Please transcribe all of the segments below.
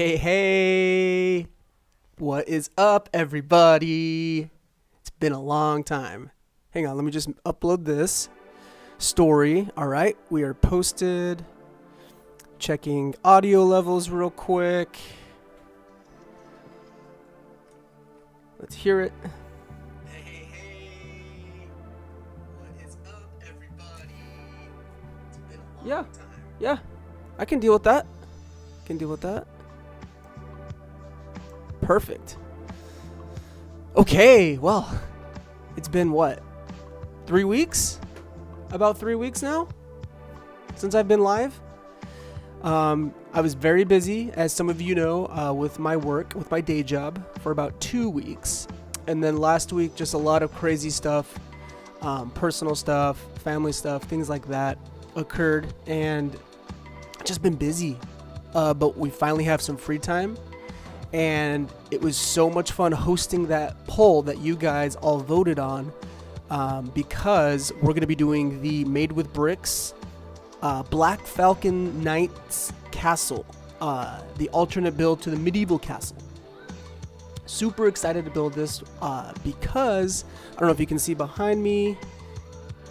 Hey. What is up, everybody? It's been a long time. Hang on, let me just upload this story. All right, we are posted. Checking audio levels real quick. Let's hear it. Hey. What is up, everybody? It's been a long time. Yeah. I can deal with that. Perfect. Okay, well, it's been what? 3 weeks? About 3 weeks now since I've been live. I was very busy, as some of you know, with my work, with my day job for about 2 weeks. And then last week, just a lot of crazy stuff, personal stuff, family stuff, things like that occurred. And I've just been busy. But we finally have some free time. And it was so much fun hosting that poll that you guys all voted on, because we're going to be doing the Made With Brix Black Falcon Knights Castle, the alternate build to the medieval castle. Super excited to build this because, I don't know if you can see behind me,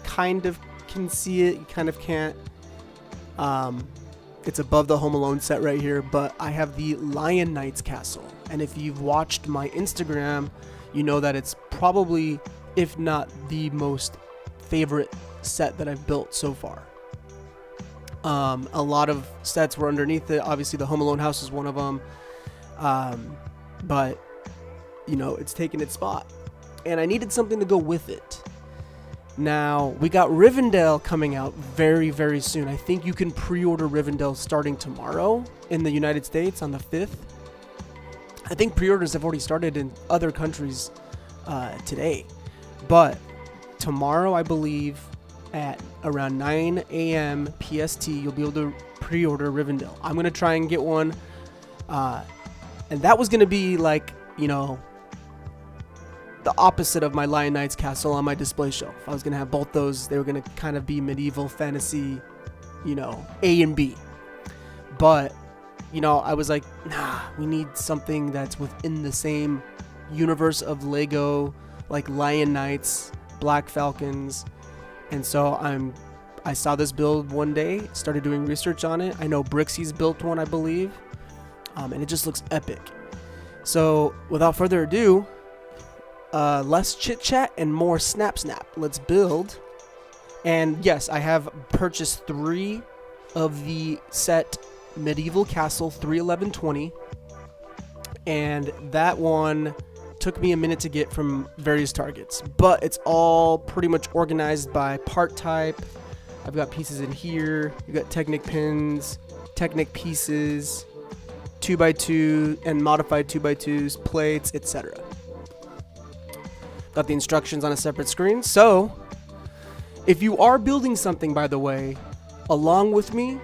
kind of can see it, you kind of can't. It's above the Home Alone set right here, but I have the Lion Knights Castle. And if you've watched my Instagram, you know that it's probably, if not the most favorite set that I've built so far. A lot of sets were underneath it. Obviously, the Home Alone house is one of them. But, you know, it's taken its spot. And I needed something to go with it. Now, we got Rivendell coming out very, very soon. I think you can pre-order Rivendell starting tomorrow in the United States on the 5th. I think pre-orders have already started in other countries today. But tomorrow, I believe, at around 9 a.m. PST, you'll be able to pre-order Rivendell. I'm going to try and get one. And that was going to be like, you know, the opposite of my Lion Knights Castle on my display shelf. I was going to have both those. They were going to kind of be medieval fantasy, you know, A and B. But, you know, I was like, nah, we need something that's within the same universe of Lego, like Lion Knights, Black Falcons. And so I saw this build one day, started doing research on it. I know Brixie's built one, I believe. And it just looks epic. So without further ado, less chit chat and more snap. Let's build. And yes, I have purchased 3 of the set Medieval Castle 31120, and that one took me a minute to get from various targets, but it's all pretty much organized by part type. I've got pieces in here. You got Technic pins, Technic pieces, 2x2 and modified 2x2s, plates, etc. Got the instructions on a separate screen. So, if you are building something, by the way, along with me,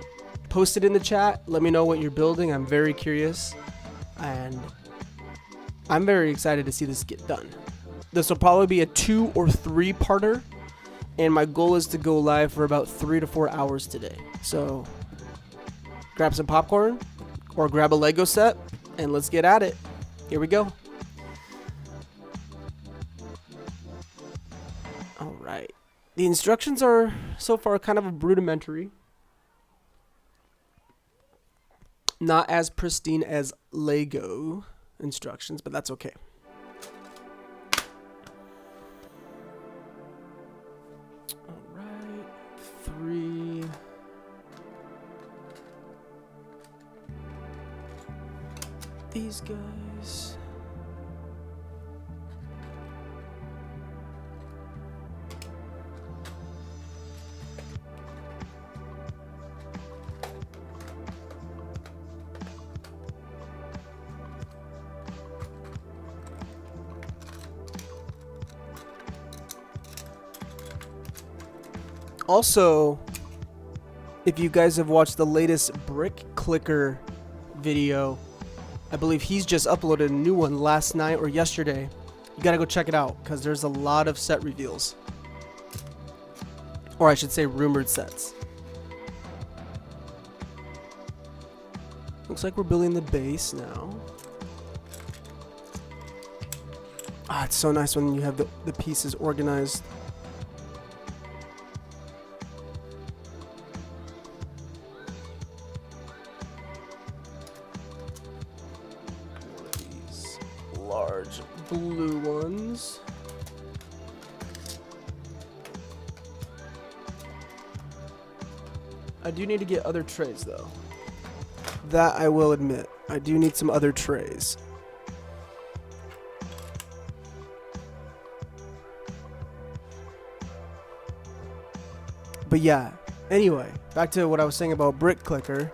post it in the chat. Let me know what you're building. I'm very curious. And I'm very excited to see this get done. This will probably be a 2 or 3 parter. And my goal is to go live for about 3 to 4 hours today. So, grab some popcorn or grab a Lego set and let's get at it. Here we go. Alright, the instructions are so far kind of a rudimentary. Not as pristine as Lego instructions, but that's okay. Alright, 3. These guys. Also, if you guys have watched the latest Brick Clicker video, I believe he's just uploaded a new one last night or yesterday. You gotta go check it out because there's a lot of set reveals. Or I should say rumored sets. Looks like we're building the base now. Ah, it's so nice when you have the pieces organized. One of these large blue ones. I do need to get other trays though. That I will admit. I do need some other trays. But yeah, anyway, back to what I was saying about Brick Clicker.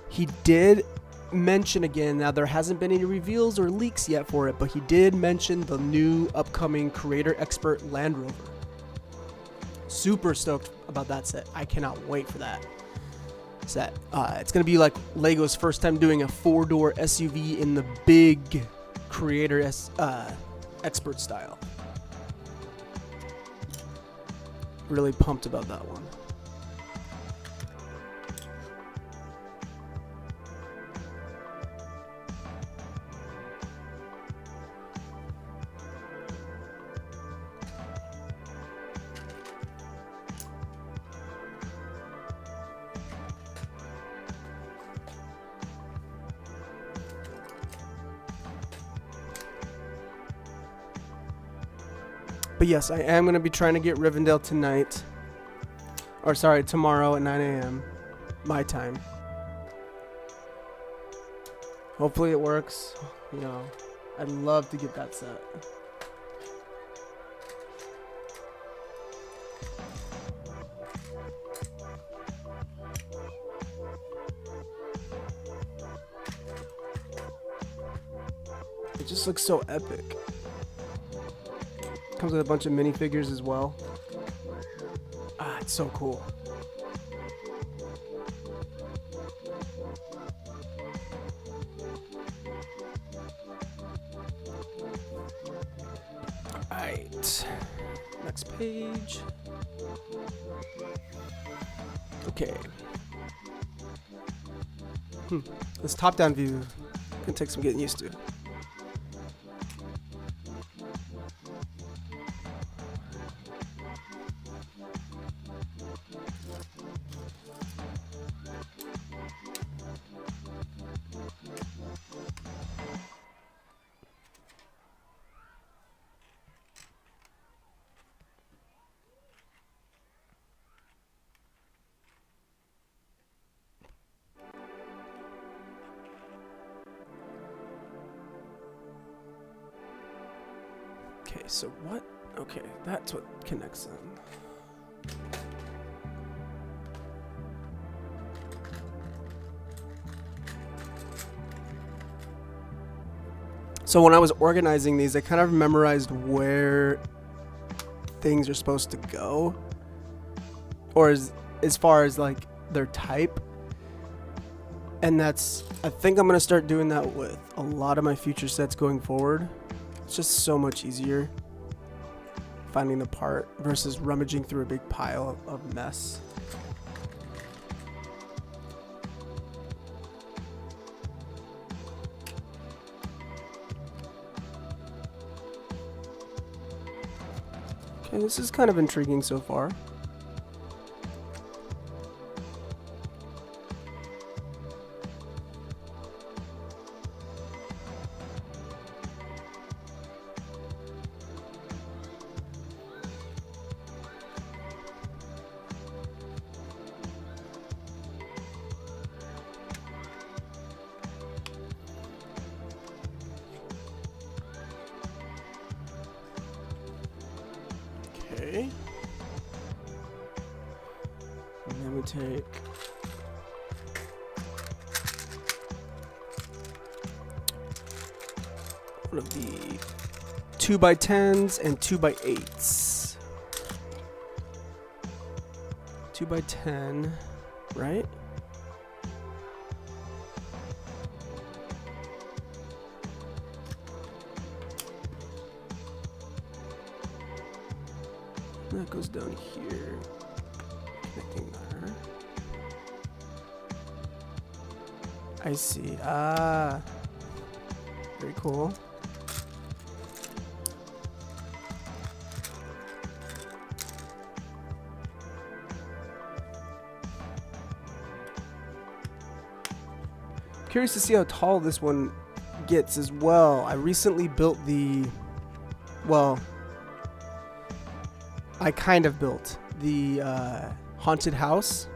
He did mention again, now there hasn't been any reveals or leaks yet for it, but he did mention the new upcoming Creator Expert Land Rover. Super stoked about that set. I cannot wait for that set. It's going to be like Lego's first time doing a 4-door SUV in the big Creator Expert style. Really pumped about that one. But yes, I am going to be trying to get Rivendell tonight. Or sorry, tomorrow at 9 a.m. my time. Hopefully it works. You know, I'd love to get that set. It just looks so epic. Comes with a bunch of minifigures as well. Ah, it's so cool. Alright. Next page. Okay. This top-down view can take some getting used to. Okay, so what? Okay, that's what connects them. So when I was organizing these, I kind of memorized where things are supposed to go. Or as far as like their type. And that's, I think I'm going to start doing that with a lot of my future sets going forward. It's just so much easier finding the part versus rummaging through a big pile of mess. Okay, this is kind of intriguing so far. Okay. And then we take one of the 2x10s and 2x8s. 2x10, right? That goes down here, connecting there. I see. Ah. Very cool. Curious to see how tall this one gets as well. I recently built the, well, I kind of built the haunted house,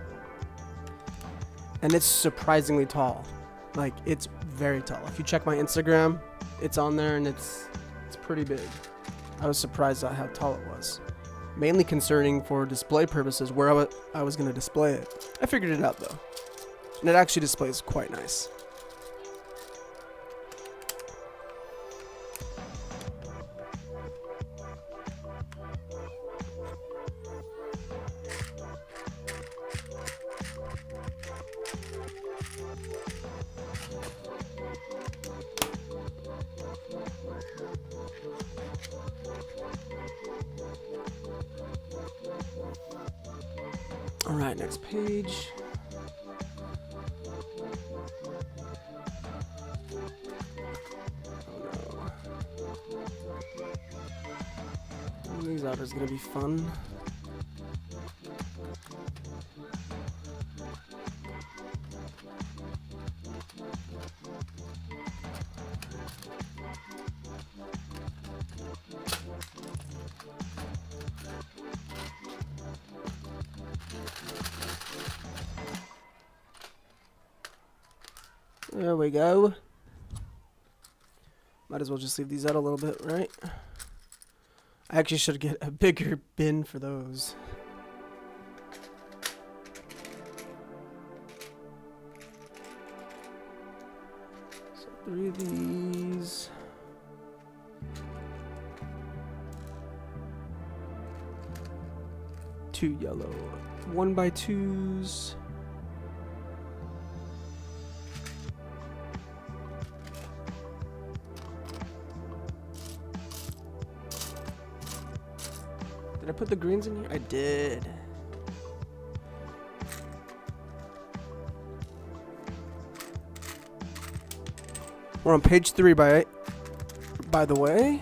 and it's surprisingly tall. Like, it's very tall. If you check my Instagram, it's on there, and it's pretty big. I was surprised at how tall it was. Mainly concerning for display purposes where I was going to display it. I figured it out though, and it actually displays quite nice. All right, next page. Oh no. These out is gonna be fun. There we go. Might as well just leave these out a little bit, right? I actually should get a bigger bin for those. So 3 of these. Two yellow 1x2s. Did I put the greens in here? I did. We're on page 3 by the way.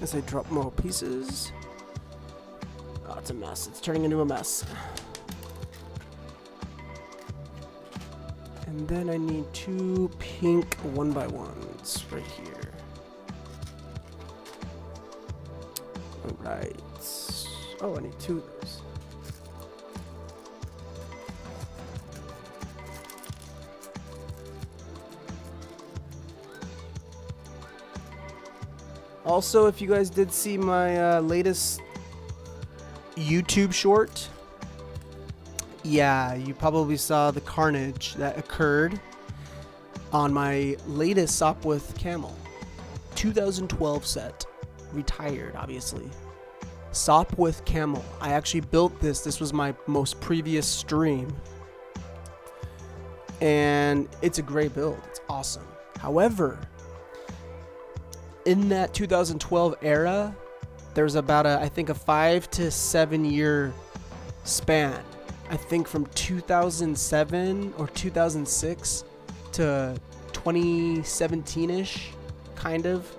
As I drop more pieces. Oh, it's a mess. It's turning into a mess. And then I need 2 pink 1x1s right here. Alright. Oh, I need 2 of those. Also, if you guys did see my latest YouTube short, yeah, you probably saw the carnage that occurred on my latest Sopwith Camel 2012 set. Retired, obviously. Sopwith Camel. I actually built this. This was my most previous stream. And it's a great build. It's awesome. However, in that 2012 era, there's about I think a 5 to 7 year span. I think from 2007 or 2006 to 2017-ish, kind of.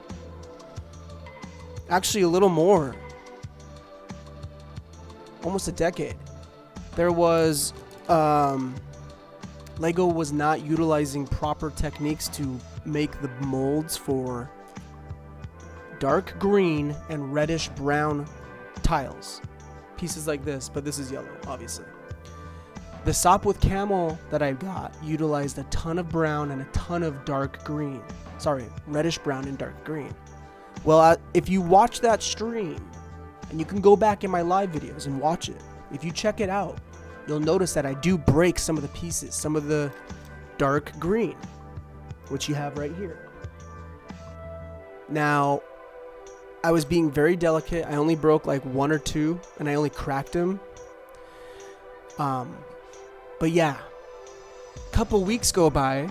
Actually, a little more. Almost a decade. There was Lego was not utilizing proper techniques to make the molds for dark green and reddish brown tiles. Pieces like this, but this is yellow, obviously. The Sopwith Camel that I got utilized a ton of brown and a ton of dark green. Sorry, reddish brown and dark green. Well, if you watch that stream, and you can go back in my live videos and watch it, if you check it out, you'll notice that I do break some of the pieces, some of the dark green, which you have right here. Now, I was being very delicate. I only broke like 1 or 2, and I only cracked them. But yeah, a couple weeks go by,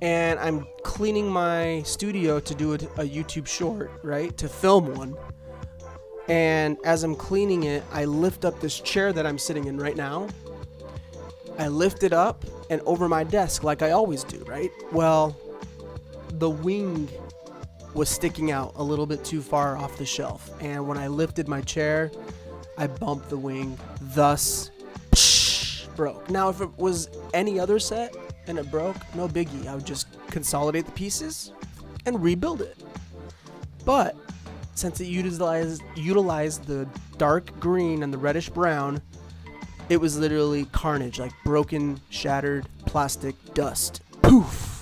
and I'm cleaning my studio to do a YouTube short, right? To film one. And as I'm cleaning it, I lift up this chair that I'm sitting in right now. I lift it up, and over my desk like I always do, right? Well, the wing was sticking out a little bit too far off the shelf, and when I lifted my chair, I bumped the wing, thus broke. Now, if it was any other set and it broke, no biggie. I would just consolidate the pieces and rebuild it. But since it utilized the dark green and the reddish brown, it was literally carnage, like broken, shattered plastic dust. Poof!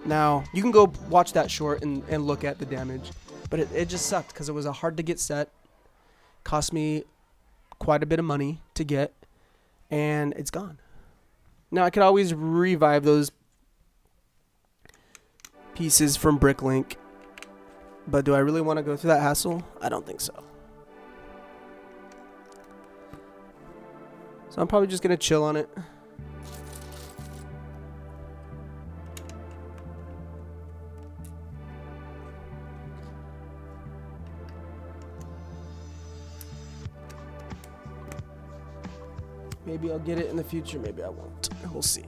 Now, you can go watch that short and look at the damage, but it just sucked because it was a hard to get set. Cost me quite a bit of money to get, and it's gone. Now, I could always revive those pieces from Bricklink, but do I really want to go through that hassle? I don't think so. So I'm probably just going to chill on it. Maybe I'll get it in the future, maybe I won't. We'll see.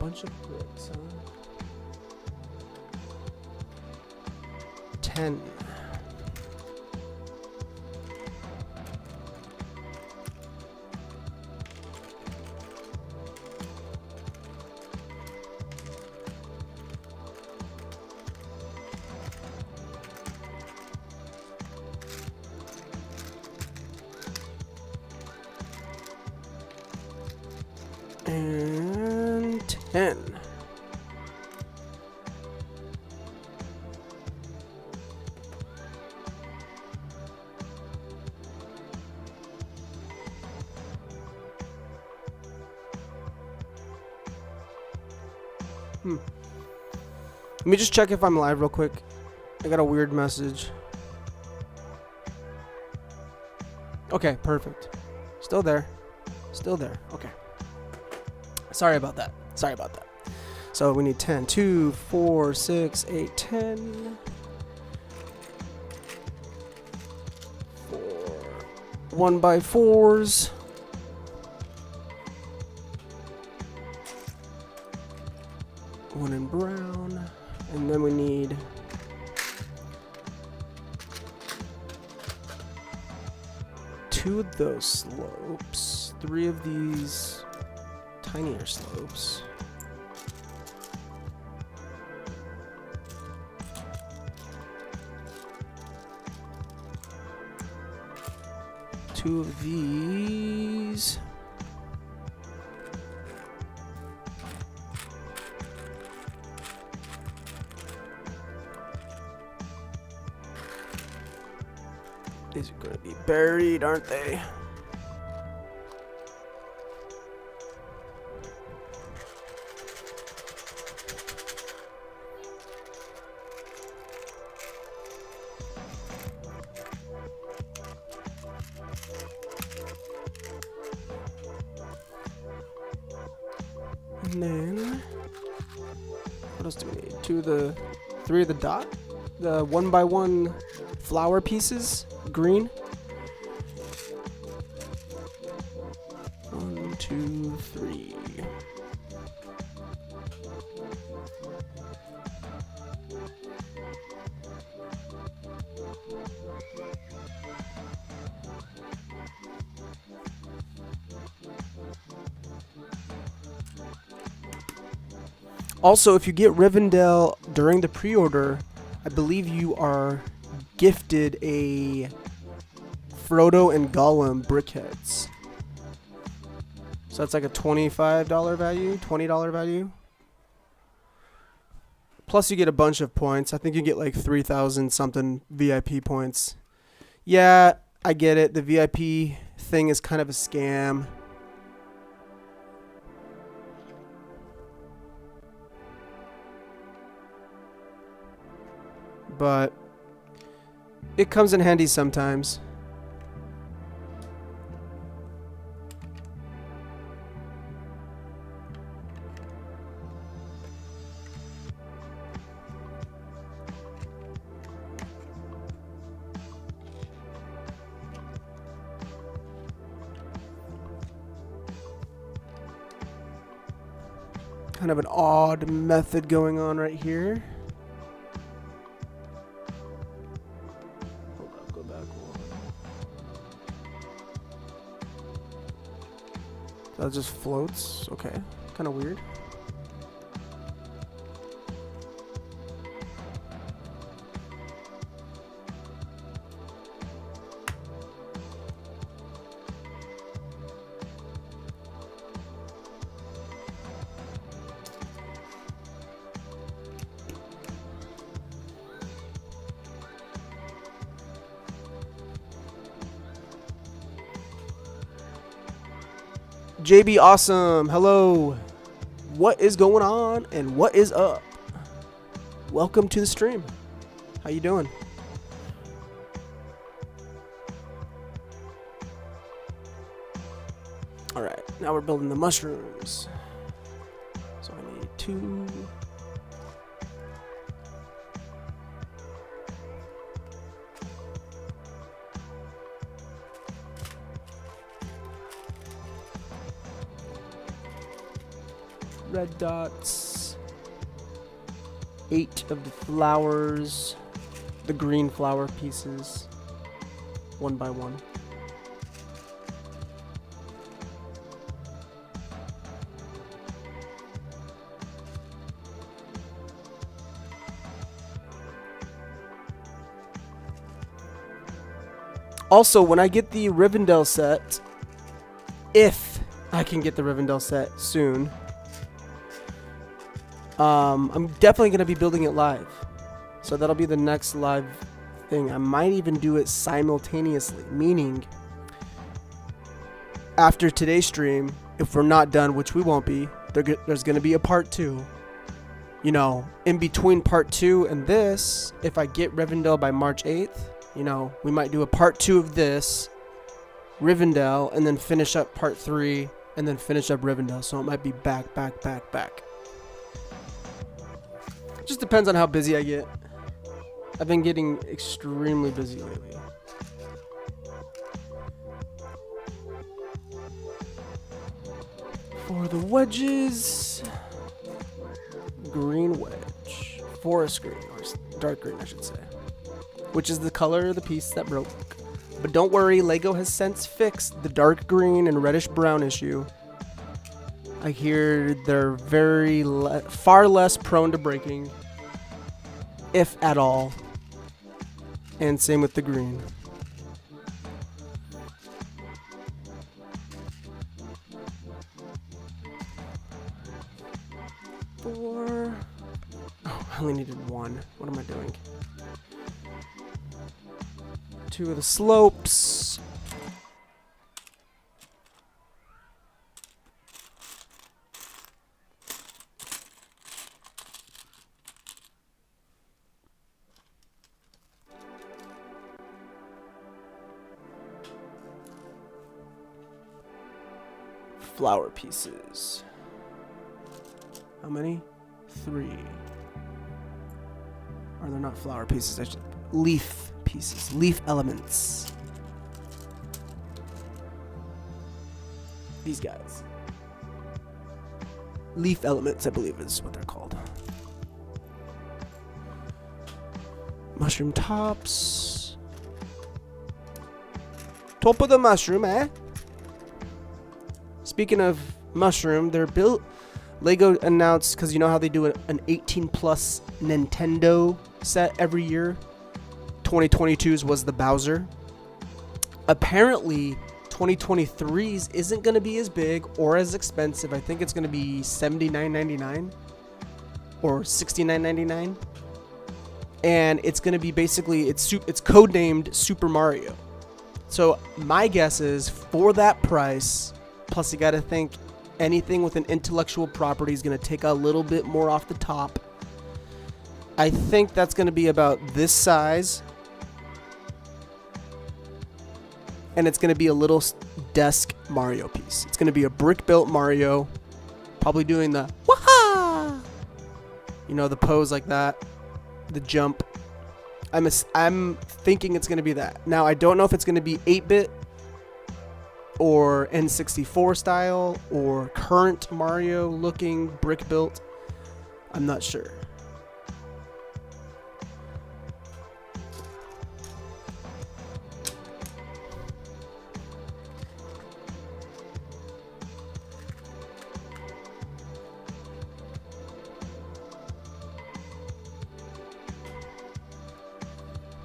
Bunch of bricks, huh? 10. And 10. Let me just check if I'm live real quick. I got a weird message. Okay, perfect. Still there. Still there. Okay. Sorry about that. Sorry about that. So we need 10. 2, 4, 6, 8, 10. 4 1x4s. One in brown. And then we need two of those slopes, 3 of these tinier slopes. Two of these. These are going to be buried, aren't they? And then, what else do we need? 3 of the dot? The 1x1 flower pieces, green. 1, 2, 3. Also, if you get Rivendell during the pre-order, I believe you are gifted a Frodo and Gollum brickheads. So that's like a $25 value, $20 value. Plus you get a bunch of points. I think you get like 3,000 something VIP points. Yeah, I get it. The VIP thing is kind of a scam. But it comes in handy sometimes. Kind of an odd method going on right here. Hold up, go back one. That just floats. Okay, kind of weird. JB Awesome, hello. What is going on and what is up? Welcome to the stream. How you doing? All right, now we're building the mushrooms. So I need 2. Red dots, 8 of the flowers, the green flower pieces, 1 by 1. Also, when I get the Rivendell set, if I can get the Rivendell set soon, I'm definitely going to be building it live. So that'll be the next live thing. I might even do it simultaneously, meaning after today's stream, if we're not done, which we won't be, there's going to be a part 2. You know, in between part 2 and this, if I get Rivendell by March 8th, you know, we might do a part 2 of this, Rivendell, and then finish up part 3, and then finish up Rivendell. So it might be back. Just depends on how busy I get. I've been getting extremely busy lately. For the wedges, green wedge, forest green, or dark green I should say, which is the color of the piece that broke. But don't worry, LEGO has since fixed the dark green and reddish brown issue. I hear they're far less prone to breaking, if at all. And same with the green. Oh, I only needed 1. What am I doing? 2 of the slopes. Flower pieces. How many? 3. Or they're not flower pieces, leaf pieces, leaf elements. These guys. Leaf elements, I believe is what they're called. Mushroom tops. Top of the mushroom, eh? Speaking of mushroom, they're built. LEGO announced, because you know how they do an 18 plus Nintendo set every year. 2022's was the Bowser. Apparently, 2023's isn't going to be as big or as expensive. I think it's going to be $79.99 or $69.99, and it's going to be basically it's codenamed Super Mario. So my guess is for that price, plus you got to think anything with an intellectual property is going to take a little bit more off the top. I think that's going to be about this size. And it's going to be a little desk Mario piece. It's going to be a brick-built Mario. Probably doing the waha! You know, the pose like that. The jump. I'm thinking it's going to be that. Now, I don't know if it's going to be 8-bit or N64 style or current Mario looking brick built. I'm not sure.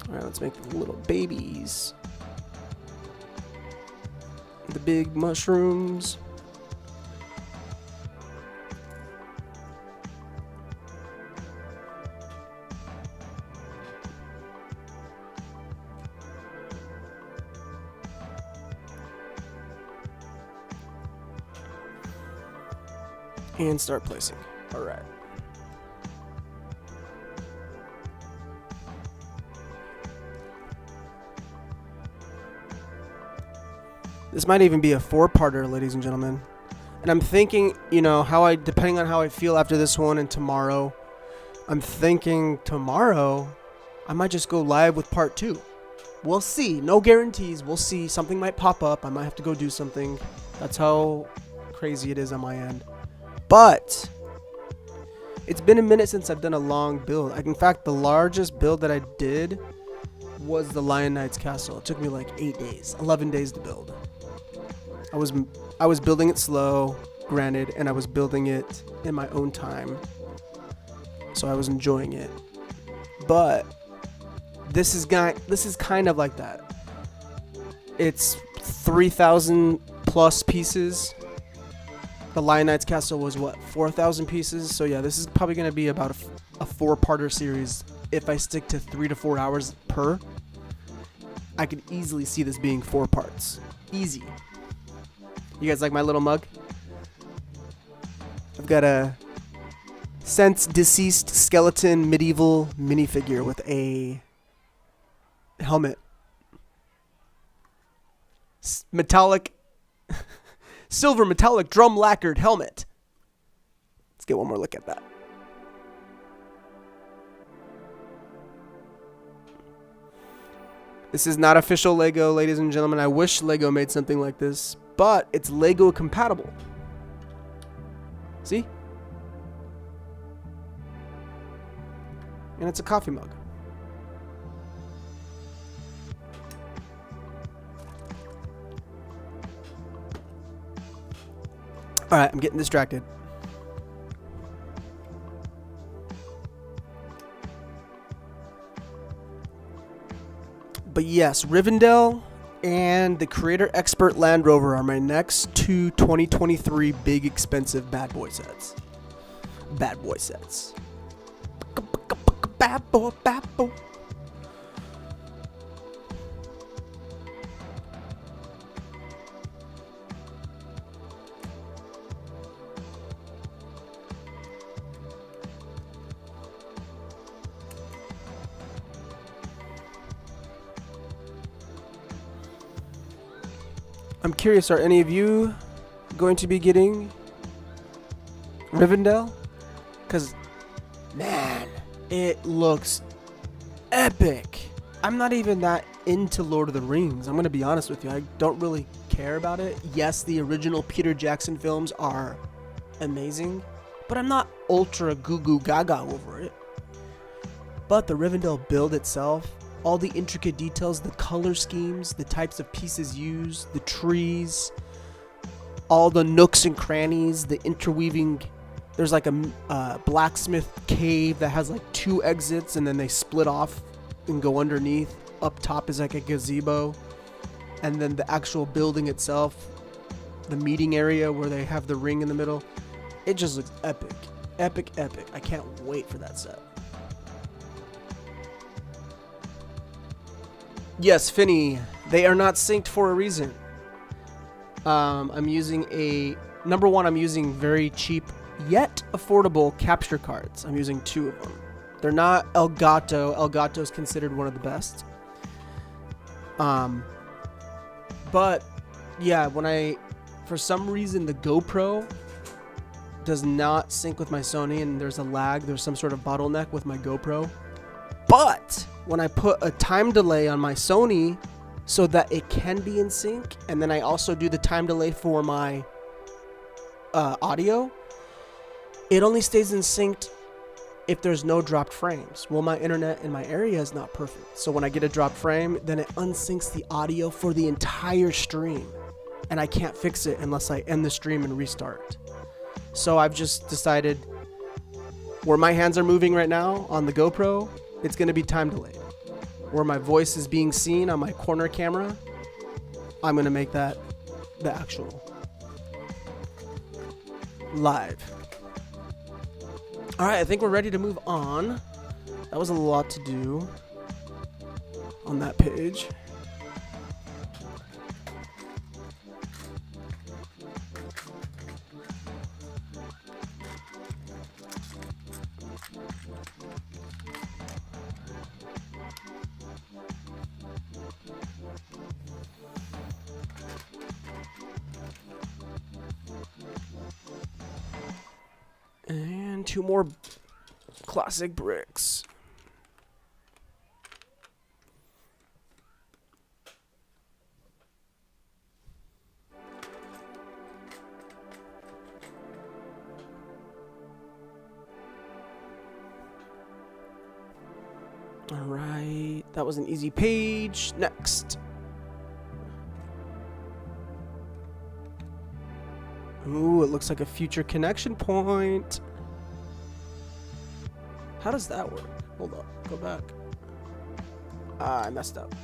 All right, let's make the little babies. The big mushrooms. And start placing. All right. This might even be a 4-parter, ladies and gentlemen. And I'm thinking, depending on how I feel after this one and tomorrow, I'm thinking tomorrow I might just go live with part 2. We'll see. No guarantees. We'll see. Something might pop up. I might have to go do something. That's how crazy it is on my end. But it's been a minute since I've done a long build. In fact, the largest build that I did was the Lion Knight's castle. It took me like 8 days, 11 days to build. I was building it slow, granted, and I was building it in my own time, so I was enjoying it. But this is kind of like that. It's 3,000 plus pieces. The Lion Knight's castle was what, 4,000 pieces? So yeah, this is probably going to be about a 4-parter series. If I stick to 3 to 4 hours per, I could easily see this being 4 parts. Easy. You guys like my little mug? I've got a since deceased skeleton medieval minifigure with a helmet. Metallic, silver metallic drum lacquered helmet. Let's get one more look at that. This is not official Lego, ladies and gentlemen. I wish Lego made something like this, but it's Lego compatible. See? And it's a coffee mug. All right, I'm getting distracted. But yes, Rivendell and the Creator Expert Land Rover are my next 2 2023 big expensive bad boy sets. Bad boy sets. Bad boy, bad boy. I'm curious, are any of you going to be getting Rivendell? Because, man, it looks epic. I'm not even that into Lord of the Rings. I'm going to be honest with you. I don't really care about it. Yes, the original Peter Jackson films are amazing, but I'm not ultra goo-goo gaga over it. But the Rivendell build itself, all the intricate details, the color schemes, the types of pieces used, the trees, all the nooks and crannies, the interweaving. There's like a blacksmith cave that has like 2 exits and then they split off and go underneath. Up top is like a gazebo. And then the actual building itself, the meeting area where they have the ring in the middle. It just looks epic. Epic, epic. I can't wait for that set. Yes, Finny, they are not synced for a reason. I'm using number one, I'm using very cheap yet affordable capture cards. I'm using 2 of them. They're not Elgato. Elgato is considered one of the best. But yeah, for some reason the GoPro does not sync with my Sony and there's a lag. There's some sort of bottleneck with my GoPro. But when I put a time delay on my Sony so that it can be in sync. And then I also do the time delay for my audio. It only stays in sync if there's no dropped frames. Well, my internet in my area is not perfect. So when I get a dropped frame, then it unsyncs the audio for the entire stream. And I can't fix it unless I end the stream and restart. So I've just decided where my hands are moving right now on the GoPro, it's going to be time delayed. Where my voice is being seen on my corner camera, I'm going to make that the actual live. All right, I think we're ready to move on. That was a lot to do on that page. And 2 more classic bricks. All right, that was an easy page. Next. Ooh, it looks like a future connection point. How does that work? Hold up, go back. I messed up.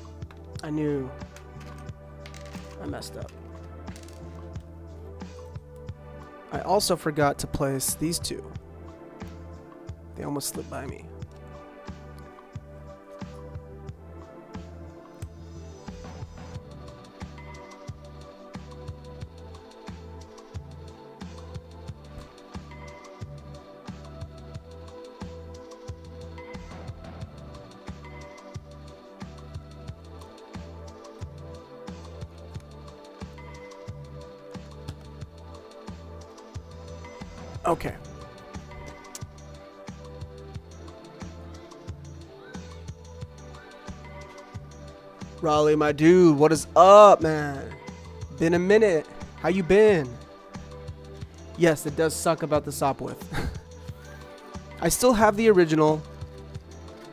I knew I messed up. I also forgot to place these 2. They almost slipped by me. Okay. Raleigh, my dude, what is up, man? Been a minute. How you been? Yes, it does suck about the SOP width. I still have the original,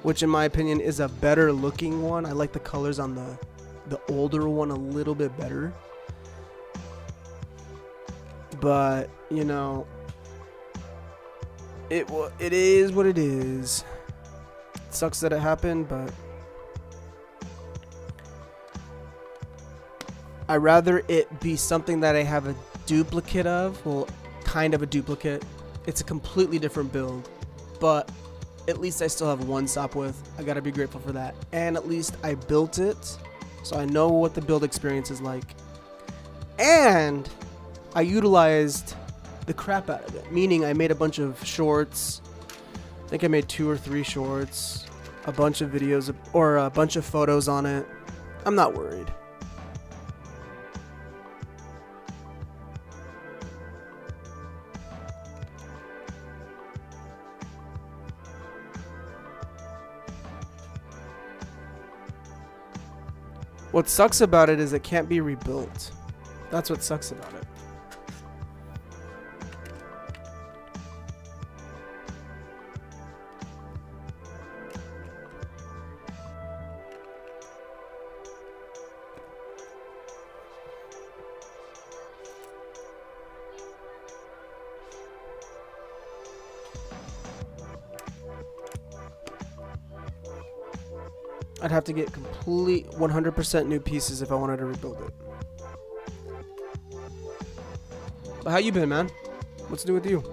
which in my opinion is a better looking one. I like the colors on the older one a little bit better. But, you know, it is what it is. It sucks that it happened, but I'd rather it be something that I have a duplicate of. Well, kind of a duplicate. It's a completely different build, but at least I still have one SOP width. I gotta be grateful for that. And at least I built it, so I know what the build experience is like. And I utilized the crap out of it, meaning I made a bunch of shorts. I think I made 2 or 3 shorts, a bunch of videos, or a bunch of photos on it. I'm not worried. What sucks about it is it can't be rebuilt. That's what sucks about it. I'd have to get complete 100% new pieces if I wanted to rebuild it. But how you been, man? What's new with you?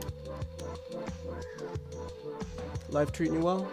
Life treating you well?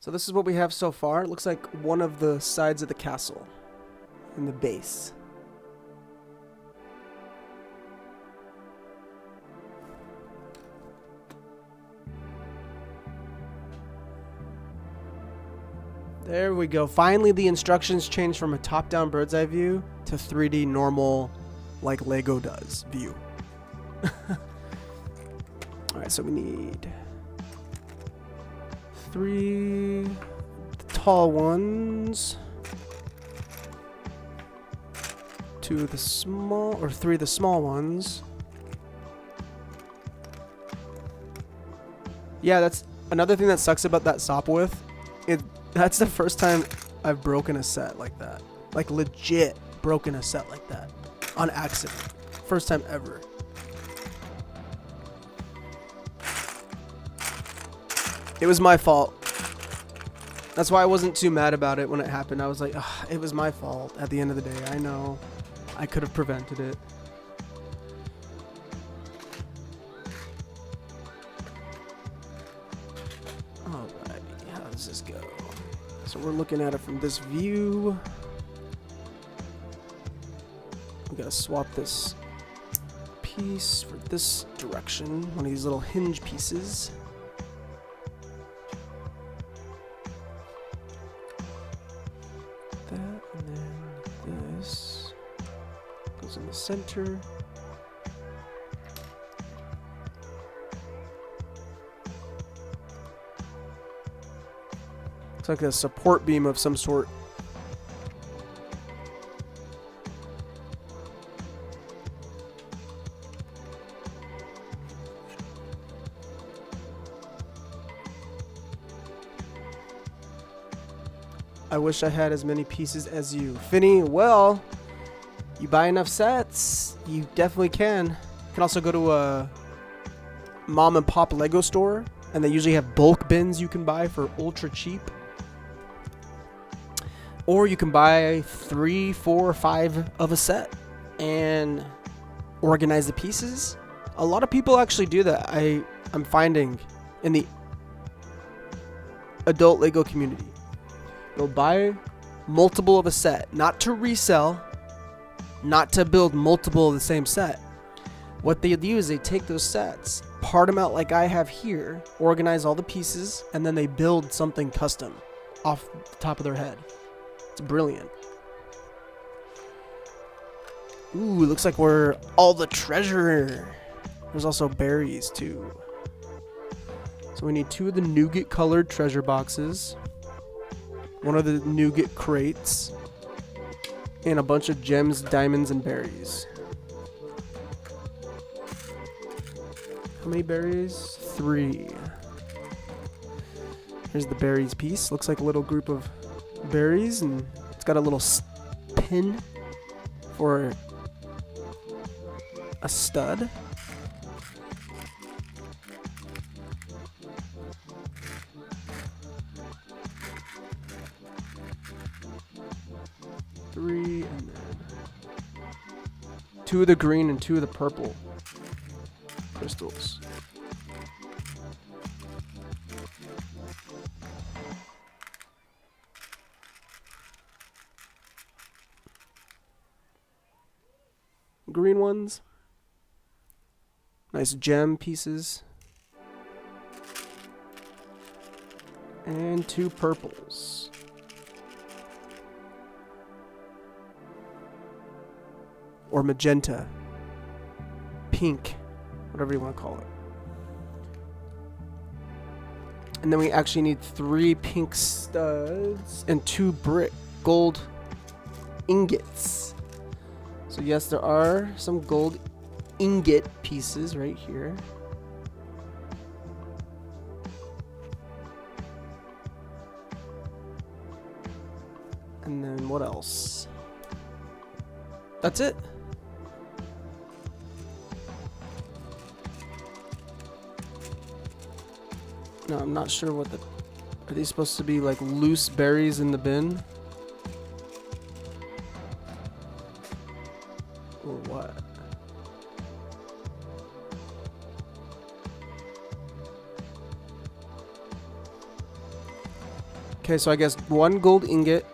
So this is what we have so far. It looks like one of the sides of the castle in the base. There we go. Finally, the instructions changed from a top-down bird's eye view to 3D normal, like Lego does, view. Alright, so we need 3 tall ones, 2 of the small, or 3 of the small ones. Yeah, that's another thing that sucks about that Sopwith. That's the first time I've broken a set like that. Like legit broken a set like that. On accident. First time ever. It was my fault. That's why I wasn't too mad about it when it happened. I was like, ugh, it was my fault at the end of the day. I know. I could have prevented it. Alrighty, how does this go? So we're looking at it from this view. We gotta swap this piece for this direction. One of these little hinge pieces. That, and then this goes in the center. It's like a support beam of some sort. I wish I had as many pieces as you. Finny, well, you buy enough sets, you definitely can. You can also go to a mom and pop Lego store, and they usually have bulk bins you can buy for ultra cheap. Or you can buy 3, 4, 5 of a set and organize the pieces. A lot of people actually do that. I'm finding in the adult Lego community. They'll buy multiple of a set, not to resell, not to build multiple of the same set. What they do is they take those sets, part them out like I have here, organize all the pieces, and then they build something custom off the top of their head. It's brilliant. Ooh, looks like we're all the treasure. There's also berries too. So we need 2 of the nougat colored treasure boxes, 1 of the nougat crates, and a bunch of gems, diamonds, and berries. How many berries? 3. Here's the berries piece. Looks like a little group of berries, and it's got a little pin for a stud. Three, and then 2 of the green and 2 of the purple crystals. Green ones. Nice gem pieces. And 2 purples. Or magenta. Pink. Whatever you want to call it. And then we actually need 3 pink studs and 2 gold ingots. So yes, there are some gold ingot pieces right here. And then what else? That's it. No, I'm not sure what the... Are these supposed to be like loose berries in the bin? Or what? Okay, so I guess 1 gold ingot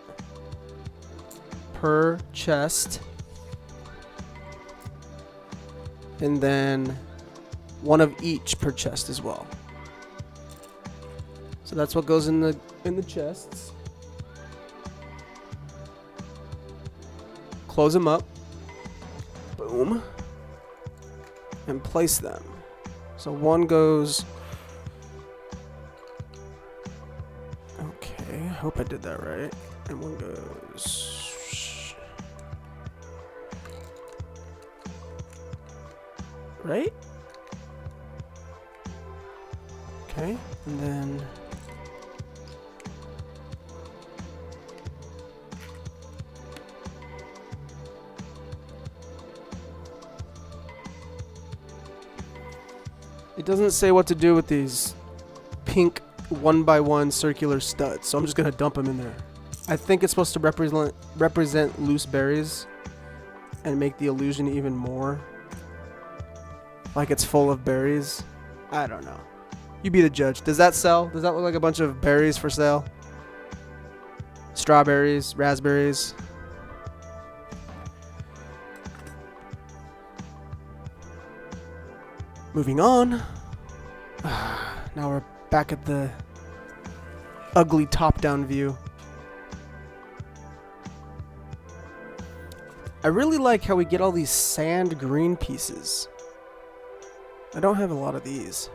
per chest. And then 1 of each per chest as well. So that's what goes in the chests. Close them up. Boom. And place them. So 1 goes. Okay, I hope I did that right. And 1 goes. Right? Okay, and then. It doesn't say what to do with these pink 1x1 circular studs, so I'm just gonna dump them in there. I think it's supposed to represent loose berries and make the illusion even more like it's full of berries. I don't know. You be the judge. Does that sell? Does that look like a bunch of berries for sale? Strawberries, raspberries. Moving on. Now we're back at the ugly top-down view. I really like how we get all these sand green pieces. I don't have a lot of these.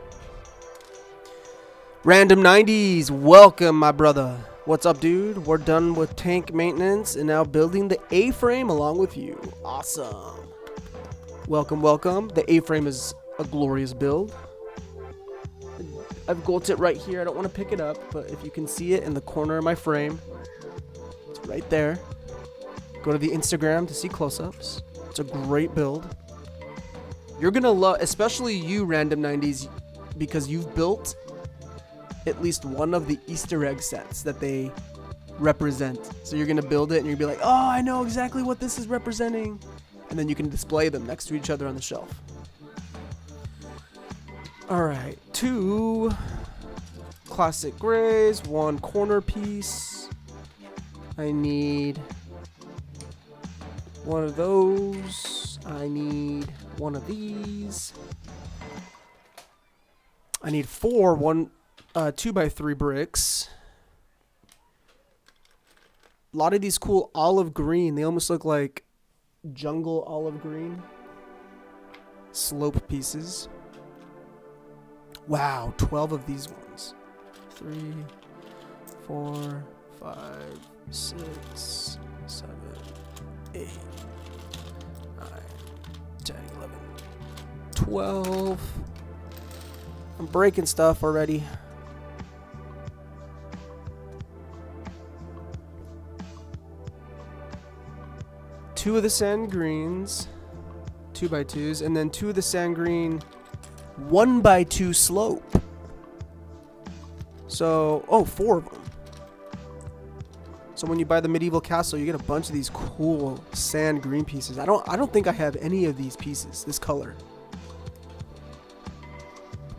Random 90s, welcome my brother. What's up, dude? We're done with tank maintenance and now building the A-frame along with you. Awesome. Welcome, welcome. The A-frame is a glorious build. I've got it right here. I don't want to pick it up, but if you can see it in the corner of my frame, it's right there. Go to the Instagram to see close-ups. It's a great build. You're gonna love, especially you, Random 90s, because you've built at least one of the Easter egg sets that they represent. So you're gonna build it and you're gonna be like, oh, I know exactly what this is representing. And then you can display them next to each other on the shelf. Alright, 2 classic grays, 1 corner piece. I need 1 of those. I need 1 of these. I need 4 2x3 bricks. A lot of these cool olive green. They almost look like jungle olive green. Slope pieces. Wow, 12 of these ones. 3, 4, 5, 6, 7, 8, 9, 10, 11, 12. I'm breaking stuff already. Two of the sand greens, 2x2s, and then 2 of the sand green 1x2 slope. So, 4 of them. So when you buy the medieval castle, you get a bunch of these cool sand green pieces. I don't think I have any of these pieces, this color.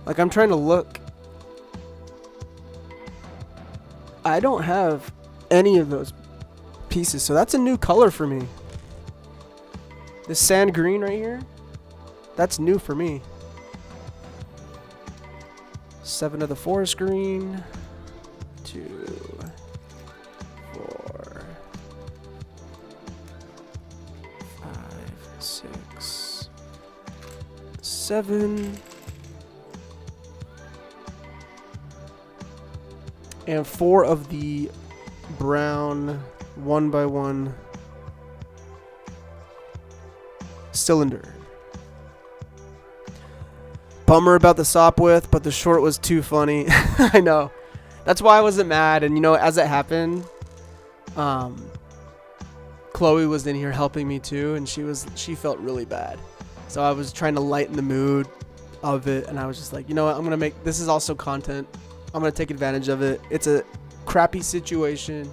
Like, I'm trying to look. I don't have any of those pieces, so that's a new color for me. This sand green right here, that's new for me. 7 of the forest green. 2, 4, 5, 6, 7. And 4 of the brown 1x1 cylinder. Bummer about the sop width, but the short was too funny. I know. That's why I wasn't mad. And you know, as it happened, Chloe was in here helping me too, and she felt really bad. So I was trying to lighten the mood of it, and I was just like, you know what, I'm gonna make this is also content. I'm gonna take advantage of it. It's a crappy situation,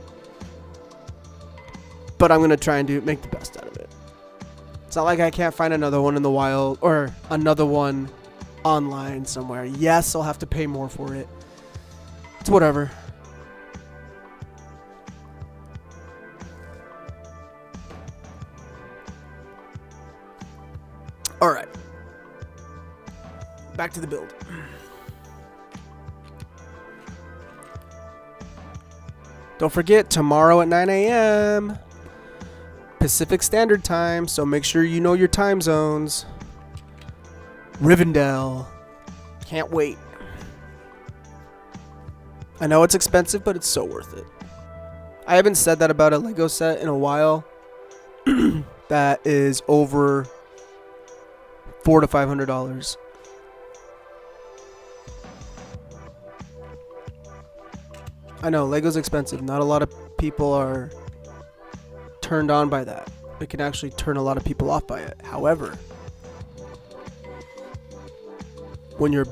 but I'm gonna try and make the best out of it. It's not like I can't find another one in the wild or another one online somewhere. Yes, I'll have to pay more for it. It's whatever. back to the build. Don't forget, tomorrow at 9 a.m. Pacific Standard Time, so make sure you know your time zones. Rivendell. Can't wait. I know it's expensive, but it's so worth it. I haven't said that about a Lego set in a while. That is over $400 to $500. I know Lego's expensive. Not a lot of people are turned on by that. It can actually turn a lot of people off by it. However, when you're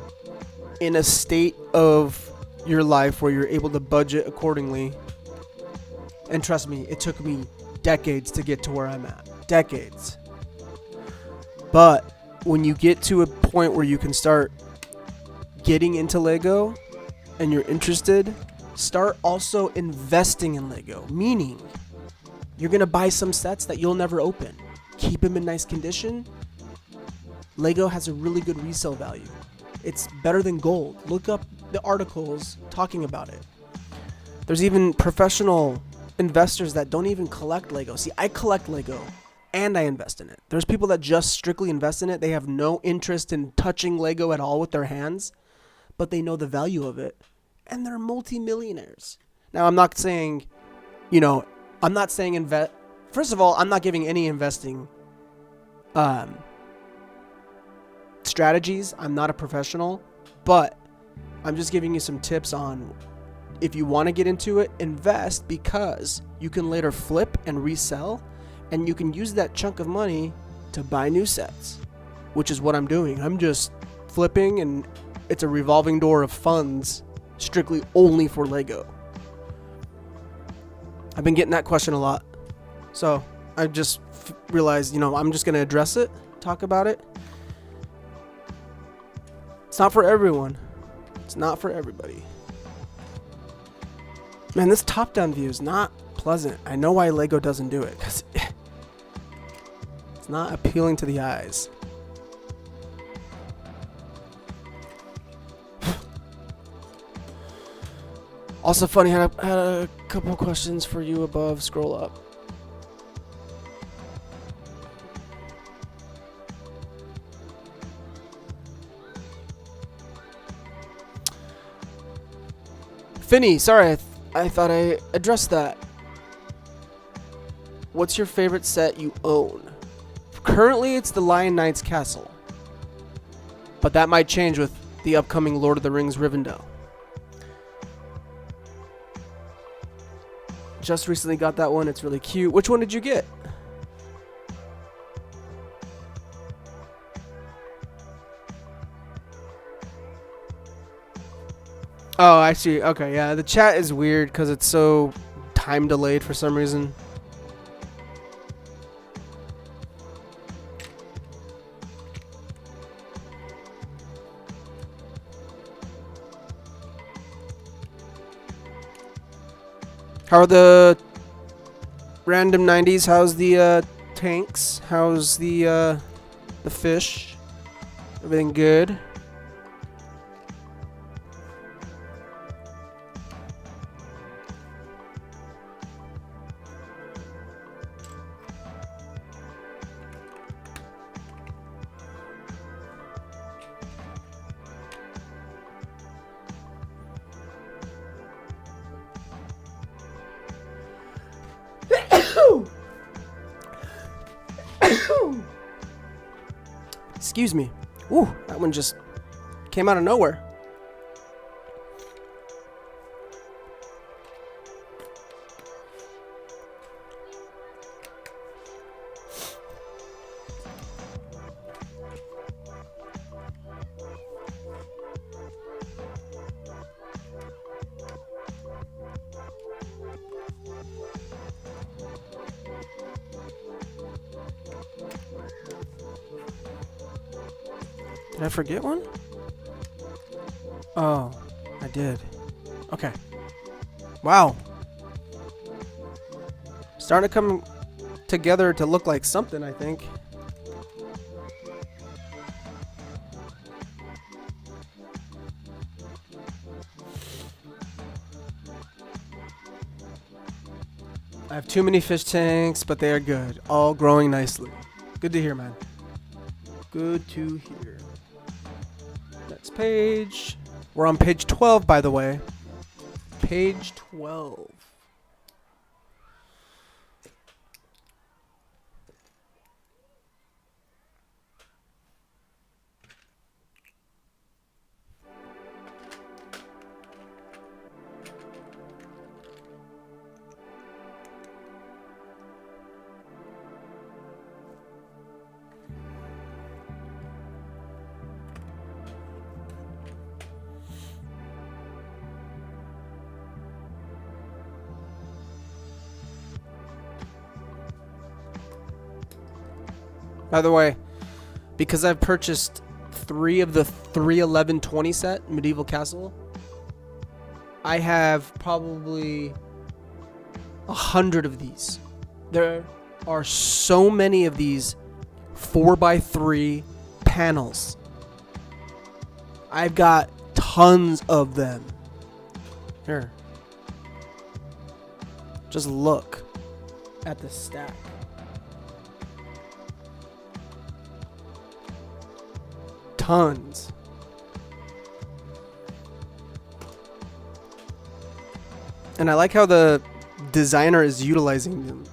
in a state of your life where you're able to budget accordingly, and trust me, it took me decades to get to where I'm at. Decades. But when you get to a point where you can start getting into Lego and you're interested, start also investing in Lego. Meaning, you're going to buy some sets that you'll never open. Keep them in nice condition. Lego has a really good resale value. It's better than gold. Look up the articles talking about it. There's even professional investors that don't even collect Lego. See, I collect Lego and I invest in it. There's people that just strictly invest in it. They have no interest in touching Lego at all with their hands, but they know the value of it, and they're multimillionaires. Now, I'm not saying, invest. First of all, I'm not giving any investing strategies. I'm not a professional, but I'm just giving you some tips on if you want to get into it, invest, because you can later flip and resell, and you can use that chunk of money to buy new sets, which is what I'm doing. I'm just flipping, and it's a revolving door of funds strictly only for Lego. I've been getting that question a lot, so I just realized, I'm just going to address it, talk about it. It's not for everyone. It's not for everybody. Man, this top-down view is not pleasant. I know why Lego doesn't do it, because it's not appealing to the eyes. Also funny, I had a couple of questions for you above. Scroll up. Finny, sorry, I thought I addressed that. What's your favorite set you own? Currently, it's the Lion Knight's Castle, but that might change with the upcoming Lord of the Rings Rivendell. Just recently got that one. It's really cute. Which one did you get? Oh, I see. Okay, yeah. The chat is weird because it's so time delayed for some reason. How are the random 90s? How's the tanks? How's the fish? Everything good? Excuse me. Ooh, that one just came out of nowhere. Did I forget one? Oh, I did. Okay. Wow. Starting to come together to look like something, I think. I have too many fish tanks, but they are good. All growing nicely. Good to hear, man. Good to hear. Next page. We're on page 12, by the way. Page 12. By the way, because I've purchased 3 of the 31120 set Medieval Castle, I have probably 100 of these. There are so many of these 4x3 panels. I've got tons of them. Here. Just look at the stack. Tons. And I like how the designer is utilizing them.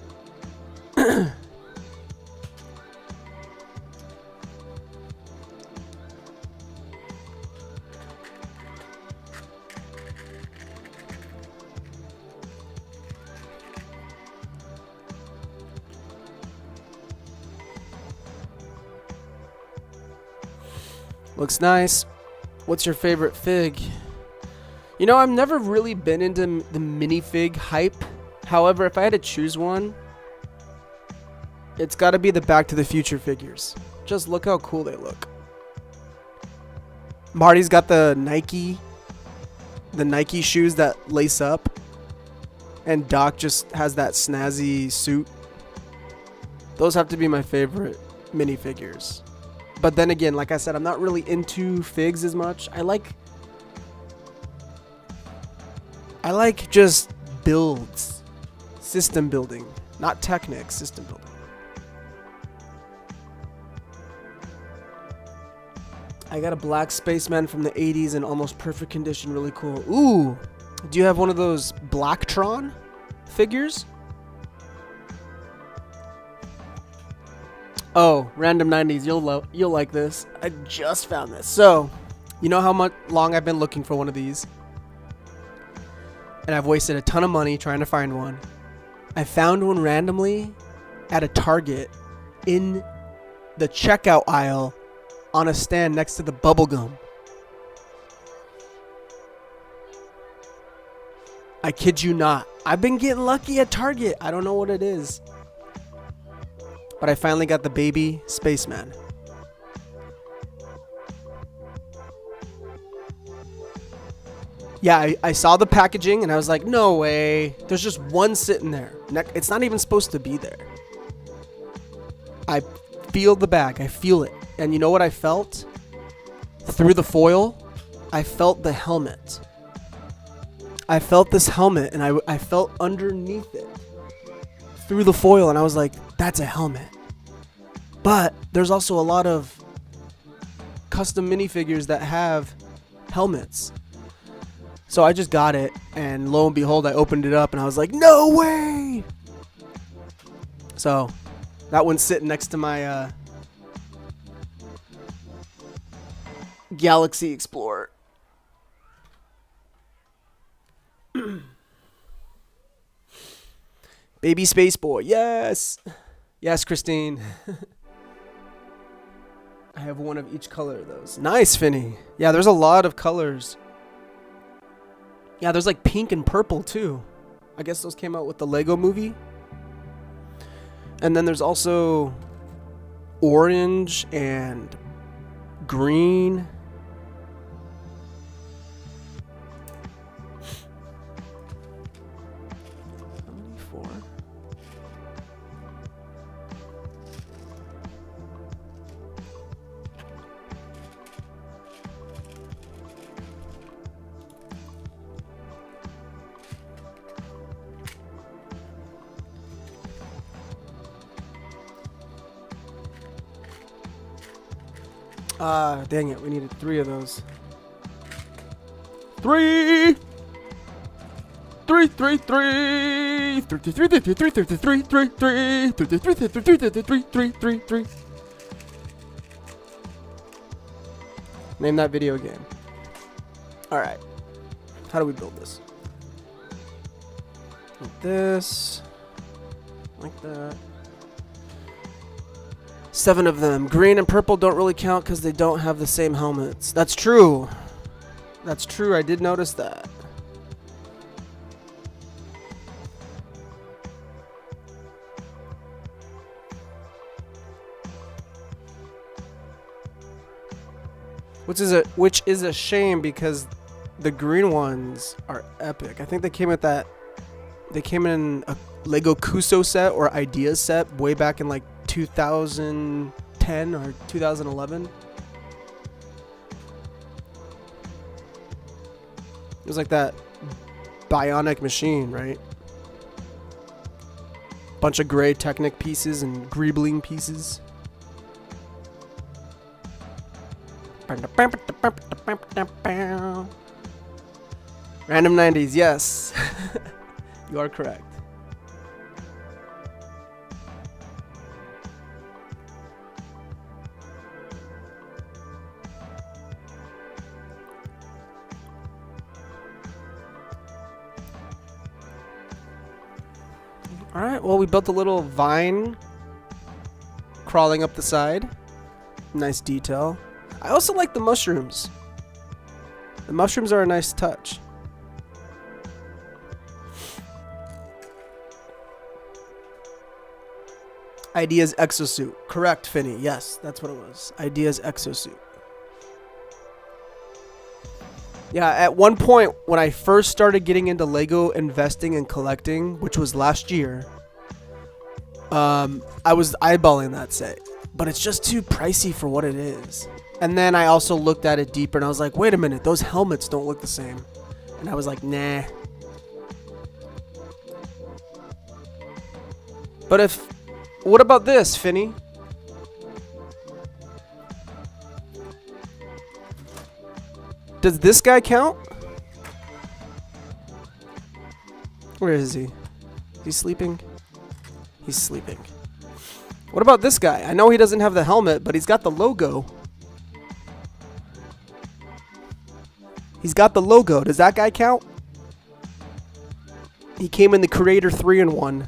Looks nice. What's your favorite fig? You know, I've never really been into the minifig hype. However, if I had to choose one, it's got to be the Back to the Future figures. Just look how cool they look. Marty's got the Nike shoes that lace up. And Doc just has that snazzy suit. Those have to be my favorite minifigures. But then again, like I said, I'm not really into figs as much. I like just builds. System building. Not Technic, system building. I got a black spaceman from the 80s in almost perfect condition. Really cool. Ooh. Do you have one of those Blacktron figures? Oh, random 90s. You'll like this. I just found this. So, you know how long I've been looking for one of these? And I've wasted a ton of money trying to find one. I found one randomly at a Target in the checkout aisle on a stand next to the bubblegum. I kid you not. I've been getting lucky at Target. I don't know what it is. But I finally got the baby spaceman. Yeah, I saw the packaging and I was like, no way. There's just one sitting there. It's not even supposed to be there. I feel the bag. I feel it. And you know what I felt? Through the foil, I felt the helmet. I felt this helmet and I felt underneath it through the foil and I was like, that's a helmet. But there's also a lot of custom minifigures that have helmets. So I just got it and lo and behold, I opened it up and I was like, no way! So that one's sitting next to my Galaxy Explorer. Baby Space Boy, yes! Yes, Christine. I have one of each color of those. Nice, Finny. Yeah, there's a lot of colors. Yeah, there's like pink and purple too. I guess those came out with the Lego movie. And then there's also orange and green. How many? 4? Dang it, we needed 3 of those. 3! 3, 3, 3! 33, 33, 33, 33, 33, 33, 33, 33. Name that video game. Alright. How do we build this? Like this. Like that. 7 of them. Green and purple don't really count because they don't have the same helmets. That's true. That's true. I did notice that. Which is a shame because the green ones are epic. I think they came with that. They came in a Lego Kuso set or Ideas set way back in like 2010 or 2011. It was like that bionic machine, right? Bunch of gray Technic pieces and Greebling pieces. Random 90s, yes. You are correct. Alright, well, we built a little vine crawling up the side. Nice detail. I also like the mushrooms. The mushrooms are a nice touch. Ideas exosuit. Correct, Finny. Yes, that's what it was. Ideas exosuit. Yeah, at one point when I first started getting into Lego investing and collecting, which was last year, I was eyeballing that set, but it's just too pricey for what it is. And then I also looked at it deeper and I was like, wait a minute, those helmets don't look the same. And I was like, nah. But what about this, Finny? Does this guy count? Where is he? He's sleeping? He's sleeping. What about this guy? I know he doesn't have the helmet, but he's got the logo. He's got the logo. Does that guy count? He came in the Creator 3-in-1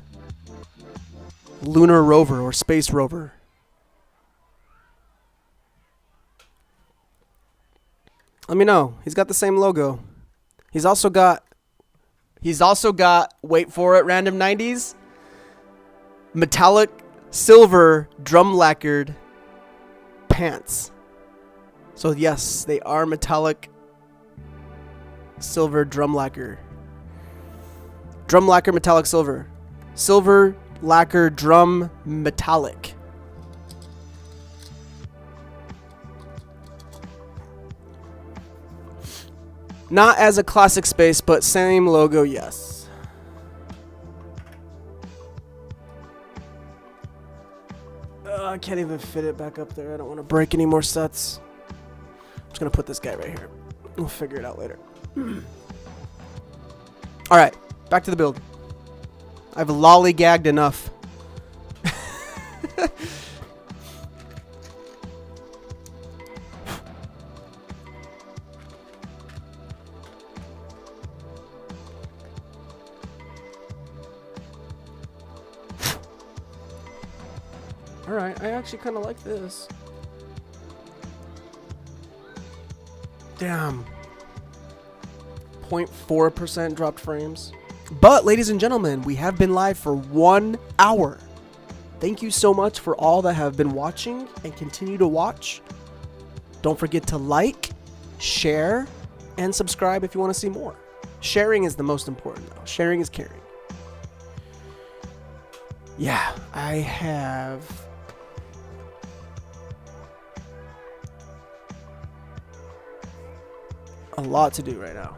Lunar Rover or Space Rover. Let me know. He's got the same logo. He's also got, wait for it, random 90s, metallic silver drum lacquered pants. So yes, they are metallic silver drum lacquer. Drum lacquer metallic silver. Silver lacquer drum metallic. Not as a classic space, but same logo, yes. I can't even fit it back up there. I don't want to break any more sets. I'm just going to put this guy right here. We'll figure it out later. Alright, back to the build. I've lollygagged enough. Alright, I actually kind of like this. Damn. 0.4% dropped frames. But, ladies and gentlemen, we have been live for 1 hour. Thank you so much for all that have been watching and continue to watch. Don't forget to like, share, and subscribe if you want to see more. Sharing is the most important, though. Sharing is caring. Yeah, I have a lot to do right now.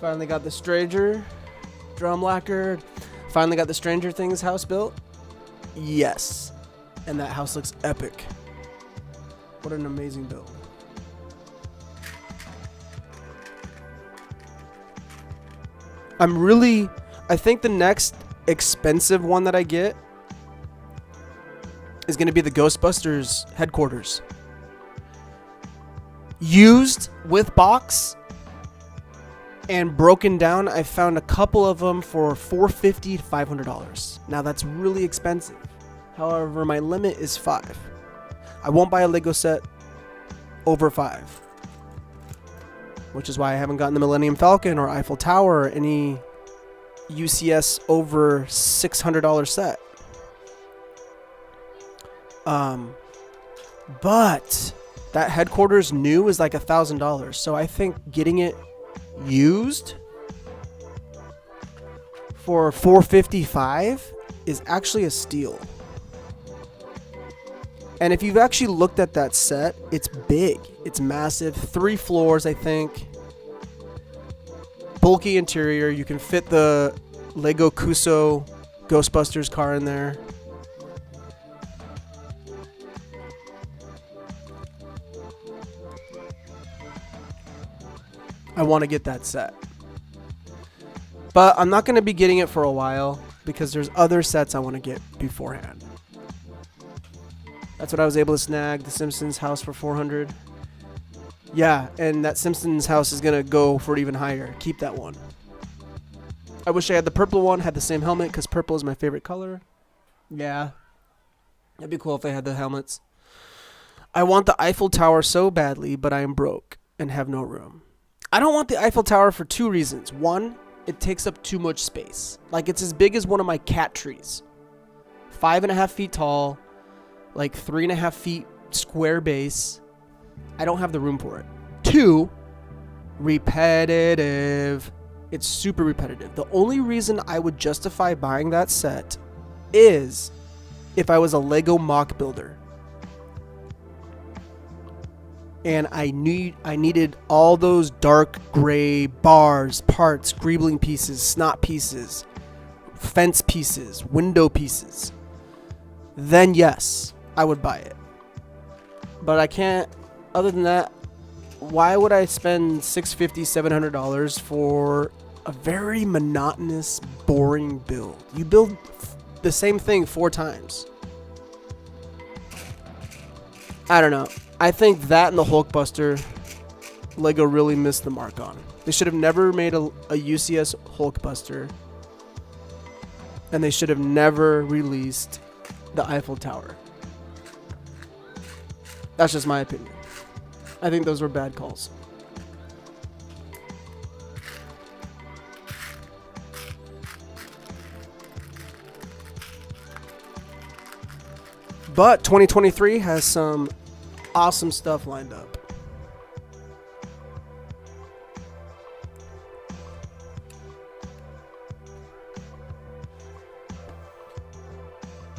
Finally got the Stranger drum lacquered. Finally got the Stranger Things house built. Yes. And that house looks epic. What an amazing build. I think the next expensive one that I get is going to be the Ghostbusters headquarters. Used with box and broken down, I found a couple of them for $450 to $500. Now that's really expensive. However, my limit is 5. I won't buy a Lego set over 5. Which is why I haven't gotten the Millennium Falcon or Eiffel Tower or any UCS over $600 set. But that headquarters new is like $1,000. So I think getting it used for $455 is actually a steal. And if you've actually looked at that set, it's big. It's massive. 3 floors, I think. Bulky interior. You can fit the Lego Kuso Ghostbusters car in there. I want to get that set. But I'm not going to be getting it for a while because there's other sets I want to get beforehand. That's what I was able to snag. The Simpsons house for $400. Yeah, and that Simpsons house is going to go for even higher. Keep that one. I wish I had the purple one, had the same helmet, because purple is my favorite color. Yeah. That'd be cool if I had the helmets. I want the Eiffel Tower so badly, but I am broke and have no room. I don't want the Eiffel Tower for 2 reasons. One, it takes up too much space. Like, it's as big as one of my cat trees. 5.5 feet tall, like 3.5 feet square base. I don't have the room for it. 2, repetitive. It's super repetitive. The only reason I would justify buying that set is if I was a Lego mock builder. And I needed all those dark gray bars, parts, greebling pieces, snot pieces, fence pieces, window pieces. Then yes, I would buy it. But I can't. Other than that, why would I spend $650, $700 for a very monotonous, boring build? You build the same thing 4 times. I don't know. I think that and the Hulkbuster, Lego really missed the mark on. They should have never made a UCS Hulkbuster. And they should have never released the Eiffel Tower. That's just my opinion. I think those were bad calls. But 2023 has some awesome stuff lined up.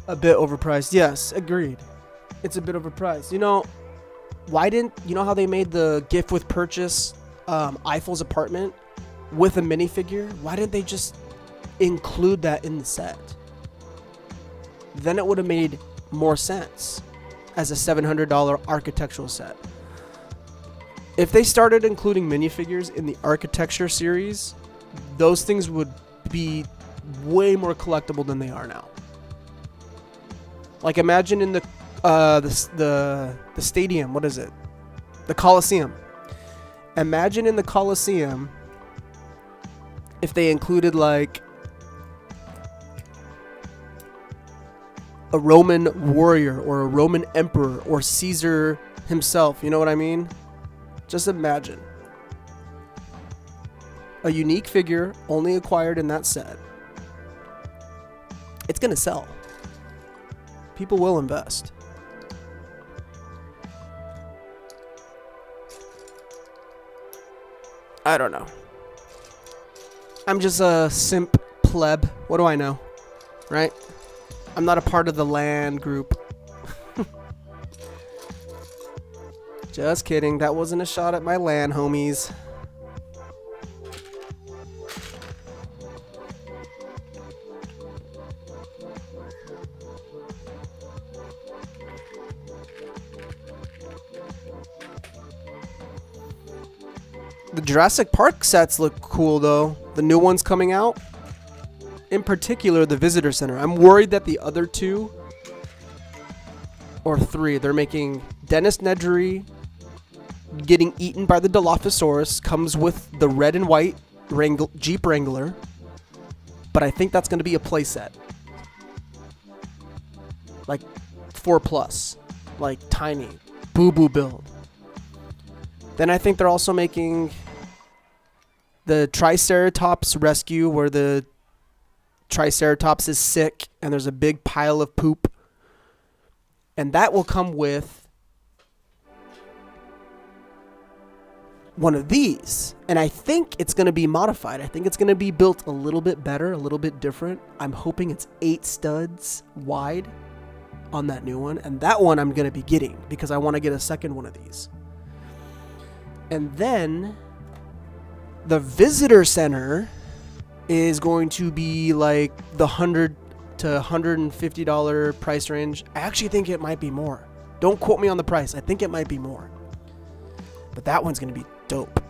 A bit overpriced. Yes, agreed. It's a bit overpriced. You know, you know how they made the gift with purchase Eiffel's apartment with a minifigure? Why didn't they just include that in the set? Then it would have made more sense as a $700 architectural set. If they started including minifigures in the architecture series, those things would be way more collectible than they are now. Like, imagine in the stadium, what is it? The Coliseum. Imagine in the Coliseum if they included like a Roman warrior or a Roman emperor or Caesar himself. You know what I mean? Just imagine. A unique figure only acquired in that set. It's going to sell. People will invest. I don't know. I'm just a simp pleb. What do I know? Right? I'm not a part of the LAN group. Just kidding. That wasn't a shot at my LAN homies. The Jurassic Park sets look cool, though. The new ones coming out. In particular, the Visitor Center. I'm worried that the other 2 or 3, they're making Dennis Nedry getting eaten by the Dilophosaurus, comes with the red and white Jeep Wrangler. But I think that's going to be a playset. Like 4+. Like tiny. Boo-boo build. Then I think they're also making the Triceratops rescue, where the Triceratops is sick and there's a big pile of poop. And that will come with one of these. And I think it's going to be modified. I think it's going to be built a little bit better, a little bit different. I'm hoping it's 8 studs wide on that new one. And that one I'm going to be getting because I want to get a second one of these. And then the Visitor Center is going to be like the $100 to $150 price range. I actually think it might be more. Don't quote me on the price. I think it might be more. But that one's going to be dope.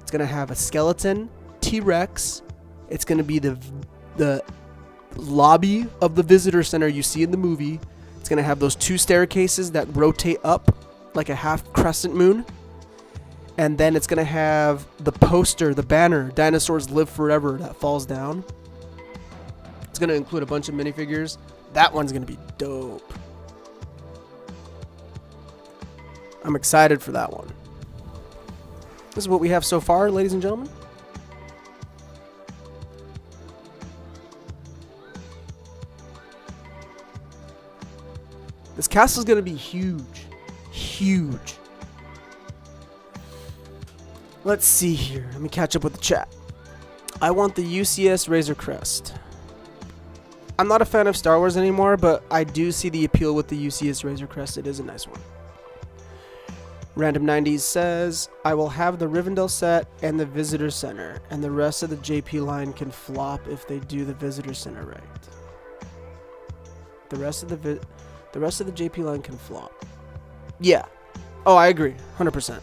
It's going to have a skeleton, T-Rex. It's going to be the lobby of the Visitor Center you see in the movie. It's going to have those 2 staircases that rotate up like a half crescent moon. And then it's going to have the poster, the banner, Dinosaurs Live Forever, that falls down. It's going to include a bunch of minifigures. That one's going to be dope. I'm excited for that one. This is what we have so far, ladies and gentlemen. This castle is going to be huge. Huge. Let's see here. Let me catch up with the chat. I want the UCS Razor Crest. I'm not a fan of Star Wars anymore, but I do see the appeal with the UCS Razor Crest. It is a nice one. Random 90s says, I will have the Rivendell set and the Visitor Center, and the rest of the JP line can flop if they do the Visitor Center right. The rest of the JP line can flop. Yeah. Oh, I agree. 100%.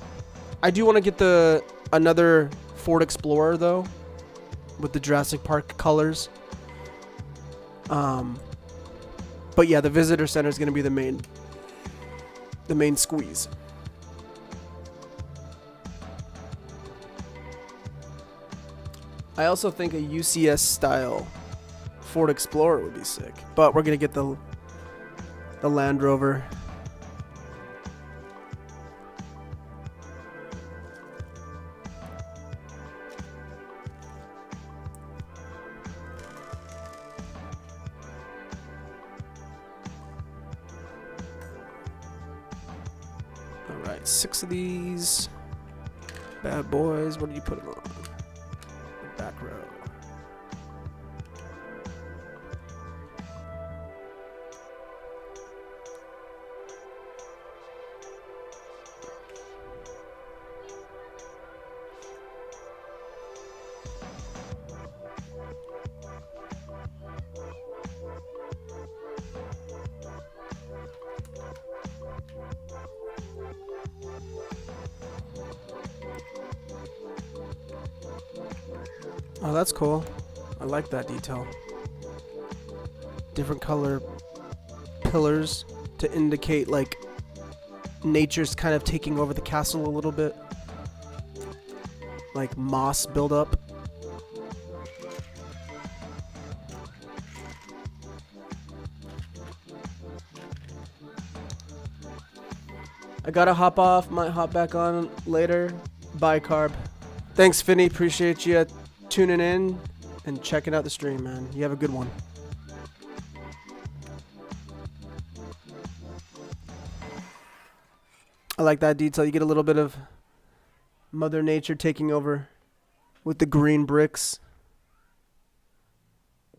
I do want to get another Ford Explorer though, with the Jurassic Park colors. But yeah, the Visitor Center is going to be the main squeeze. I also think a UCS style Ford Explorer would be sick, but we're going to get the Land Rover. Alright, 6 of these bad boys. What did you put them on? The back row. Oh, that's cool. I like that detail. Different color pillars to indicate like nature's kind of taking over the castle a little bit. Like moss buildup. I gotta hop off, might hop back on later. Bye, Carb. Thanks, Finny. Appreciate you tuning in and checking out the stream, man. You have a good one. I like that detail. You get a little bit of Mother Nature taking over with the green bricks.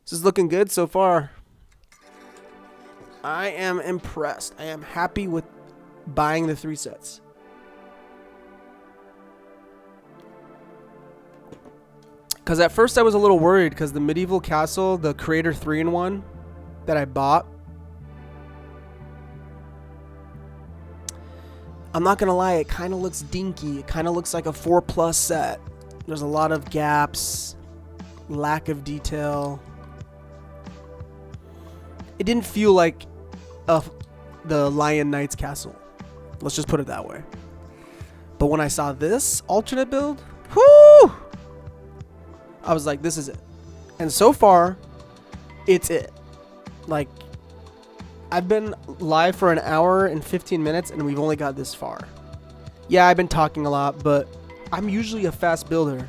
This is looking good so far. I am impressed. I am happy with buying the 3 sets. Because at first I was a little worried because the Medieval Castle, the Creator 3-in-1 that I bought, I'm not gonna lie, it kind of looks dinky. It kind of looks like a 4+ set. There's a lot of gaps, lack of detail. It didn't feel like the Lion Knight's castle. Let's just put it that way. But when I saw this alternate build, whoo! I was like, this is it. And so far, it's it. Like, I've been live for an hour and 15 minutes, and we've only got this far. Yeah, I've been talking a lot, but I'm usually a fast builder.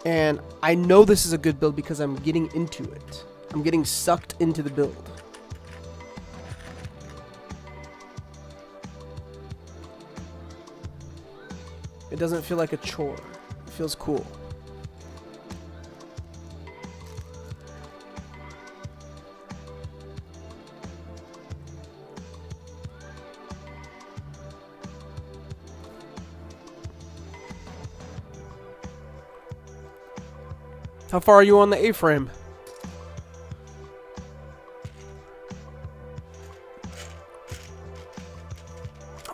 And I know this is a good build because I'm getting into it. I'm getting sucked into the build. It doesn't feel like a chore. It feels cool. How far are you on the A-frame?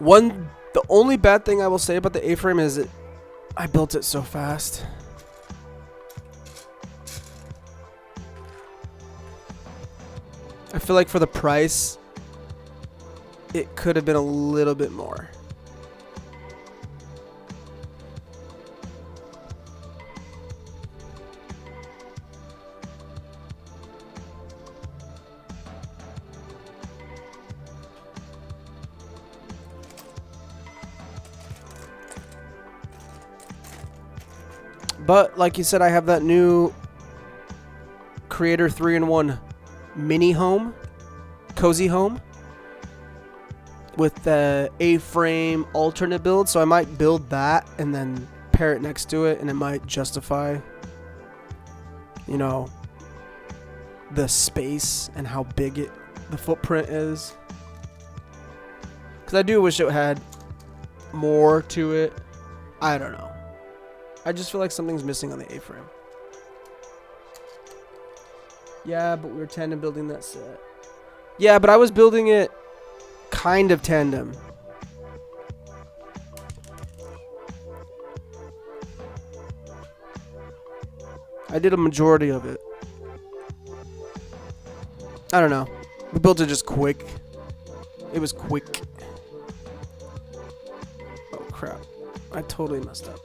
The only bad thing I will say about the A-frame is I built it so fast. I feel like for the price, it could have been a little bit more. But like you said, I have that new Creator 3-in-1 mini home, cozy home, with the A-frame alternate build. So I might build that and then pair it next to it, and it might justify, you know, the space and how big the footprint is. Because I do wish it had more to it. I don't know. I just feel like something's missing on the A-frame. Yeah, but we were tandem building that set. Yeah, but I was building it kind of tandem. I did a majority of it. I don't know. We built it just quick. It was quick. Oh, crap. I totally messed up.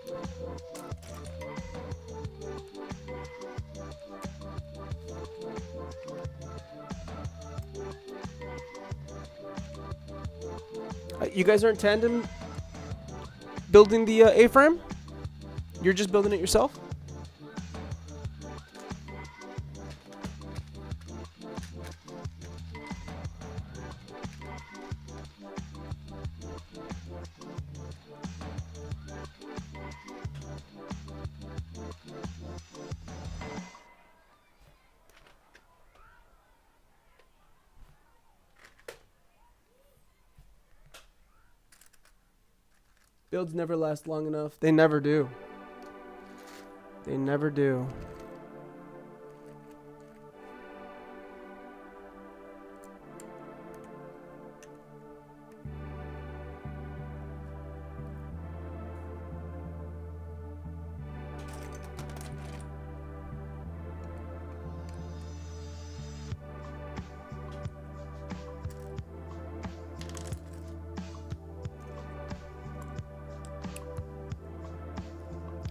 You guys aren't tandem building the A-frame? You're just building it yourself? Builds never last long enough. They never do. They never do.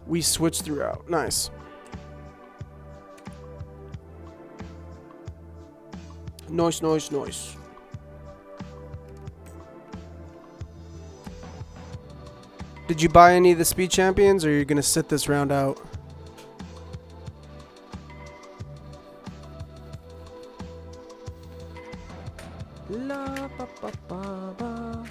We switched throughout. Nice. Nice, nice, nice. Did you buy any of the speed champions, or are you going to sit this round out? La, ba, ba, ba, ba.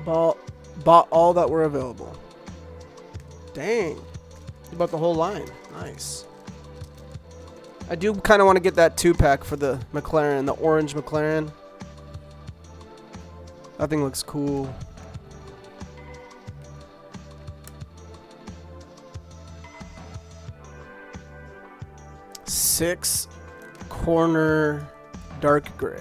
Bought all that were available. Dang. You bought the whole line. Nice. I do kind of want to get that 2-pack for the McLaren, the orange McLaren. That thing looks cool. Six corner dark gray.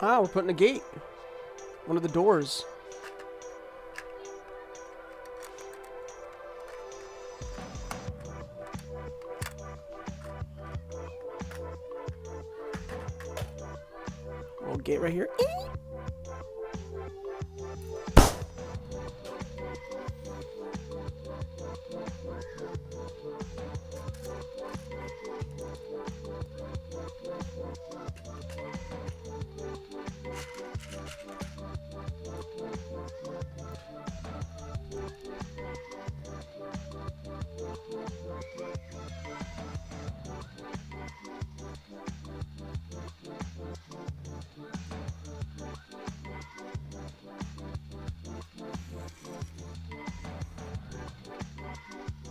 Ah, we're putting a gate. One of the doors. Little gate right here.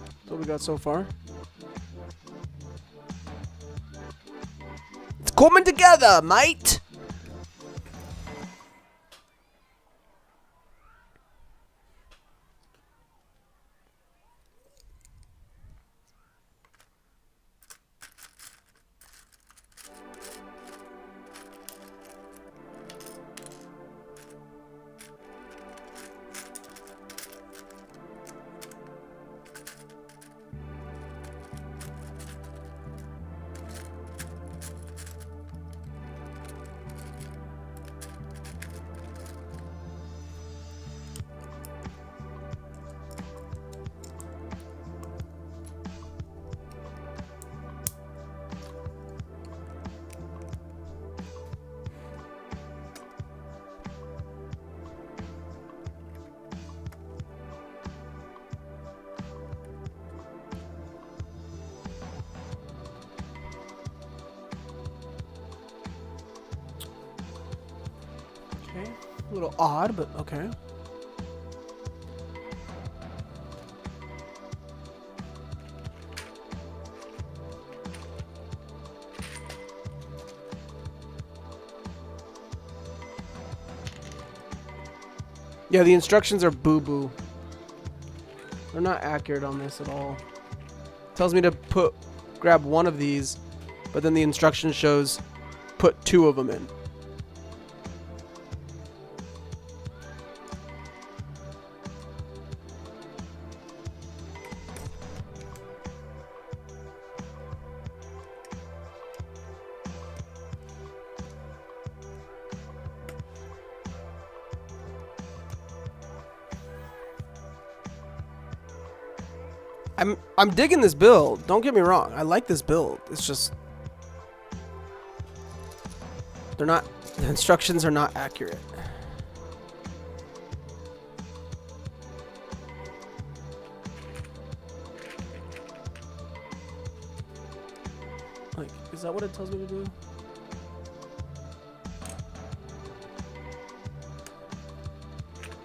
That's what we got so far. It's coming together, mate. Okay, a little odd, but okay. Yeah, the instructions are boo-boo. They're not accurate on this at all. It tells me to grab one of these, but then the instruction shows put 2 of them in. I'm digging this build. Don't get me wrong. I like this build. It's just the instructions are not accurate. Like, is that what it tells me to do?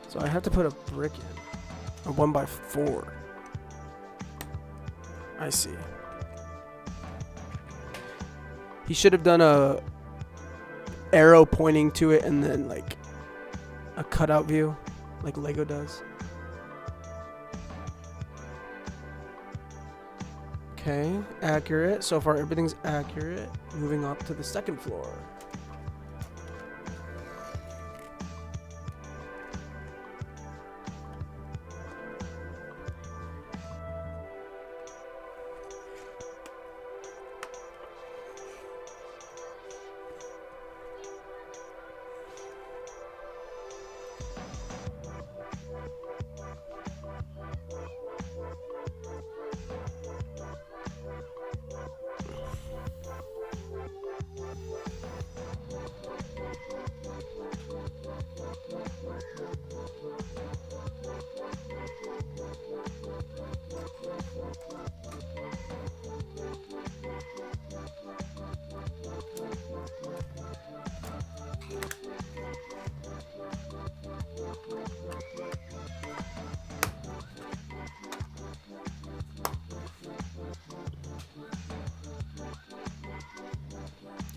So I have to put a brick in. A 1x4. I see. He should have done a arrow pointing to it and then like a cutout view like Lego does. Okay, accurate. So far everything's accurate. Moving up to the second floor.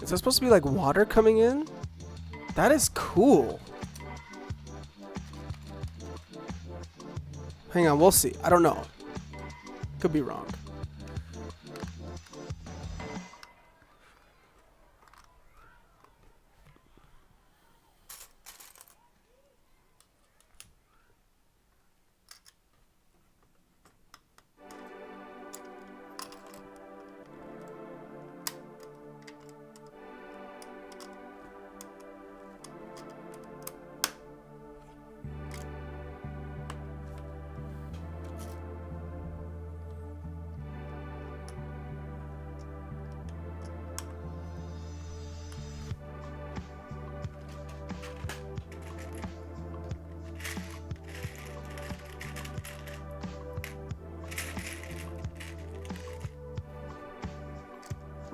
Is that supposed to be like water coming in? That is cool. Hang on, we'll see. I don't know. Could be wrong.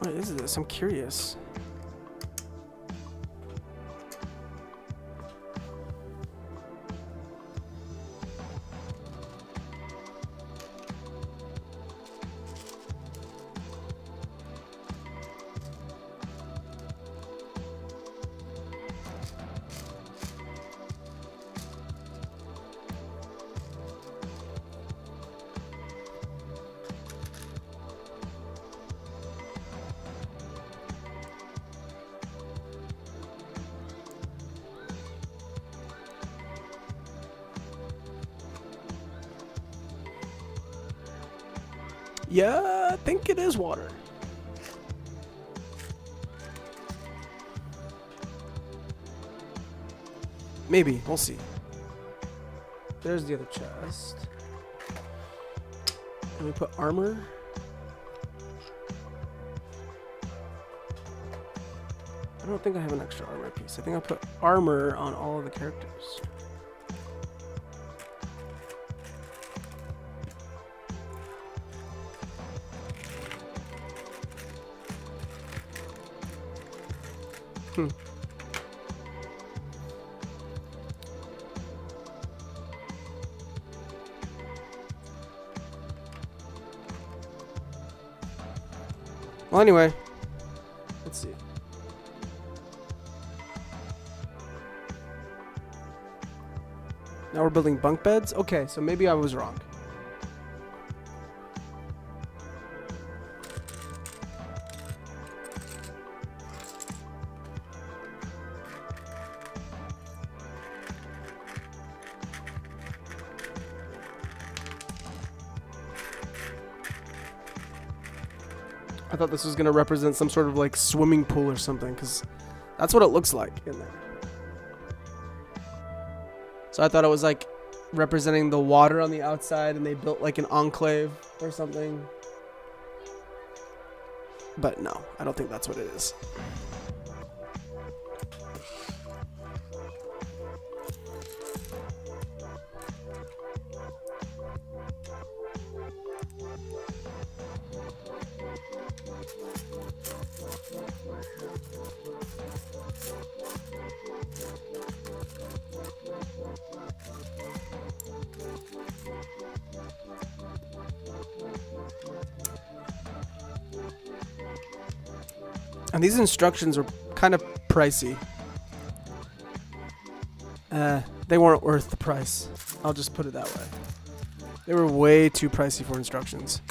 What is this? I'm curious. Yeah, I think it is water. Maybe. We'll see. There's the other chest. Can we put armor? I don't think I have an extra armor piece. I think I'll put armor on all of the characters. Well, anyway, let's see. Now we're building bunk beds? Okay, so maybe I was wrong. I thought this was going to represent some sort of like swimming pool or something, because that's what it looks like in there. So I thought it was like representing the water on the outside and they built like an enclave or something. But no, I don't think that's what it is. And these instructions are kind of pricey. They weren't worth the price. I'll just put it that way. They were way too pricey for instructions.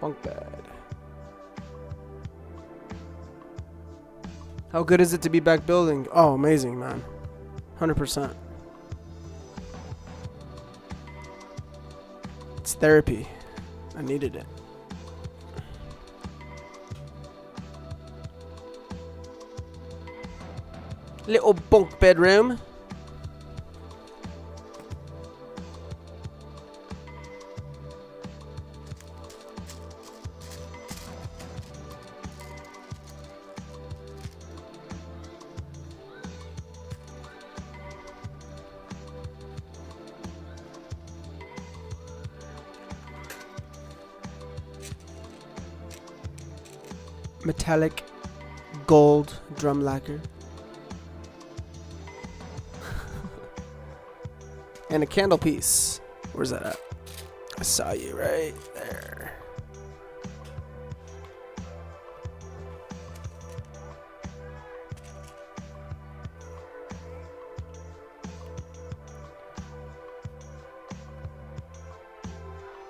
Bunk bed. How good is it to be back building? Oh, amazing, man. 100%. It's therapy. I needed it. Little bunk bedroom. Metallic gold drum lacquer. And a candle piece. Where's that at? I saw you right there.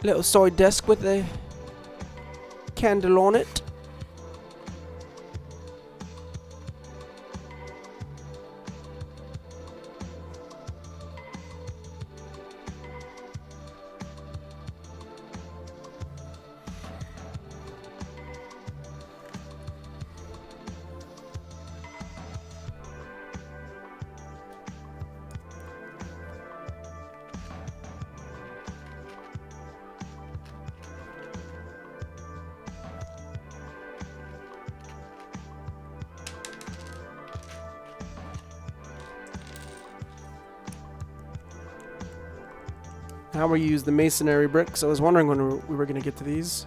Little side desk with a candle on it. Now we use the masonry bricks. I was wondering when we were going to get to these.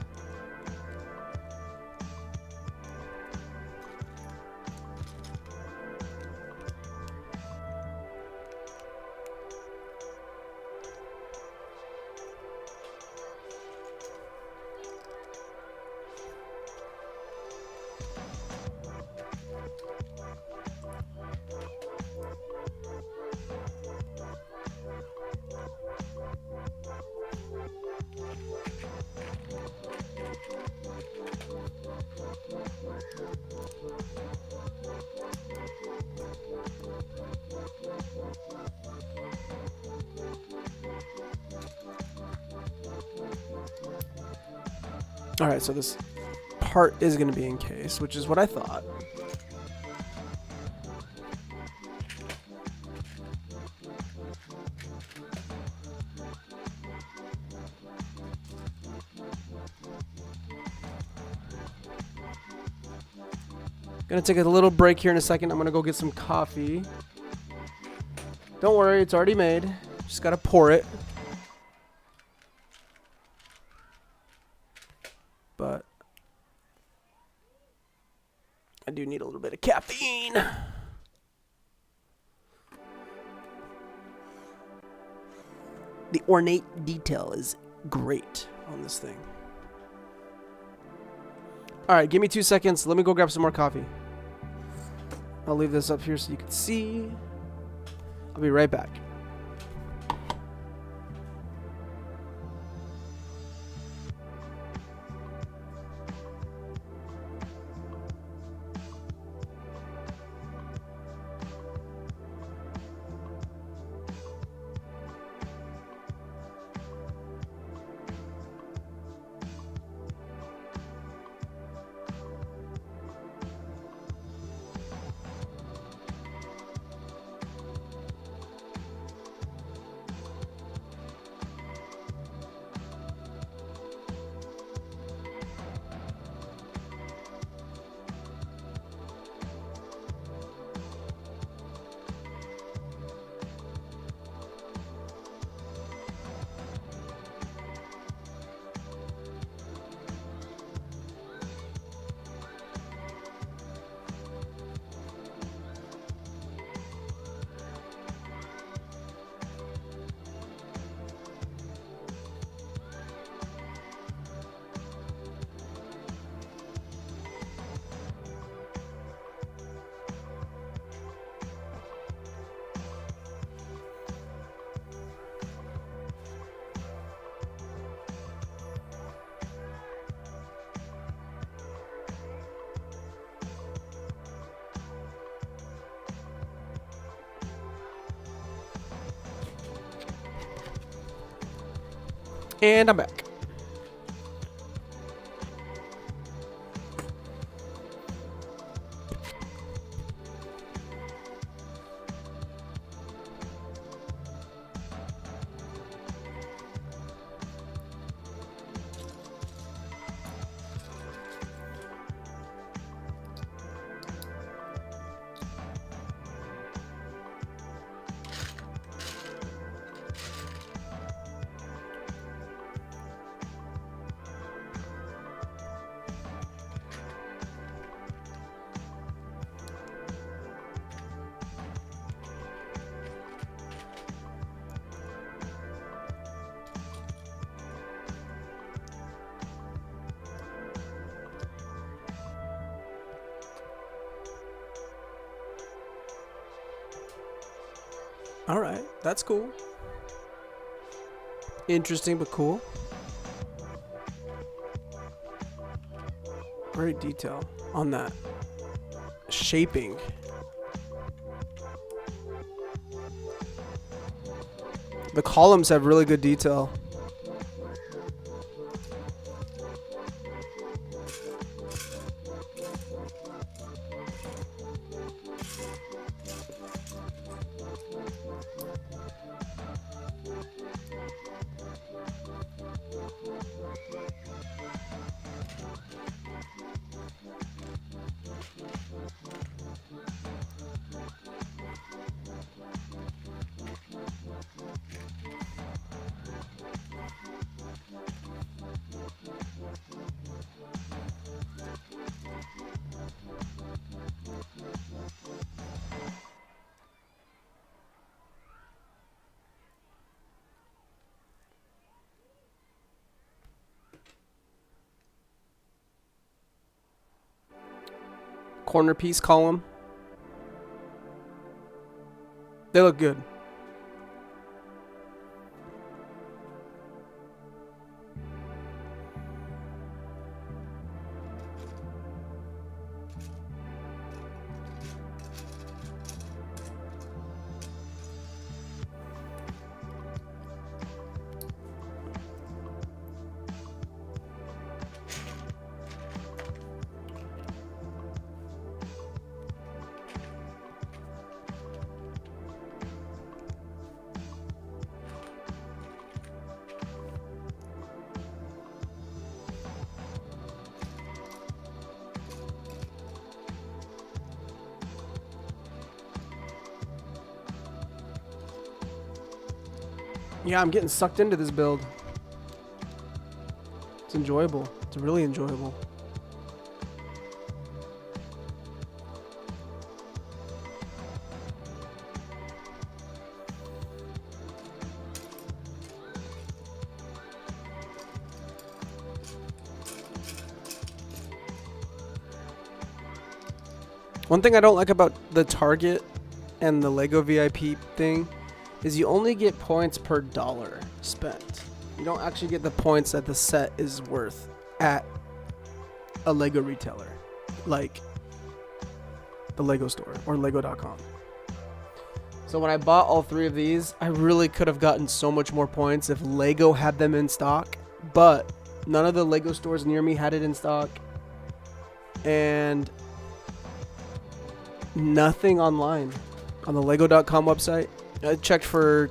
Alright, so this part is going to be encased, which is what I thought. Gonna take a little break here in a second. I'm gonna go get some coffee. Don't worry, it's already made. Just gotta pour it. But I do need a little bit of caffeine. The ornate detail is great on this thing. Alright, give me 2 seconds. Let me go grab some more coffee. I'll leave this up here so you can see. I'll be right back. And I'm back. All right, that's cool. Interesting, but cool. Great detail on that shaping. The columns have really good detail. Corner piece column. They look good. Yeah, I'm getting sucked into this build. It's enjoyable. It's really enjoyable. One thing I don't like about the Target and the Lego VIP thing is you only get points per dollar spent. You don't actually get the points that the set is worth at a Lego retailer, like the Lego store or Lego.com. So when I bought all three of these, I really could have gotten so much more points if Lego had them in stock, but none of the Lego stores near me had it in stock, and nothing online on the Lego.com website. I checked for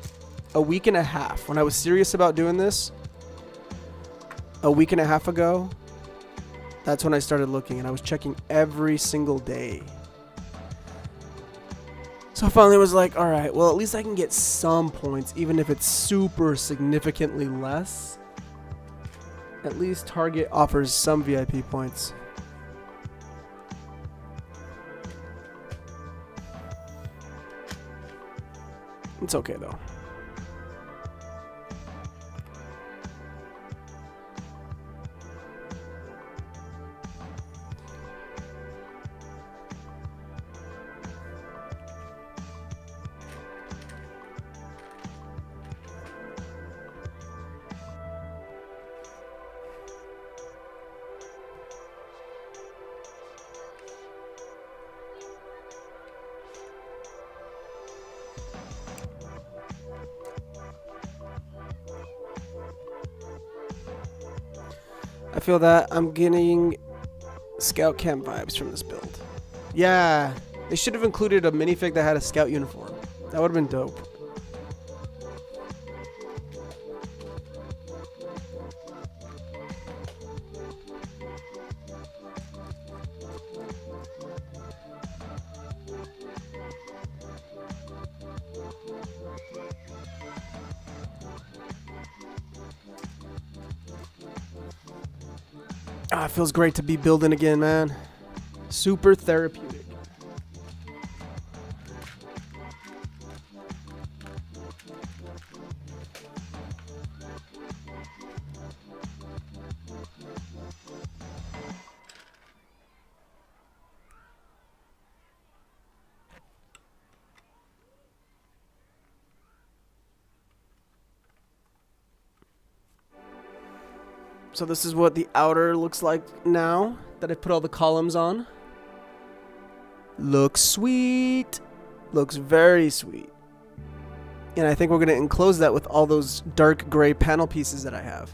a week and a half. When I was serious about doing this, a week and a half ago, that's when I started looking, and I was checking every single day. So I finally was like, all right, well, at least I can get some points, even if it's super significantly less. At least Target offers some VIP points. It's okay, though. feel that. I'm getting scout camp vibes from this build. Yeah, they should have included a minifig that had a scout uniform. That would have been dope. Ah, it feels great to be building again, man. Super therapeutic. So this is what the outer looks like now that I put all the columns on. Looks sweet. Looks very sweet. And I think we're going to enclose that with all those dark gray panel pieces that I have.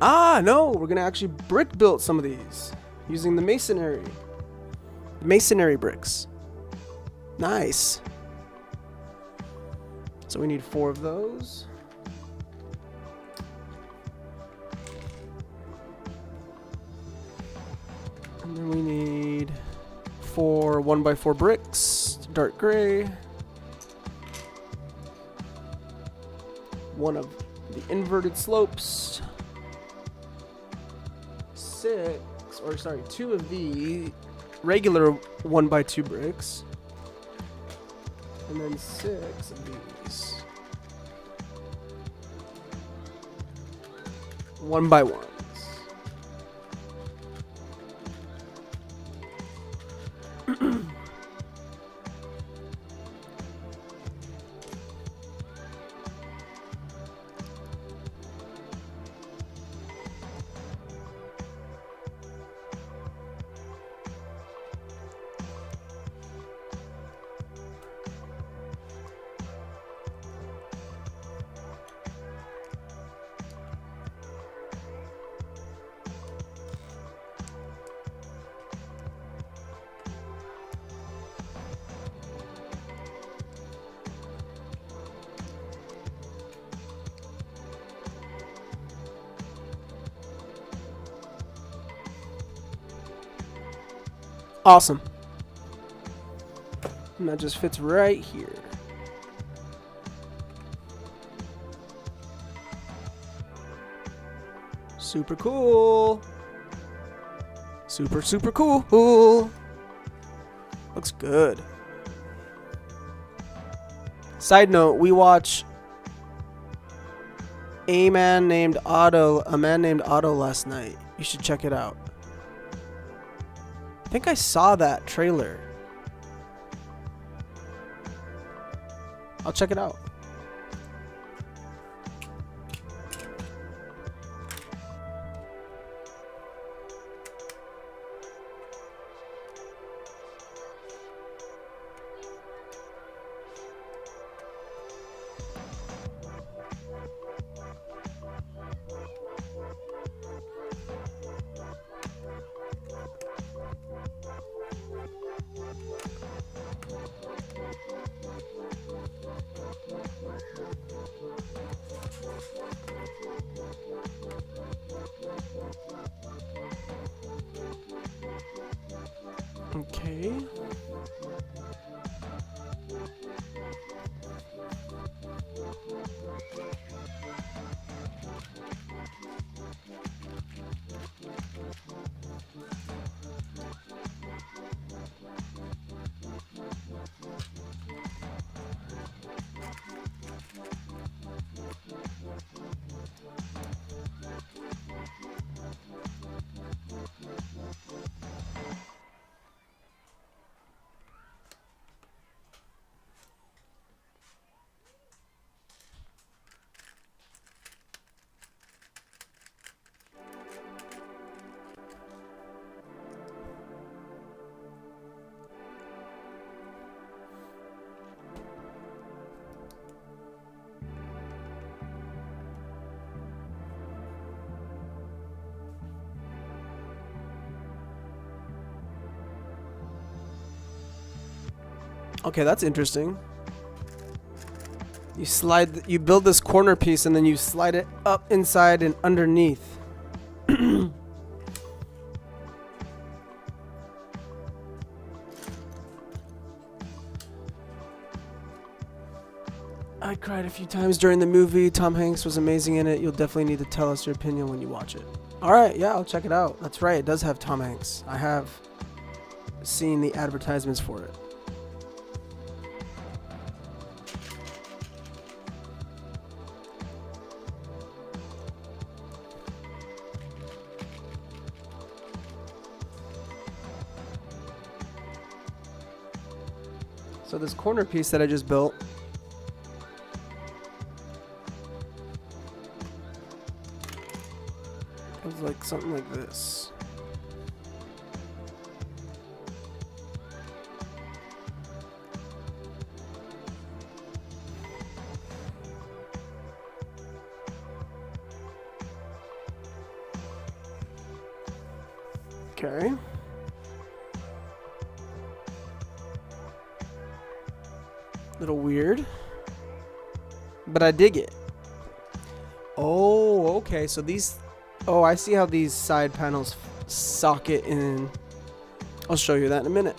Ah, no, we're going to actually brick build some of these using the masonry bricks. Nice. So we need 4 of those. And then we need 4 1x4 bricks, dark gray. 1 of the inverted slopes. 2 of the regular 1x2 bricks. And then 6 of these 1x1s. Awesome. And that just fits right here. Super cool. Super cool. Looks good. Side note, we watch a man named Otto last night. You should check it out. I think I saw that trailer. I'll check it out. Okay. Okay, that's interesting. You build this corner piece and then you slide it up, inside, and underneath. I cried a few times during the movie. Tom Hanks was amazing in it. You'll definitely need to tell us your opinion when you watch it. Alright, yeah, I'll check it out. That's right, it does have Tom Hanks. I have seen the advertisements for it. So this corner piece that I just built, it was like something like this. Okay. Little weird, but I dig it. Oh, okay. So these, oh, I see how these side panels socket in. I'll show you that in a minute.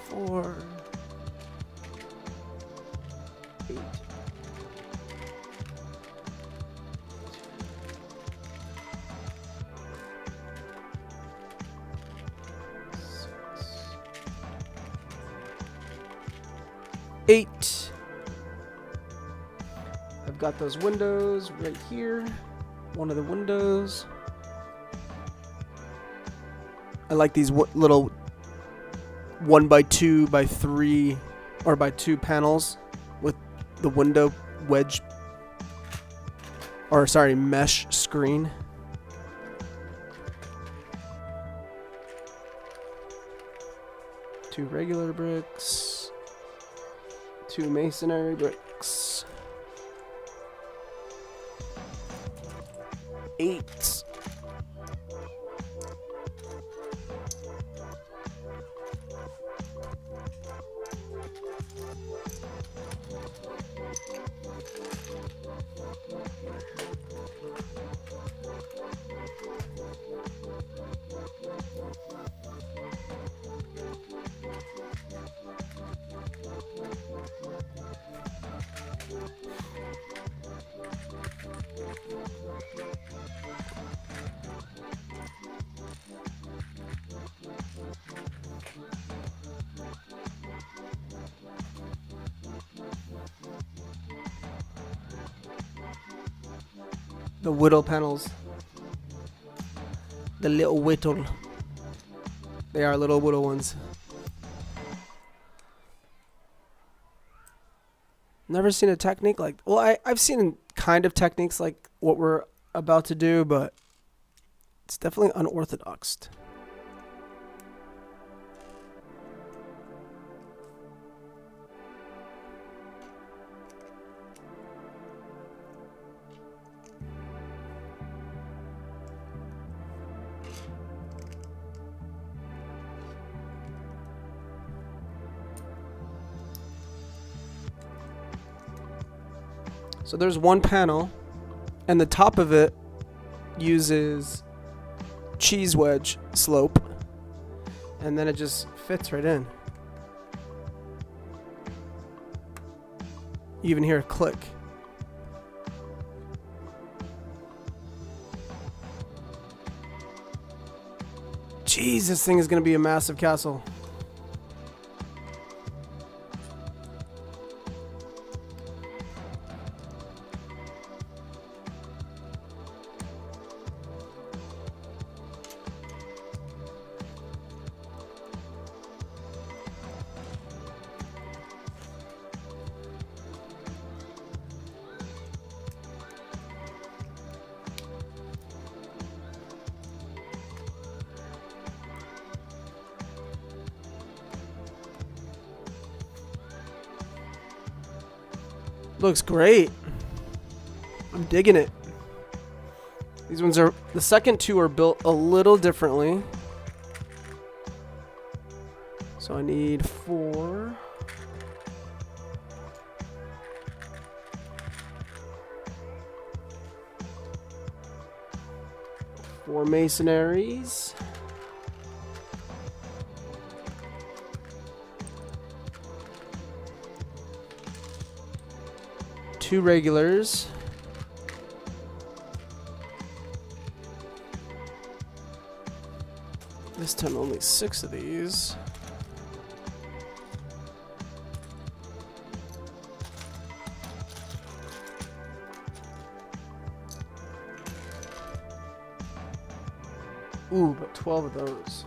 Four, 8. Eight. I've got those windows right here. One of the windows. I like these little 1x2 by 3 or by 2 panels with the window wedge, or sorry, mesh screen. Two regular bricks. 2 masonry bricks. 8. The whittle panels. The little whittle. They are little whittle ones. Never seen a technique like, well, I've seen kind of techniques like what we're about to do, but it's definitely unorthodox. So there's one panel, and the top of it uses cheese wedge slope, and then it just fits right in. You even hear a click. Jeez, this thing is going to be a massive castle. Looks great. I'm digging it. These ones are, the second two are built a little differently. So I need 4. Four masonaries. Two regulars. This time only 6 of these. Ooh, but 12 of those.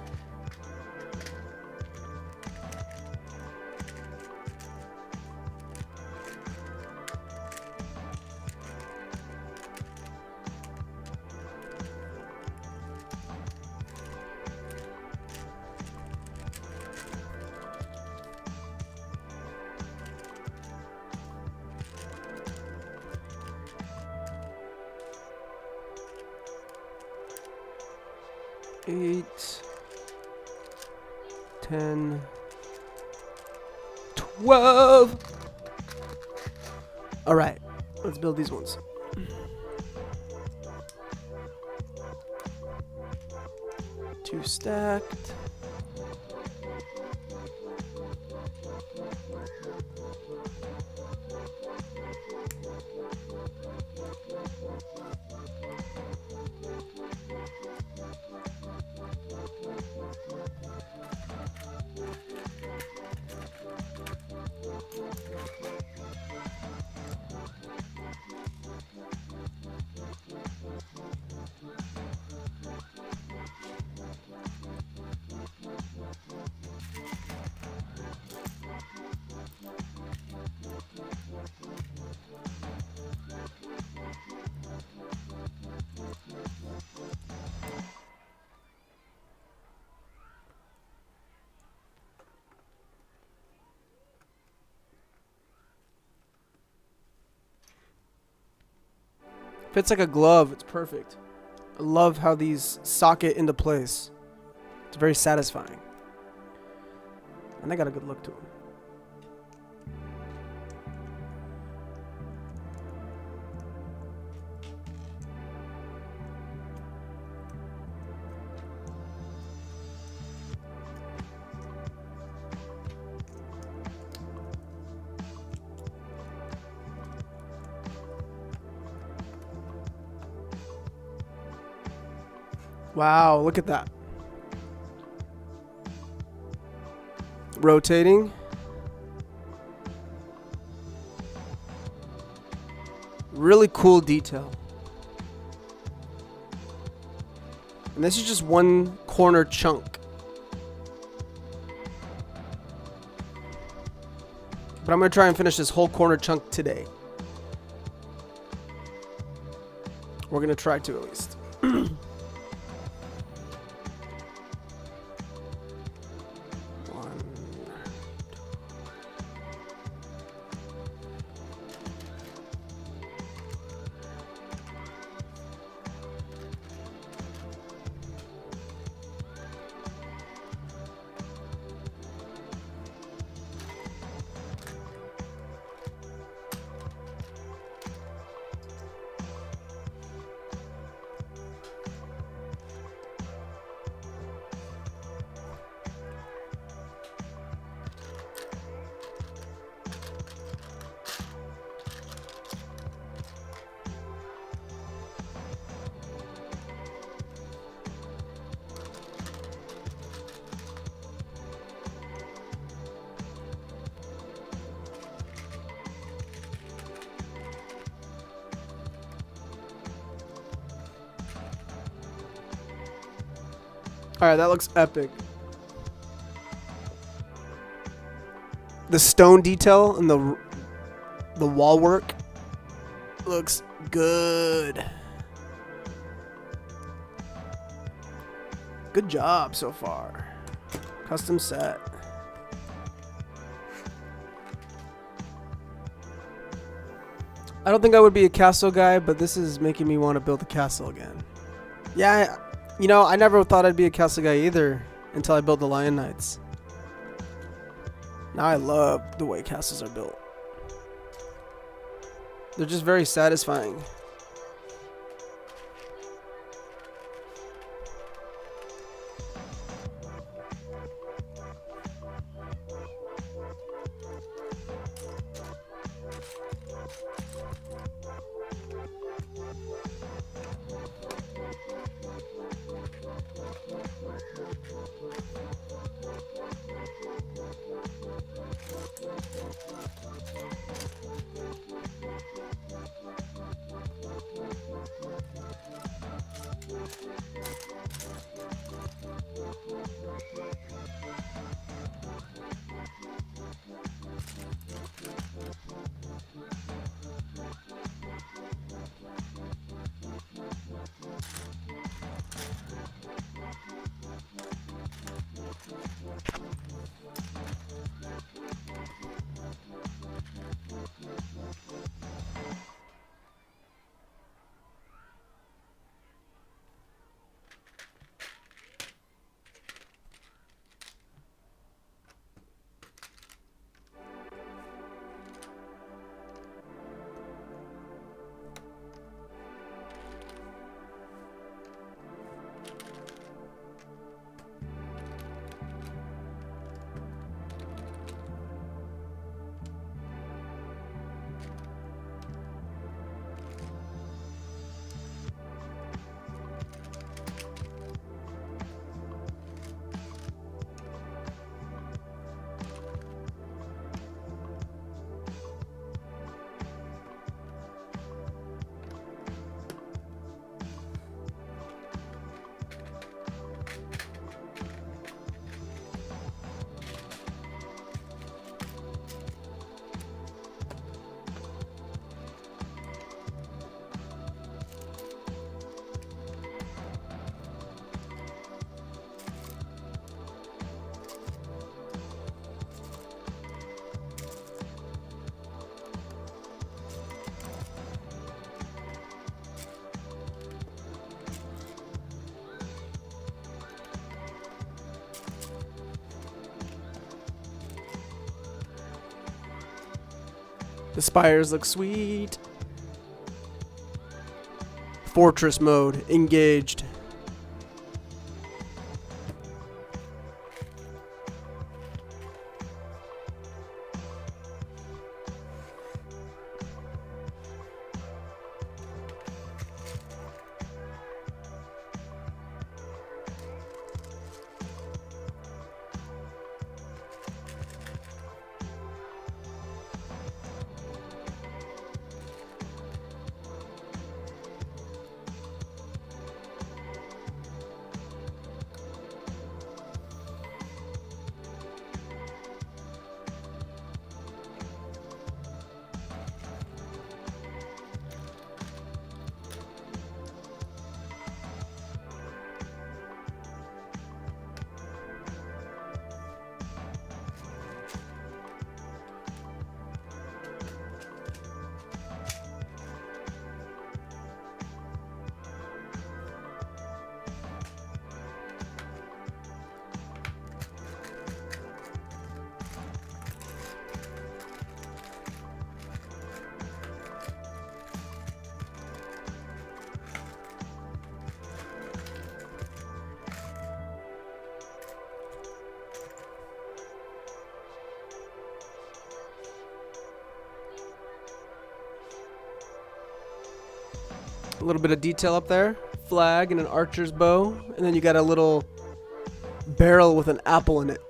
Eight, 10, 12. All right, let's build these ones. Two stacked. Fits like a glove. It's perfect. I love how these socket into place. It's very satisfying. And they got a good look to them. Wow, look at that. Rotating. Really cool detail. And this is just one corner chunk. But I'm going to try and finish this whole corner chunk today. We're going to try to at least. Alright, that looks epic. The stone detail and the wall work looks good. Good job so far. Custom set. I don't think I would be a castle guy, but this is making me want to build a castle again. Yeah, you know, I never thought I'd be a castle guy either until I built the Lion Knights. Now I love the way castles are built. They're just very satisfying. The spires look sweet. Fortress mode engaged. A little bit of detail up there. Flag and an archer's bow. And then you got a little barrel with an apple in it.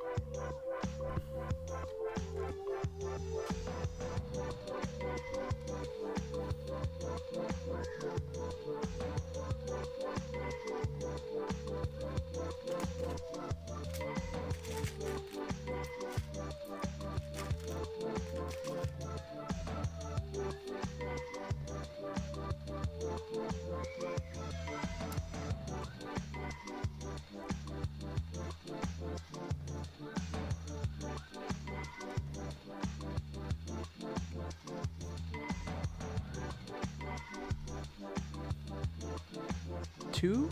Two?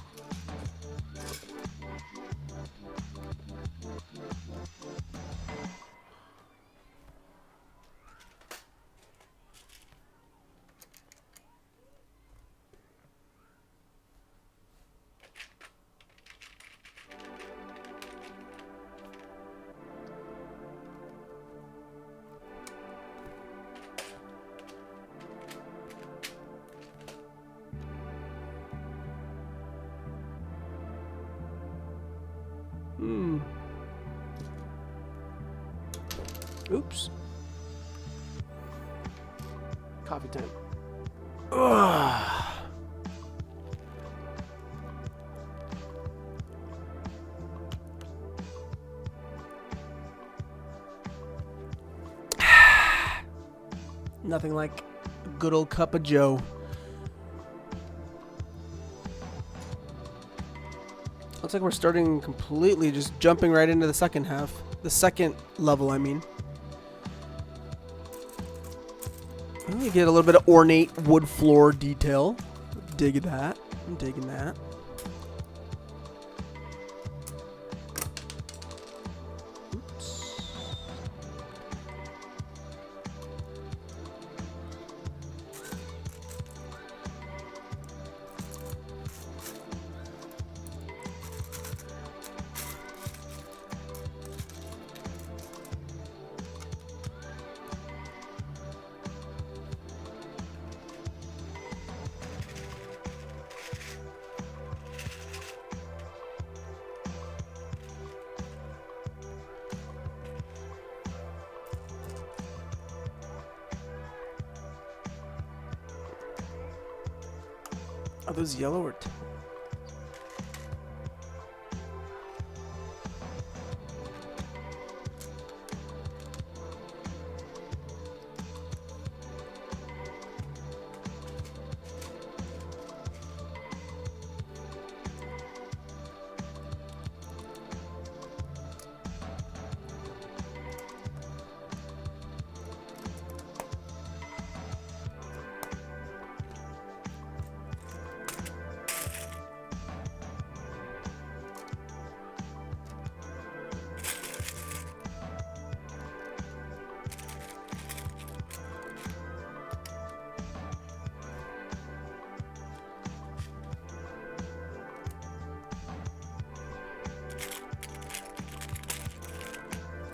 Oops. Coffee time. Ugh. Nothing like a good old cup of Joe. Looks like we're starting completely, just jumping right into the second half. The second level, I mean. You get a little bit of ornate wood floor detail. Dig that. I'm digging that. Are those yellow or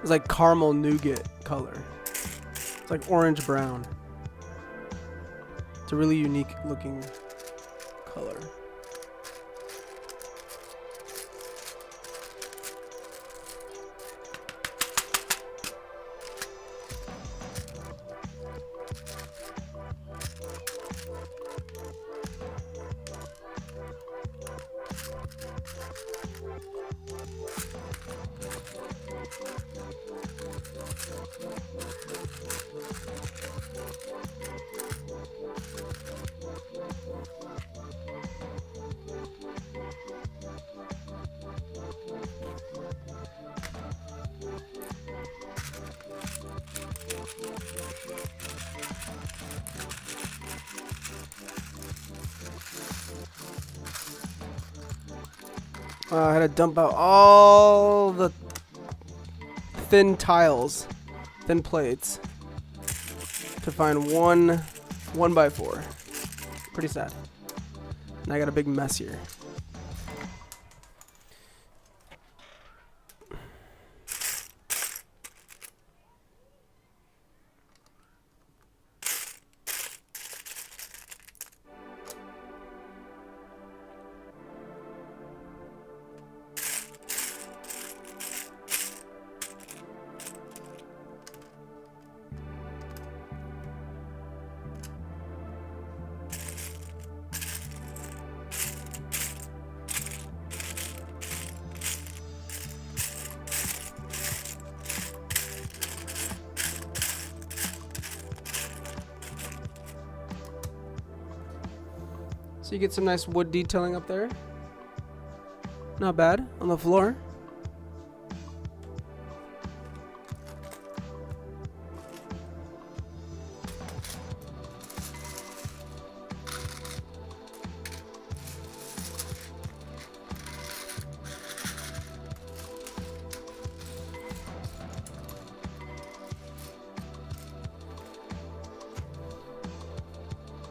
It's like caramel nougat color. It's like orange brown. It's a really unique looking color. I had to dump out all the thin tiles, thin plates, to find one 1x4. Pretty sad. And I got a big mess here. So you get some nice wood detailing up there. Not bad on the floor.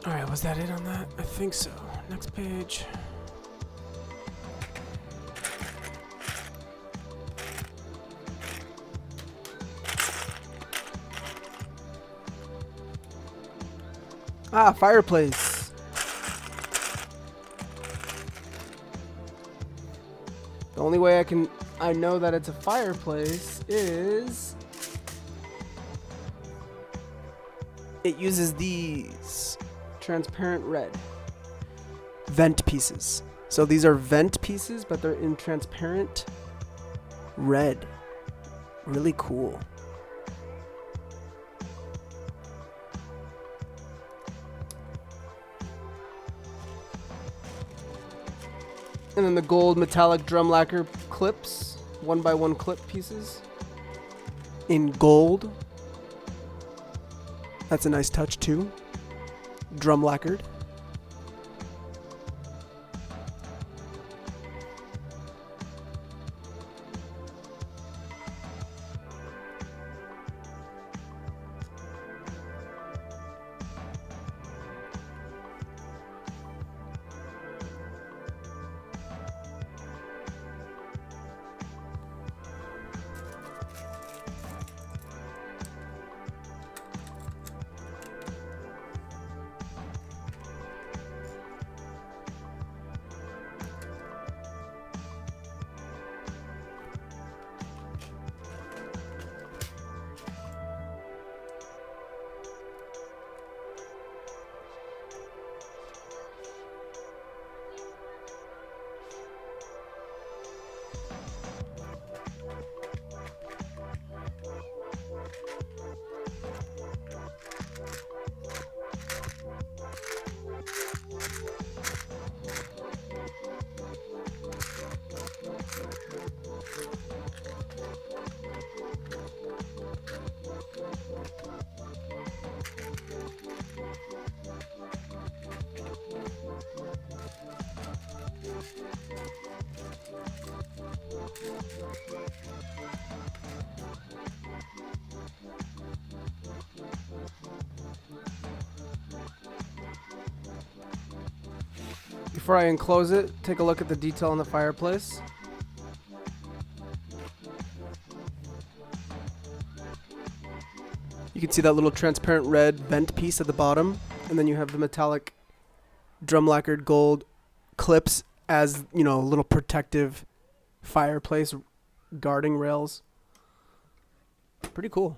Alright, was that it on that? I think so. Next page. Ah, fireplace. The only way I know that it's a fireplace is it uses these transparent red vent pieces. So these are vent pieces, but they're in transparent red. Really cool. And then the gold metallic drum lacquer clips, 1x1 clip pieces in gold. That's a nice touch too. Drum lacquered. Before I enclose it, take a look at the detail on the fireplace. You can see that little transparent red vent piece at the bottom, and then you have the metallic drum lacquered gold clips as, you know, little protective fireplace guarding rails. Pretty cool.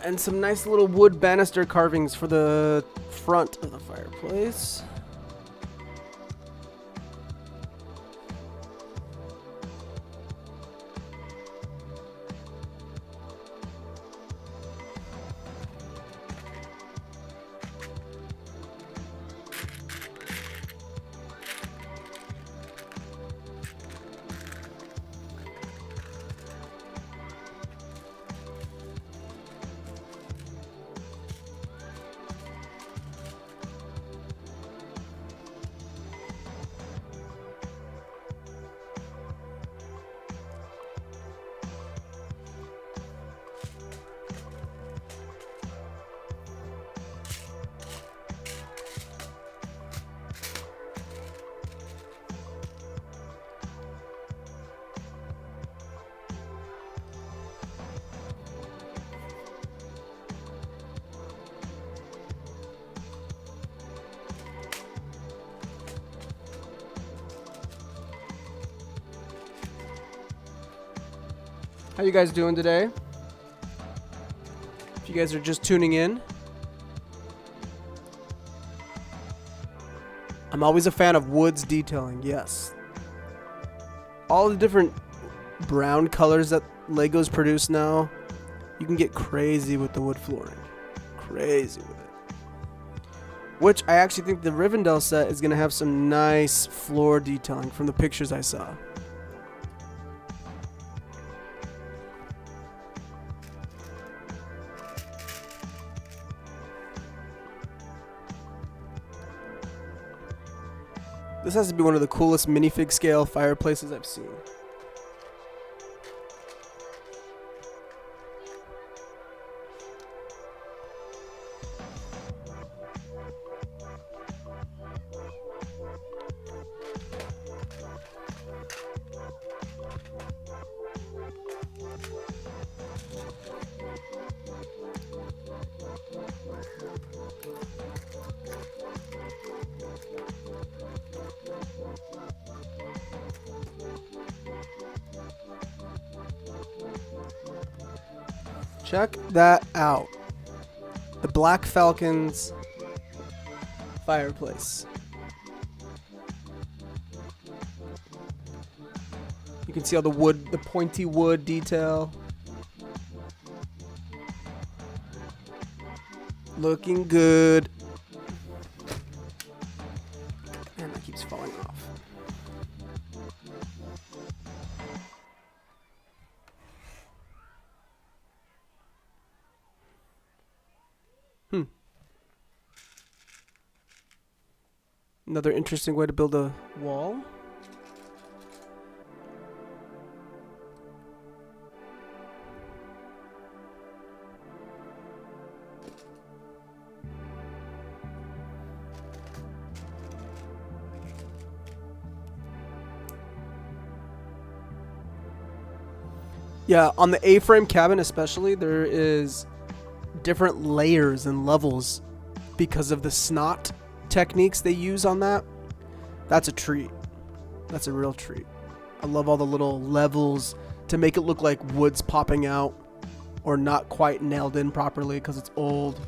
And some nice little wood banister carvings for the front of the fireplace. How you guys doing today? If you guys are just tuning in, I'm always a fan of woods detailing, yes. All the different brown colors that Legos produce now, you can get crazy with the wood flooring. Crazy with it. Which I actually think the Rivendell set is going to have some nice floor detailing from the pictures I saw. This has to be one of the coolest minifig scale fireplaces I've seen. Check that out. The Black Falcon's fireplace. You can see all the wood, the pointy wood detail. Looking good. Man, that keeps falling off. Another interesting way to build a wall. Yeah, on the A-frame cabin especially, there is different layers and levels because of the snot techniques they use on that. That's a treat. That's a real treat. I love all the little levels to make it look like wood's popping out or not quite nailed in properly because it's old.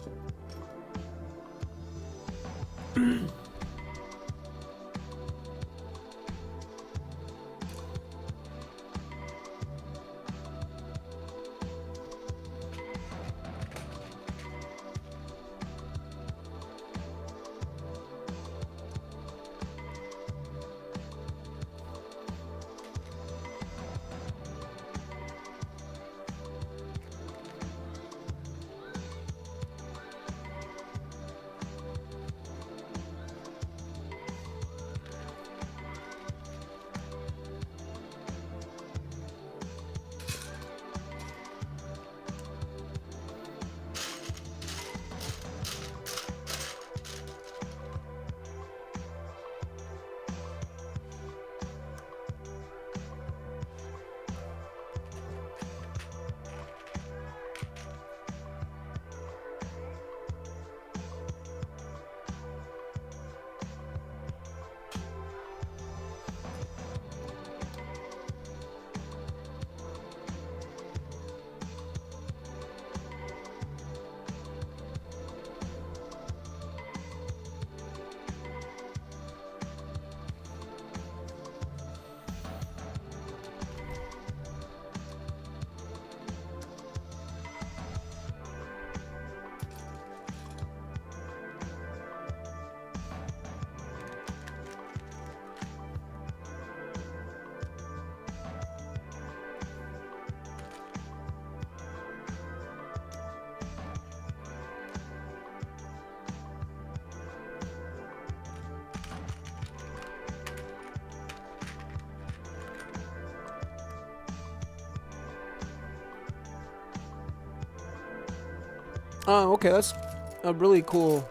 Oh, okay, that's a really cool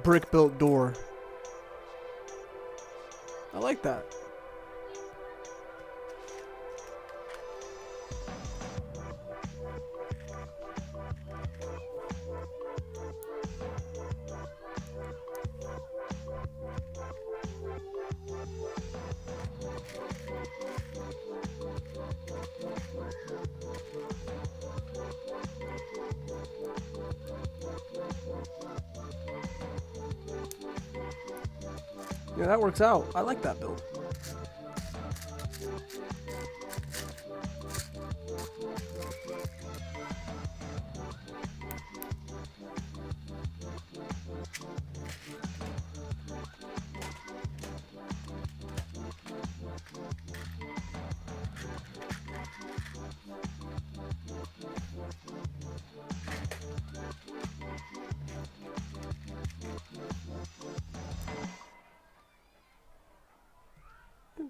brick-built door. I like that. Yeah, that works out. I like that build.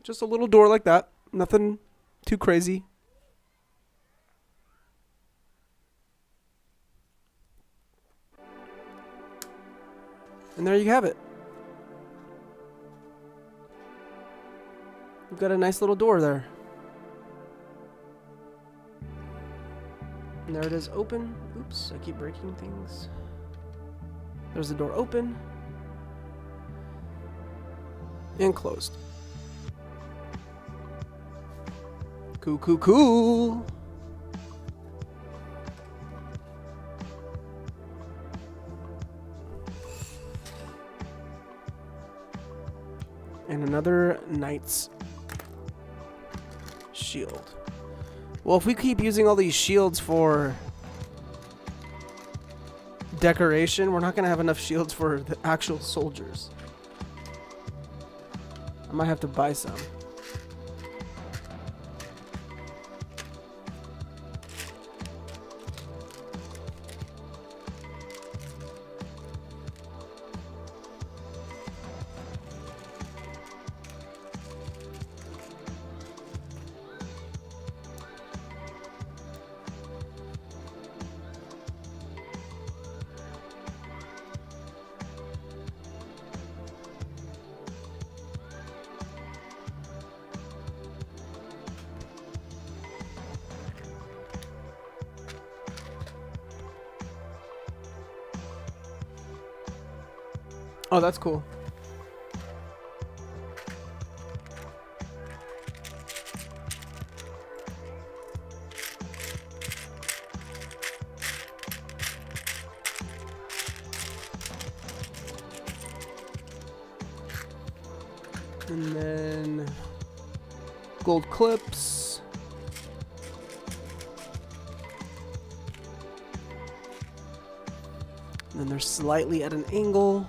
Just a little door like that. Nothing too crazy. And there you have it. We've got a nice little door there. And there it is, open. Oops, I keep breaking things. There's the door open. And closed. Cool, cool, cool. And another knight's shield. Well, if we keep using all these shields for decoration, we're not going to have enough shields for the actual soldiers. I might have to buy some. Oh, that's cool. And then gold clips. And then they're slightly at an angle.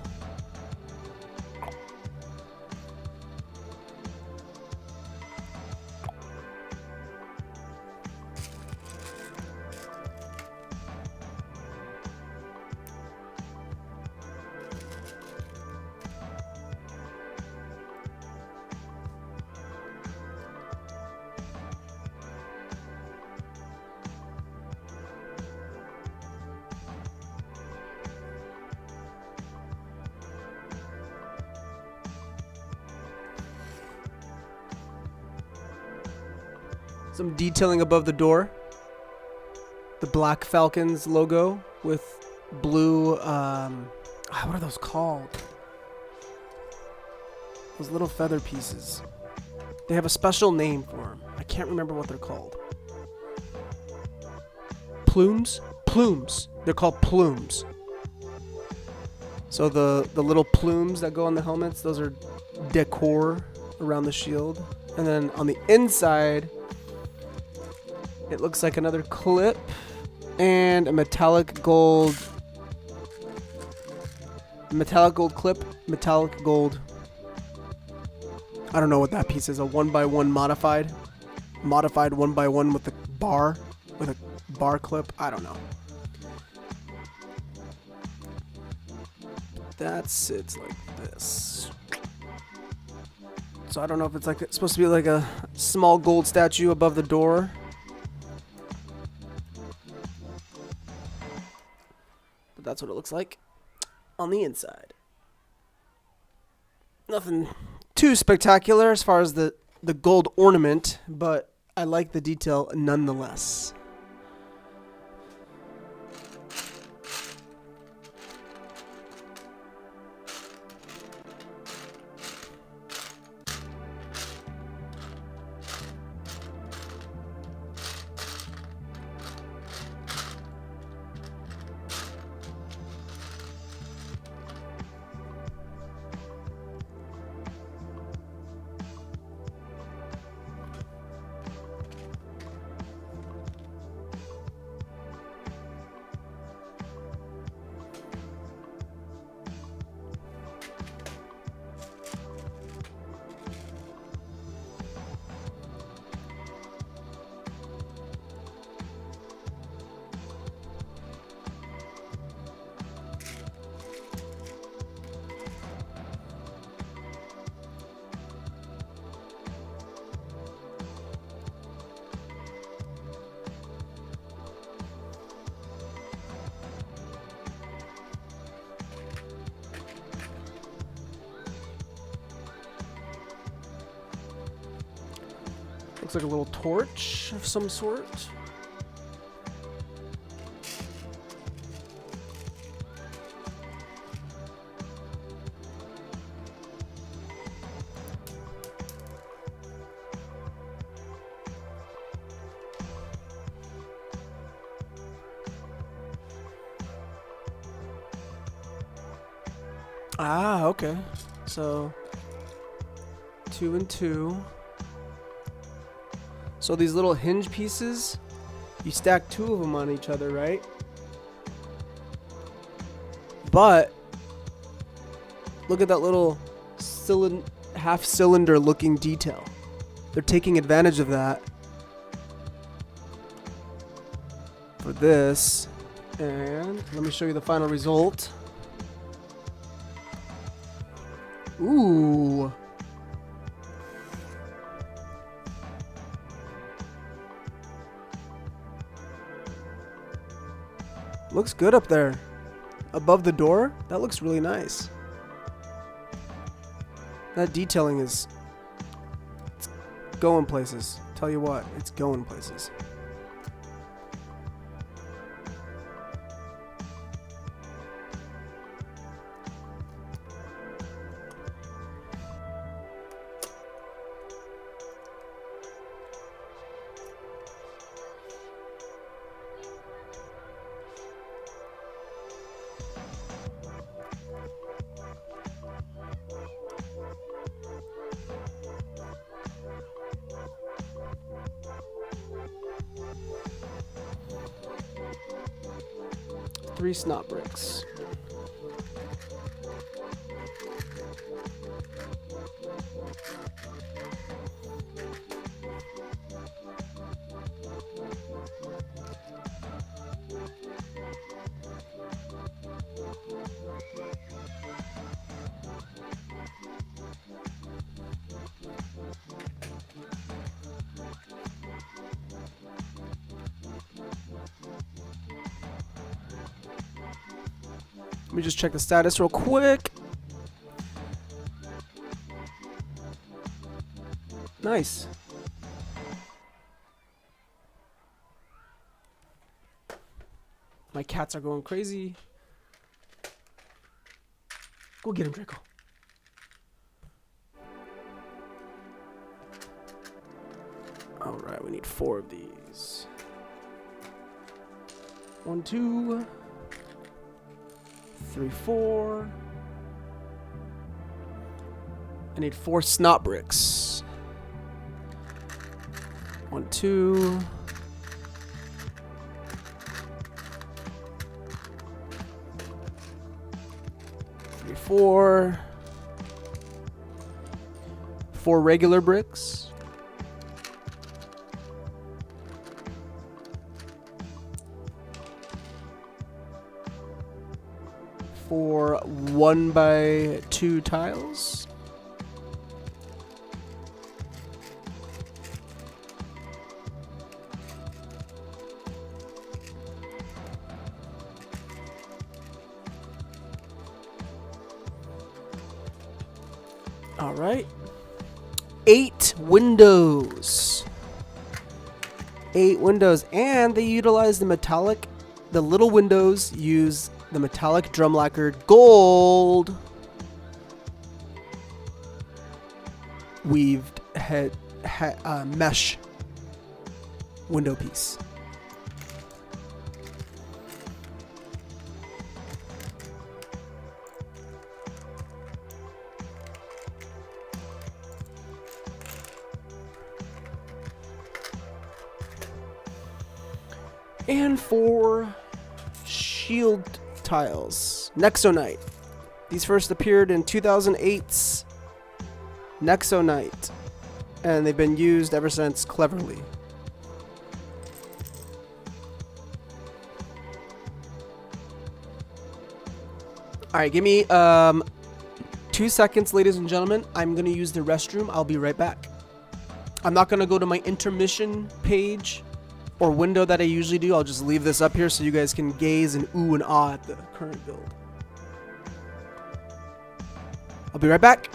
Some detailing above the door. The black Falcon's logo with blue, what are those called? Those little feather pieces. They have a special name for them. I can't remember what they're called. Plumes? Plumes. They're called plumes. So the little plumes that go on the helmets, those are decor around the shield. And then on the inside, it looks like another clip and a metallic gold clip, metallic gold. I don't know what that piece is. A 1x1 modified 1x1 with a bar clip. I don't know. That sits like this. So I don't know if it's like it's supposed to be like a small gold statue above the door. But that's what it looks like on the inside. Nothing too spectacular as far as the gold ornament, but I like the detail nonetheless. Looks like a little torch of some sort. Ah, okay. So 2 and 2. So these little hinge pieces, you stack 2 of them on each other, right? But look at that little half cylinder looking detail. They're taking advantage of that for this. And let me show you the final result. Ooh. Looks good up there. Above the door, that looks really nice. That detailing is it's going places. Tell you what, it's going places. Three snot bricks. Let me just check the status real quick. Nice. My cats are going crazy. Go get him, Draco. All right, we need 4 of these. 1, 2, 3, 4. I need 4 snot bricks. 1, 2. 3, 4. 4 regular bricks. 4 1x2 tiles. All right. 8 windows. 8 windows, and they utilize the metallic. The little windows use the metallic drum lacquered gold weaved mesh window piece. And 4 shield tiles. Nexonite. These first appeared in 2008's Nexonite, and they've been used ever since cleverly. Alright, give me 2 seconds, ladies and gentlemen. I'm going to use the restroom. I'll be right back. I'm not going to go to my intermission page or window that I usually do. I'll just leave this up here so you guys can gaze and ooh and ah at the current build. I'll be right back.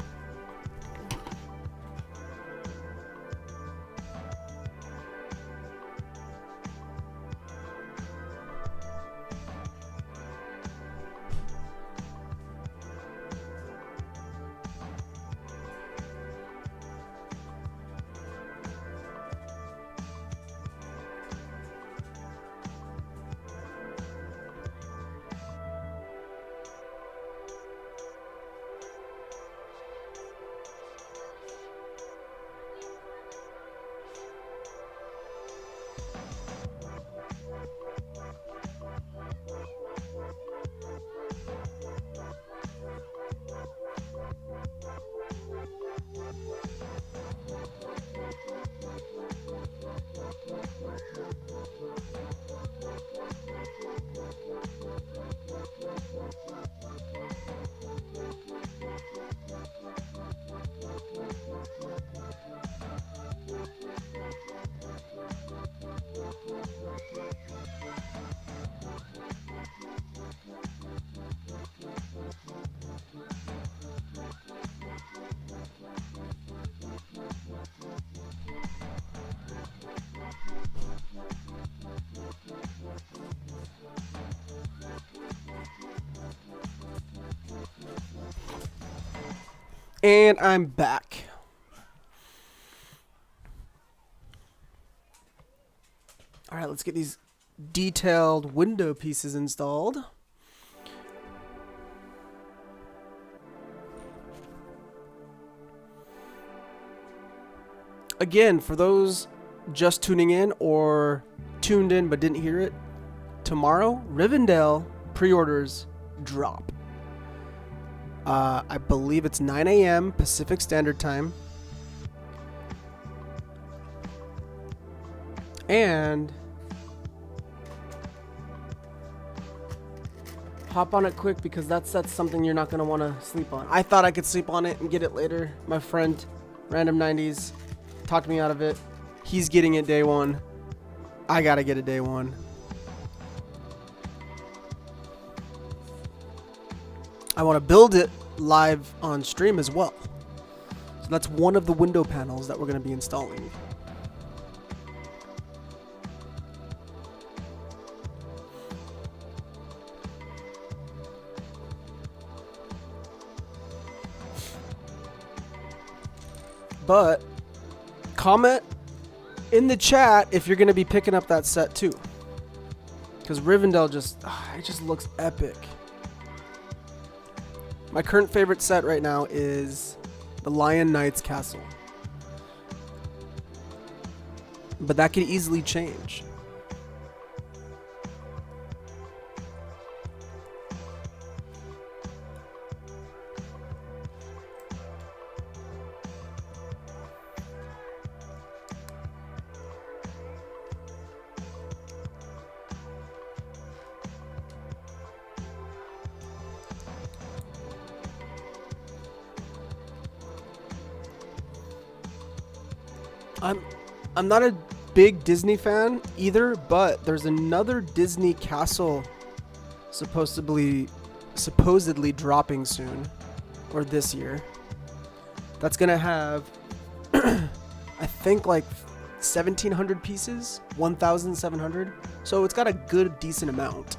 And I'm back. All right, let's get these detailed window pieces installed. Again, for those just tuning in or tuned in but didn't hear it, tomorrow, Rivendell pre-orders drop. I believe it's 9 a.m. Pacific Standard Time. And hop on it quick because that's something you're not going to want to sleep on. I thought I could sleep on it and get it later. My friend, Random 90s, talked me out of it. He's getting it day one. I got to get it day one. I want to build it live on stream as well. So that's one of the window panels that we're going to be installing. But comment in the chat if you're going to be picking up that set too. Because Rivendell it just looks epic. My current favorite set right now is the Lion Knight's Castle. But that could easily change. I'm not a big Disney fan either, but there's another Disney castle supposedly dropping soon, or this year. That's gonna have I think like 1,700 pieces, 1,700. So it's got a good decent amount.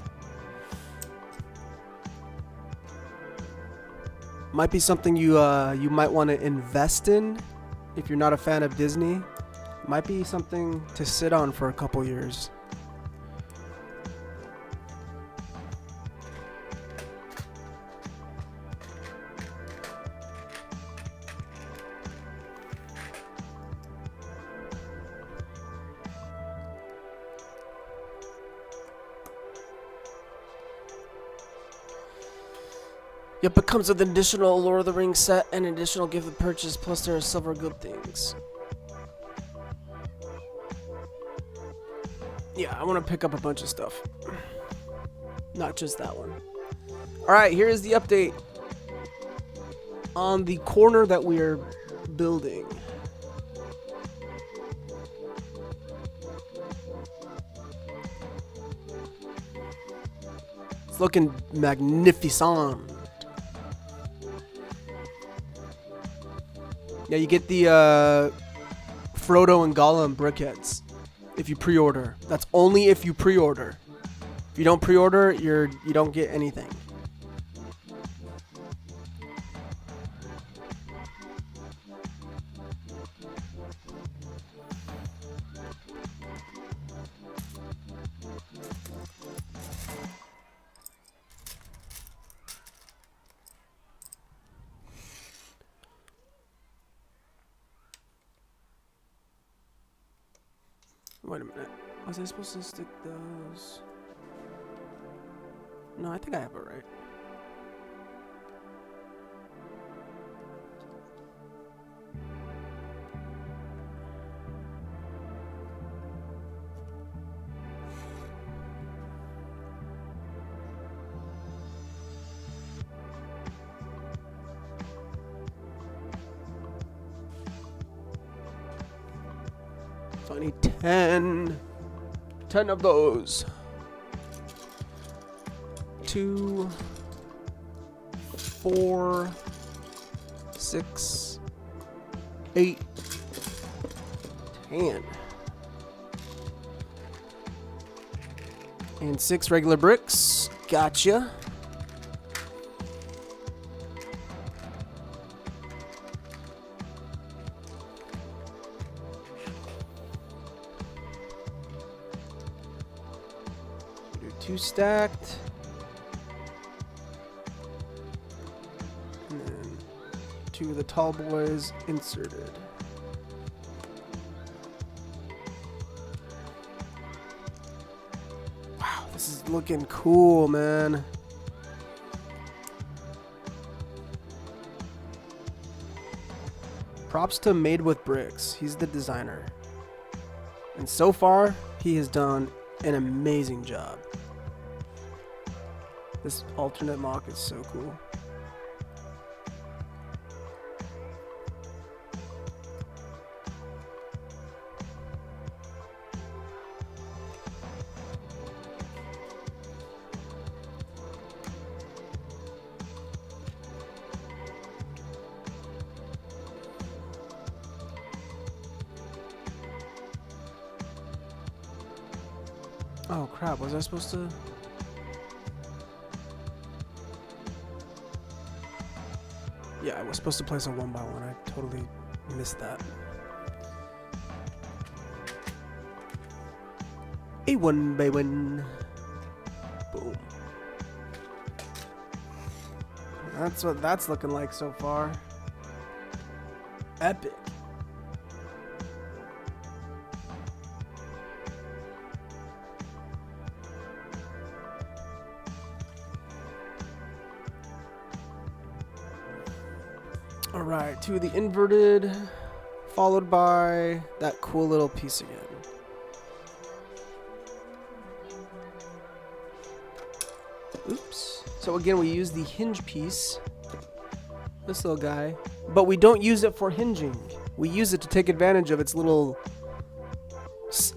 Might be something you might want to invest in if you're not a fan of Disney. Might be something to sit on for a couple years. Yep, it comes with an additional Lord of the Rings set and an additional gift of purchase, plus there are several good things. Yeah, I want to pick up a bunch of stuff. Not just that one. Alright, here is the update on the corner that we are building. It's looking magnificent. Yeah, you get the Frodo and Gollum brickheads if you pre-order. That's only if you pre-order. If you don't pre-order, you don't get anything. Wait a minute. Was I supposed to stick those? No, I think I have it right. So I need 10 of those. 2, 4, 6, 8, 10. And 6 regular bricks. Gotcha. 2 stacked. And then 2 of the tall boys inserted. Wow, this is looking cool, man. Props to Made With Brix. He's the designer. And so far, he has done an amazing job. This alternate mock is so cool. Oh crap, was I supposed to? Yeah, I was supposed to place a 1x1. I totally missed that. A 1x1. Boom. That's what that's looking like so far. Epic. Alright, 2 of the inverted, followed by that cool little piece again. Oops. So again, we use the hinge piece, this little guy, but we don't use it for hinging. We use it to take advantage of its little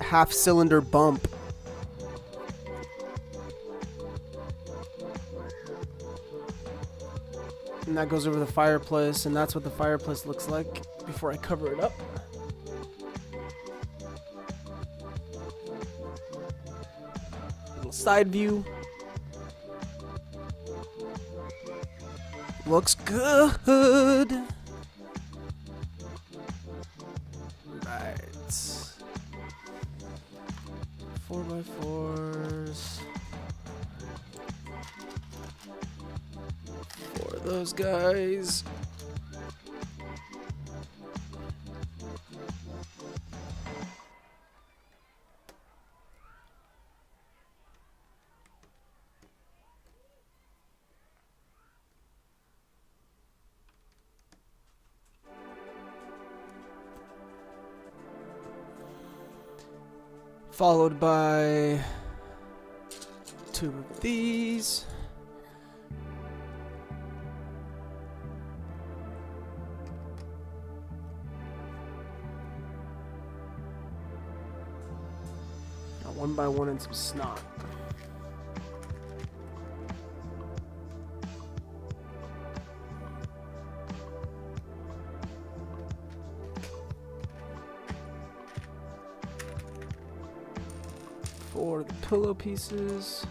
half-cylinder bump. And that goes over the fireplace, and that's what the fireplace looks like before I cover it up. Little side view. Looks good. Right. 4x4s. For those guys. Followed by 2 of these. Got 1x1 and some snot. For the pillow pieces.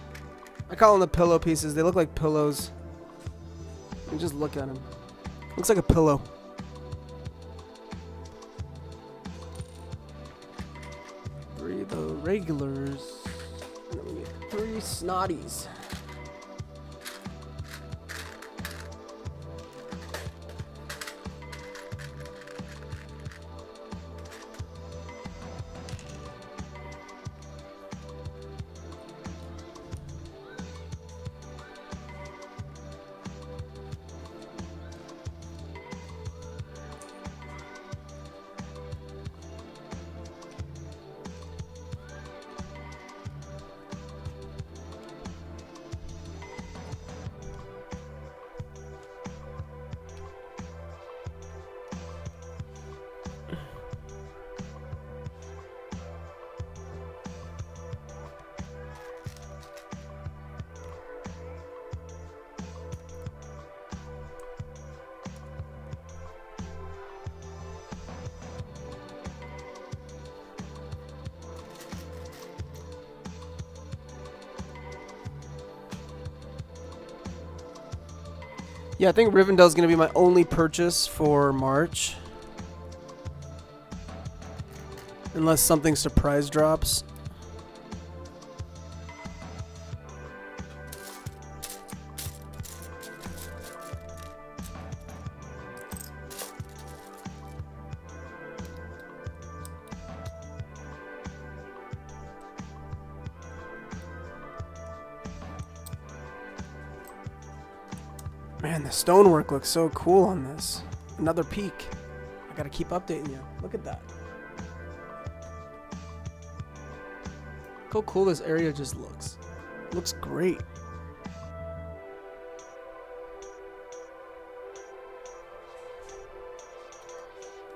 I call them the pillow pieces. They look like pillows. You just look at them. Looks like a pillow. Three of the regulars. And then we get 3 snotties. Yeah, I think Rivendell is going to be my only purchase for March. Unless something surprise drops. Man, the stonework looks so cool on this. Another peak. I gotta keep updating you. Look at that. Look how cool this area just looks. Looks great.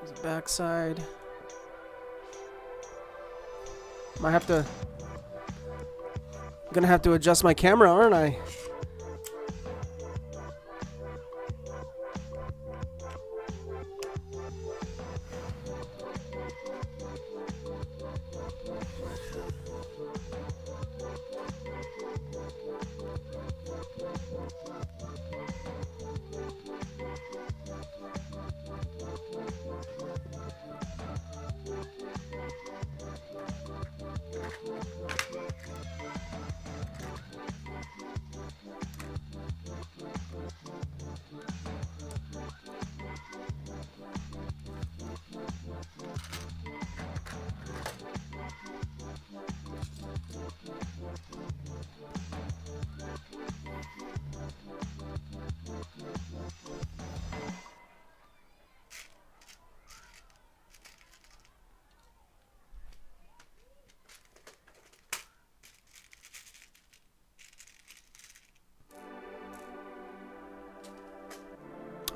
There's the backside. I'm gonna have to adjust my camera, aren't I?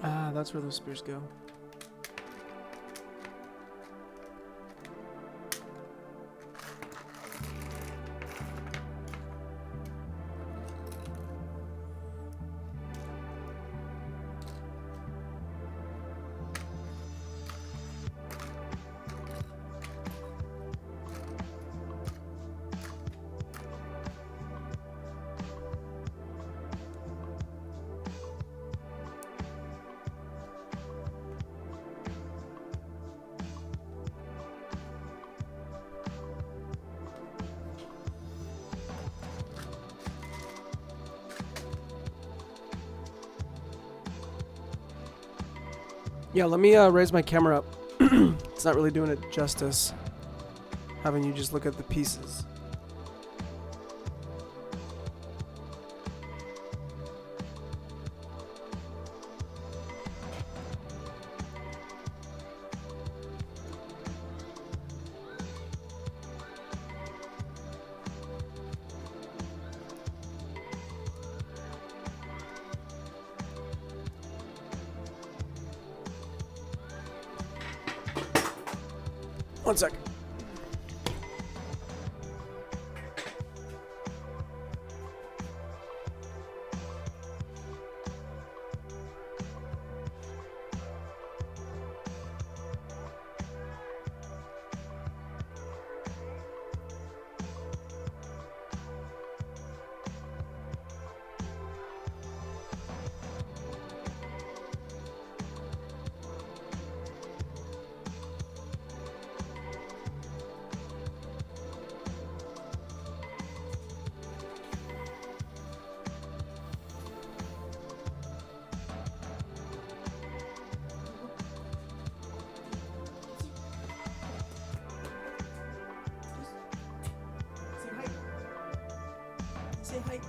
Ah, that's where those spears go. Yeah, let me raise my camera up. It's not really doing it justice, having you just look at the pieces. One sec. Say hi.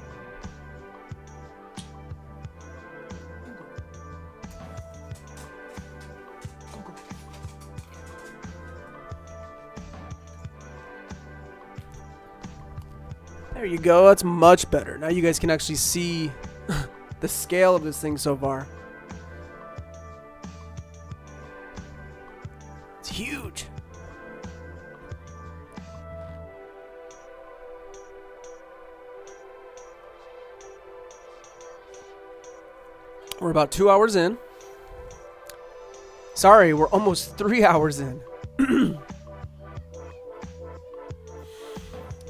There you go. That's much better. Now you guys can actually see the scale of this thing so far. It's huge. We're about 2 hours in. Sorry, we're almost 3 hours in.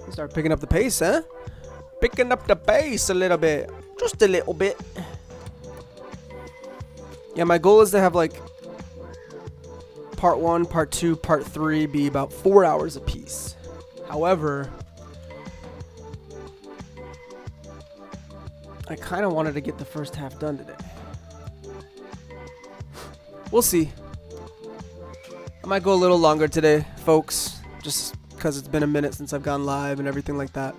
Start picking up the pace, huh? Picking up the pace a little bit. Just a little bit. Yeah, my goal is to have like part 1, part 2, part 3 be about 4 hours apiece. However, I kind of wanted to get the first half done today. We'll see. I might go a little longer today, folks, just because it's been a minute since I've gone live and everything like that.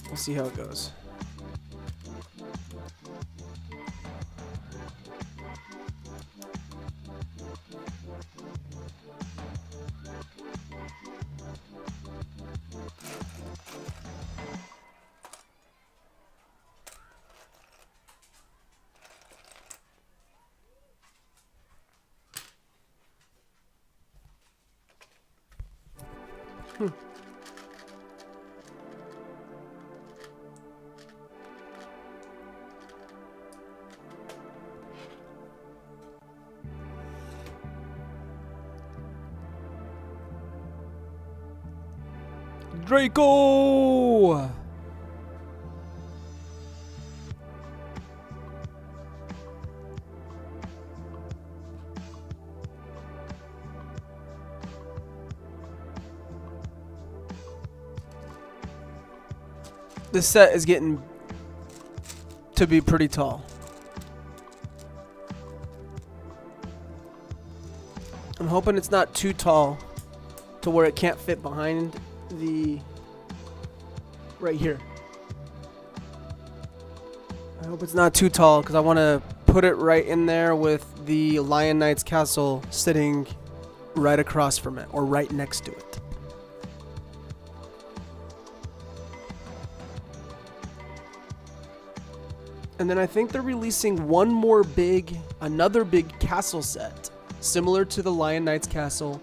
We'll see how it goes. Draco! This set is getting to be pretty tall. I'm hoping it's not too tall to where it can't fit behind the right here. I hope it's not too tall because I want to put it right in there with the Lion Knight's castle sitting right across from it or right next to it. And then I think they're releasing another big castle set, similar to the Lion Knight's castle,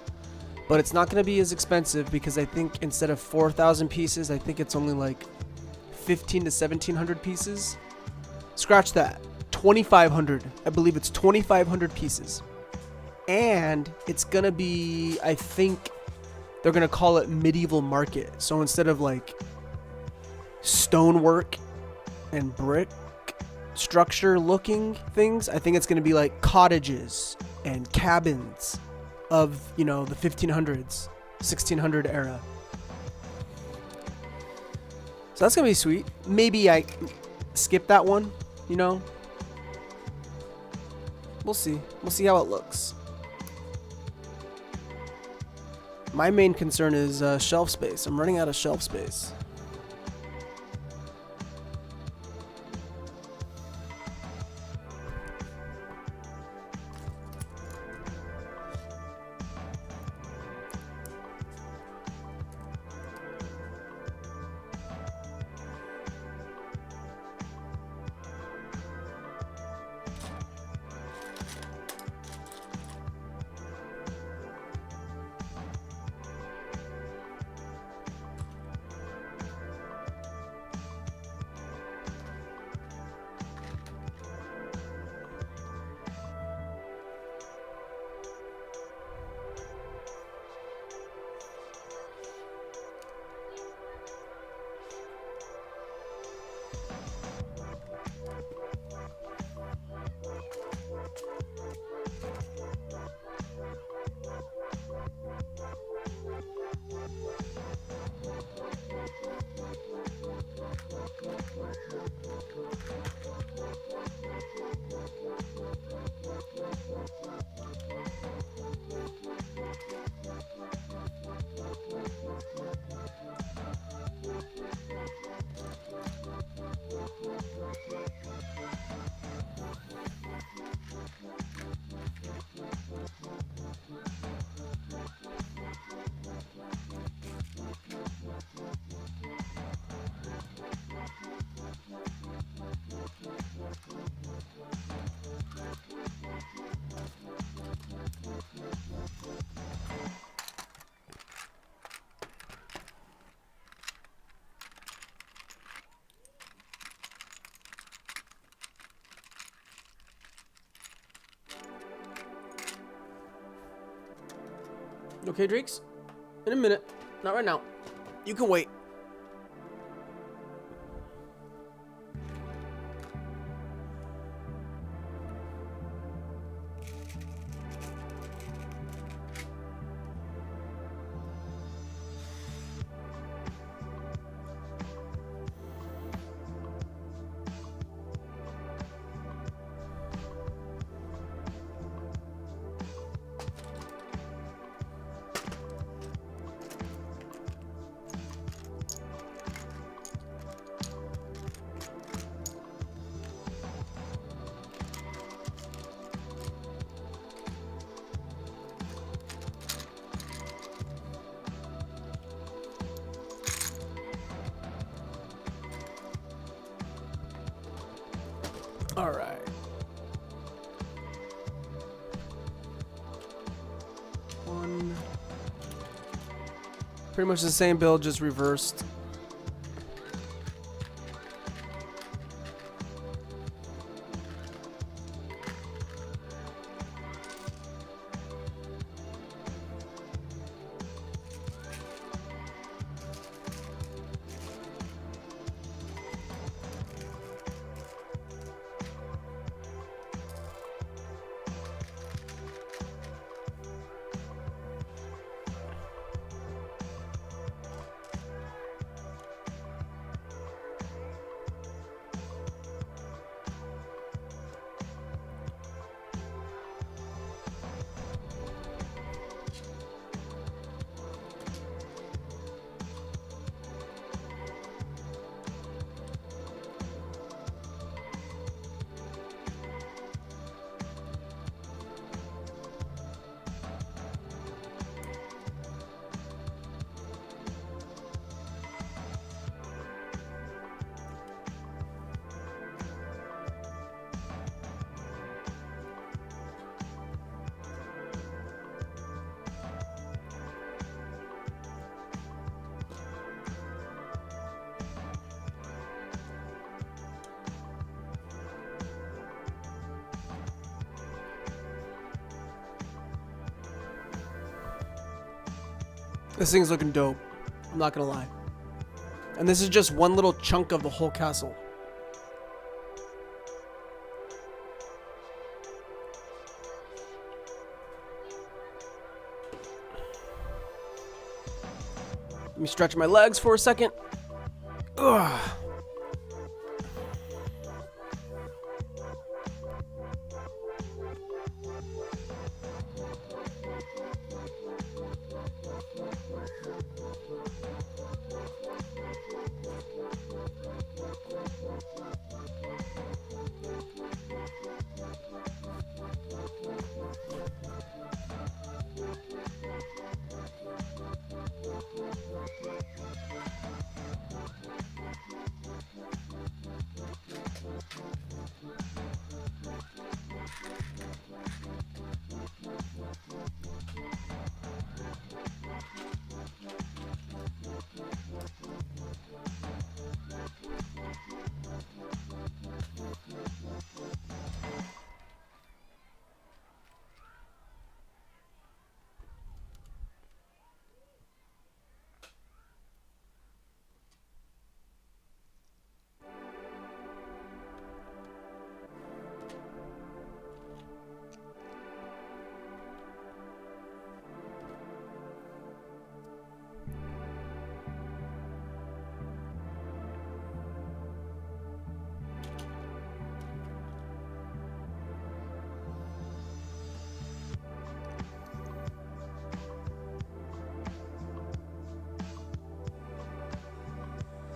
but it's not going to be as expensive because I think instead of 4,000 pieces, I think it's only like 15 to 1,700 pieces. Scratch that. 2,500. I believe it's 2,500 pieces. And it's going to be, I think they're going to call it medieval market. So instead of like stonework and brick structure looking things, I think it's going to be like cottages and cabins of, you know, the 1500s, 1600 era. So that's going to be sweet. Maybe I skip that one, you know. We'll see. We'll see how it looks. My main concern is shelf space. I'm running out of shelf space. Okay, Drakes? In a minute. Not right now. You can wait. All right. Pretty much the same build, just reversed. This thing's looking dope. I'm not gonna lie. And this is just one little chunk of the whole castle. Let me stretch my legs for a second. Ugh.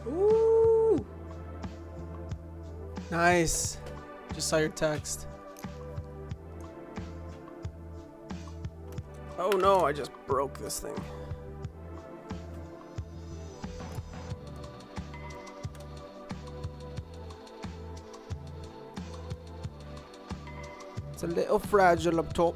Ooh. Nice. Just saw your text. Oh no, I just broke this thing. It's a little fragile up top.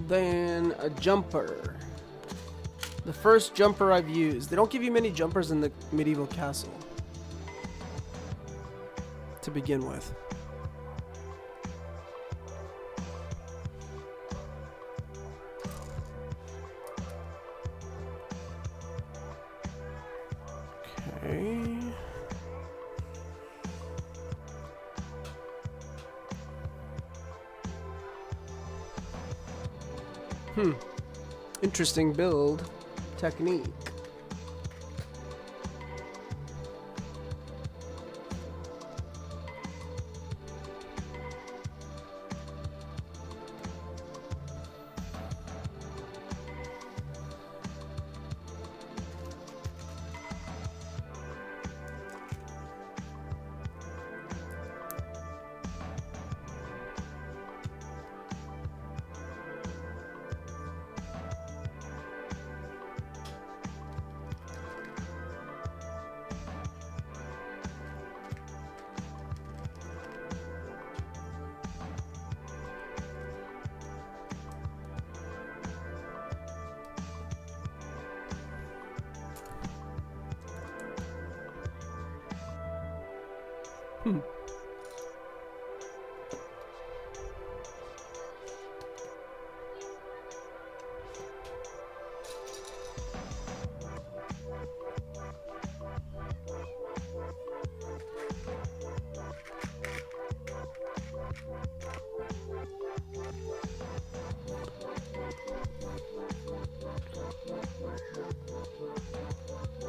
Then a jumper. The first jumper I've used. They don't give you many jumpers in the medieval castle to begin with. Okay. Interesting build technique.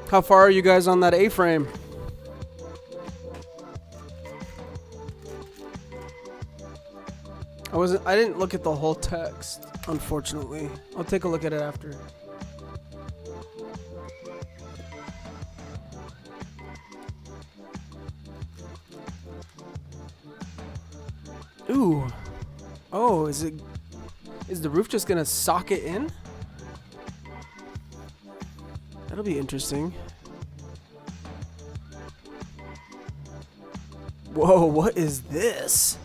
How far are you guys on that A-frame? I didn't look at the whole text, unfortunately. I'll take a look at it after. Ooh. Oh, is the roof just gonna socket in? That'll be interesting. Whoa, what is this?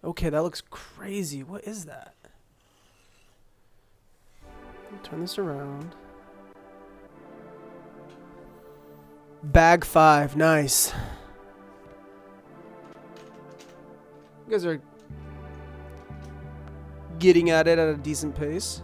Okay, that looks crazy. What is that? Turn this around. Bag 5, nice. You guys are getting at it at a decent pace.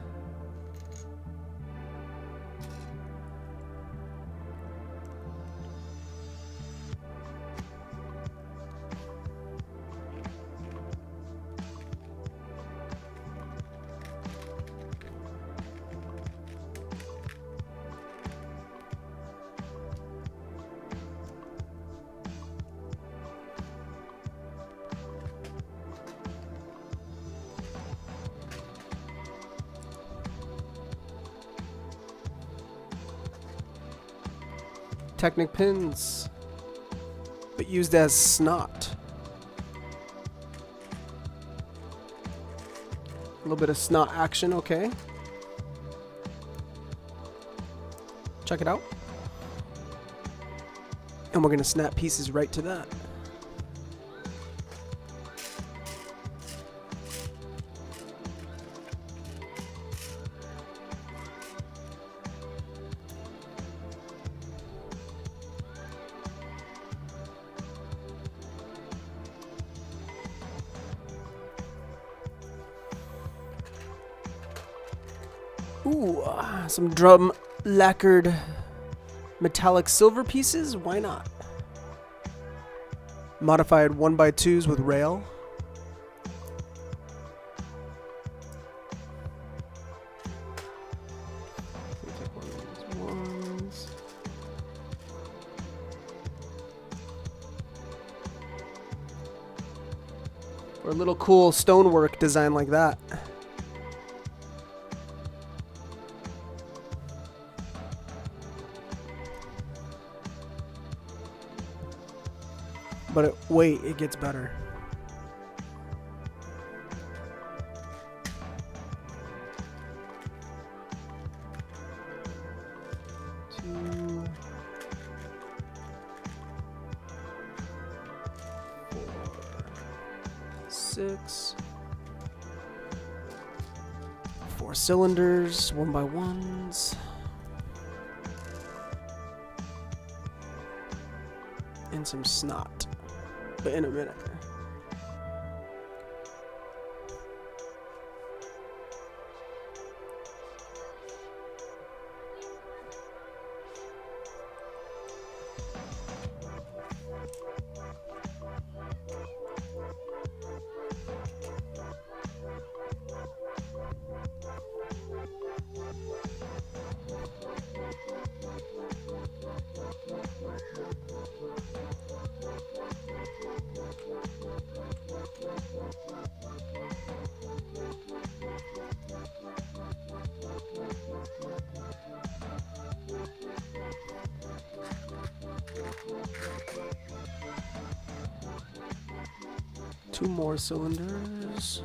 Technic pins, but used as snot. A little bit of snot action, okay. Check it out. And we're gonna snap pieces right to that. Ooh, some drum lacquered metallic silver pieces. Why not? Modified 1x2s with rail. Take one of these ones. Or a little cool stonework design like that. But wait, it gets better. Two, 4, 6, 4 cylinders, 1x1s. And some snot. But in a minute. Two more cylinders.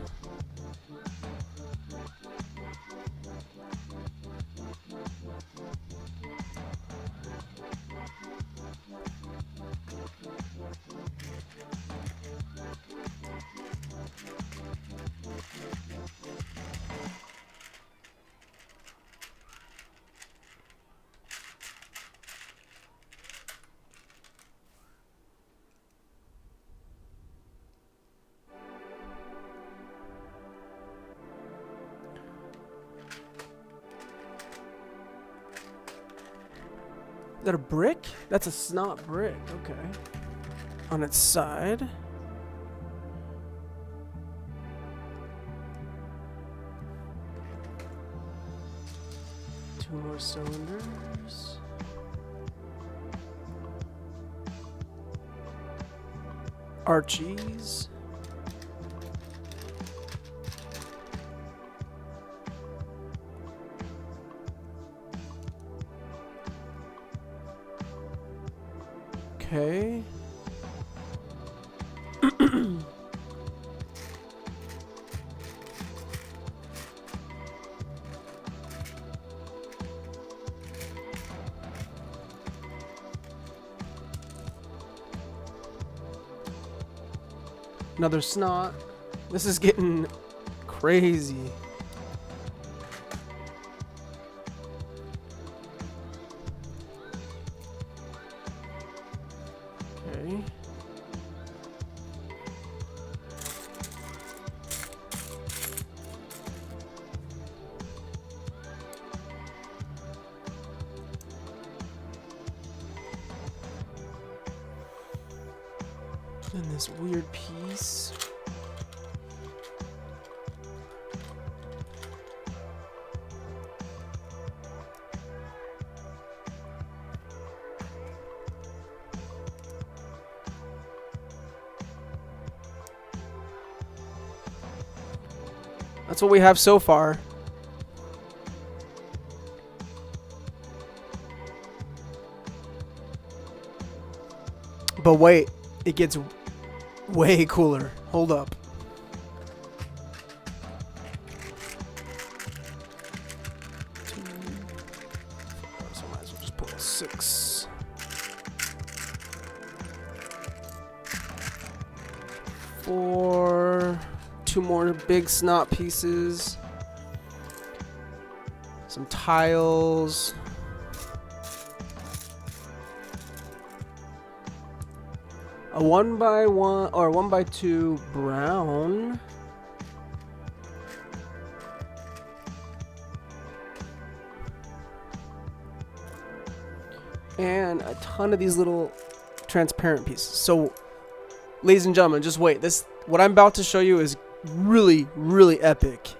that a brick? That's a snot brick. Okay. On its side. Two more cylinders. Archies. Okay. Another snot. This is getting crazy. Okay. And this weird piece. That's what we have so far. But wait, it gets way cooler. Hold up. So might as well just pull a 6. 4. 2 more big snot pieces. Some tiles. A 1x1 or 1x2 brown. And a ton of these little transparent pieces. So, ladies and gentlemen, just wait. What I'm about to show you is really, really epic.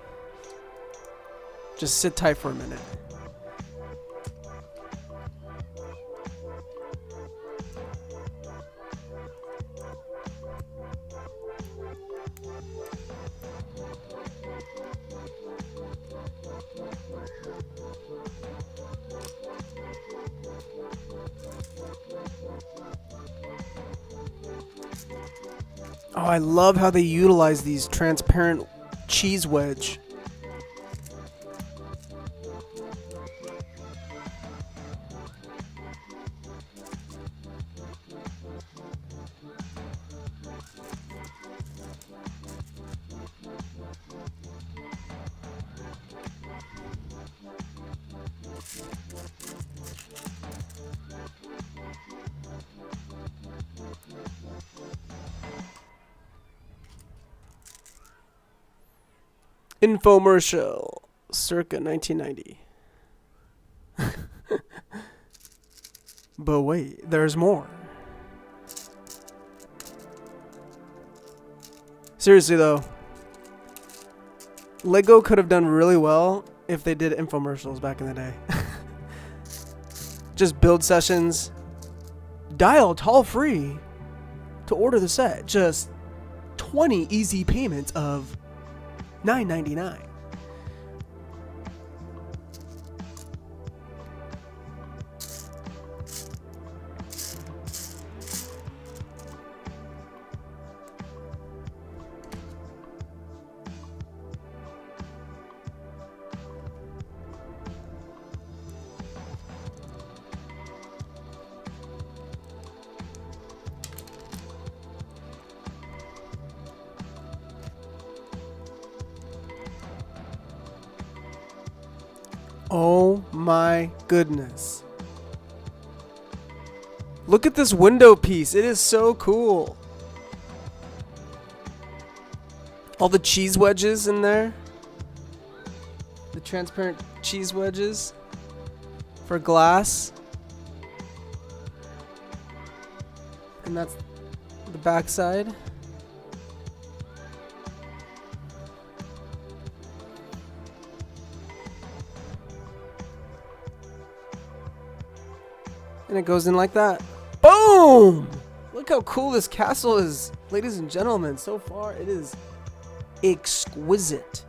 Just sit tight for a minute. Oh, I love how they utilize these transparent cheese wedge. Infomercial, circa 1990. But wait, there's more. Seriously though, Lego could have done really well if they did infomercials back in the day. Just build sessions. Dial toll free to order the set. Just 20 easy payments of $9.99. Oh my goodness. Look at this window piece. It is so cool. All the cheese wedges in there. The transparent cheese wedges for glass. And that's the back side. And it goes in like that. Boom! Look how cool this castle is, ladies and gentlemen. So far, it is exquisite.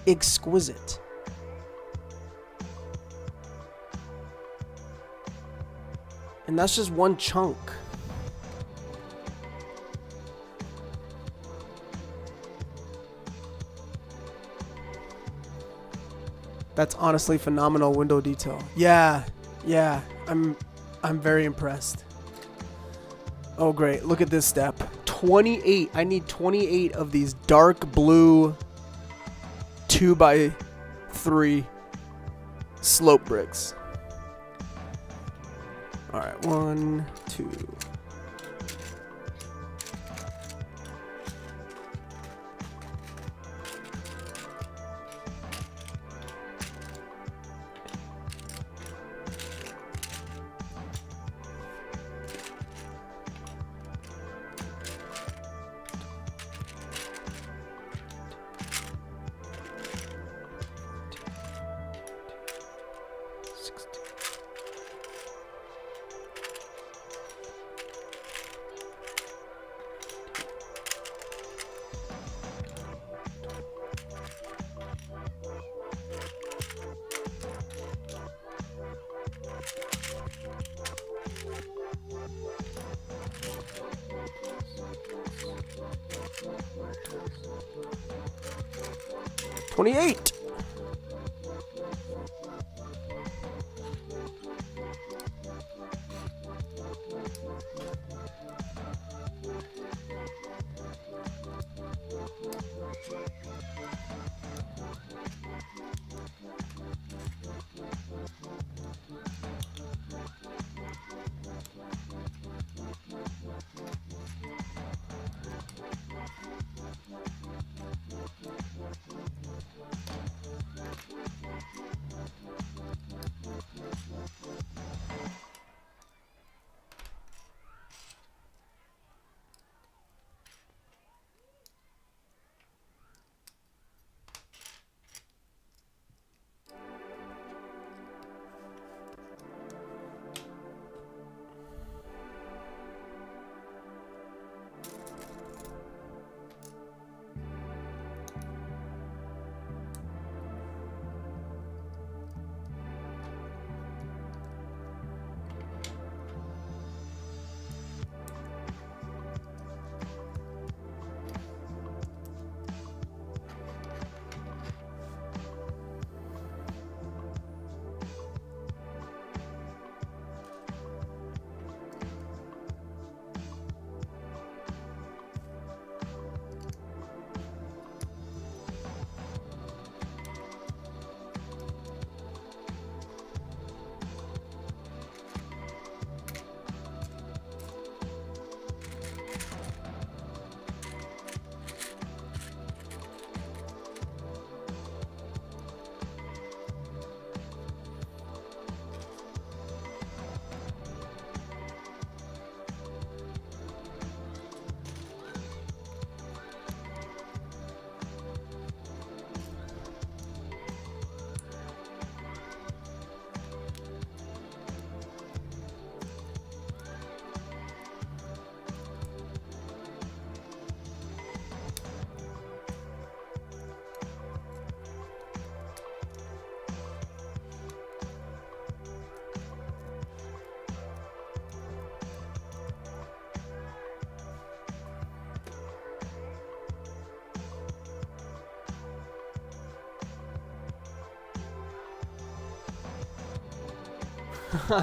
Exquisite. And that's just one chunk. That's honestly phenomenal window detail. Yeah, I'm very impressed. Oh great, look at this step. 28. I need 28 of these dark blue 2x3 slope bricks. All right, 1, 2. $28.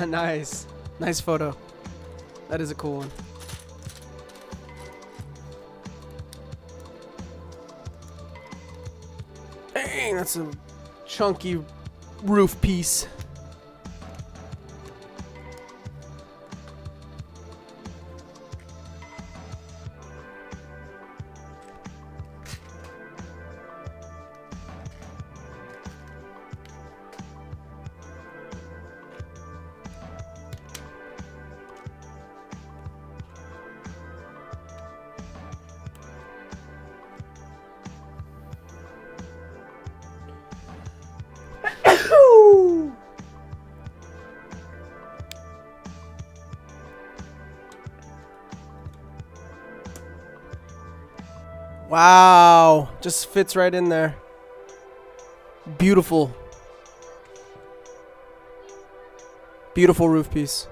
Nice. Nice photo. That is a cool one. Dang, that's a chunky roof piece. Wow, just fits right in there. Beautiful. Beautiful roof piece.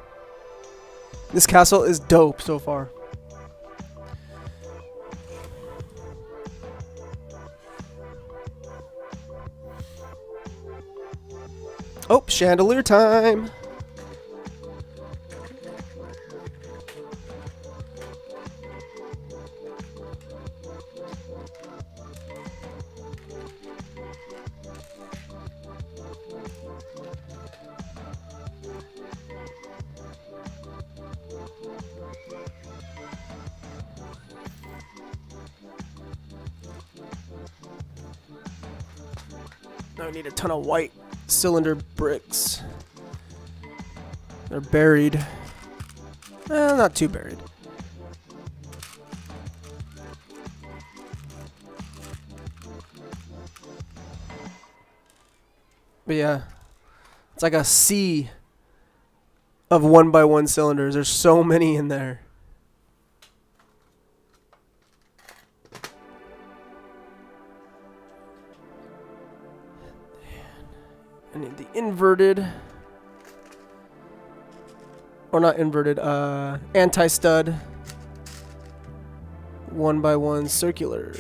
This castle is dope so far. Oh, chandelier time. Now I need a ton of white cylinder bricks. They're buried. Not too buried. But yeah, it's like a sea of 1x1 cylinders. There's so many in there. I need the inverted, or not inverted, anti-stud 1x1 circular.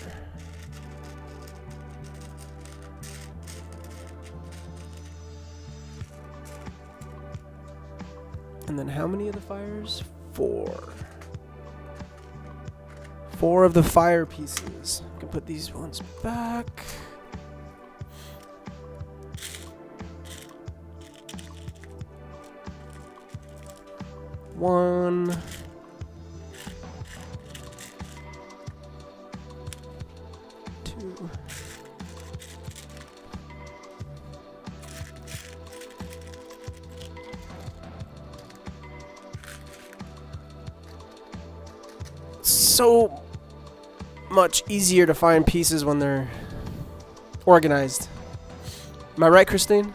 And then how many of the fires? 4. 4 of the fire pieces. I can put these ones back. One. Two. So much easier to find pieces when they're organized. Am I right, Christine?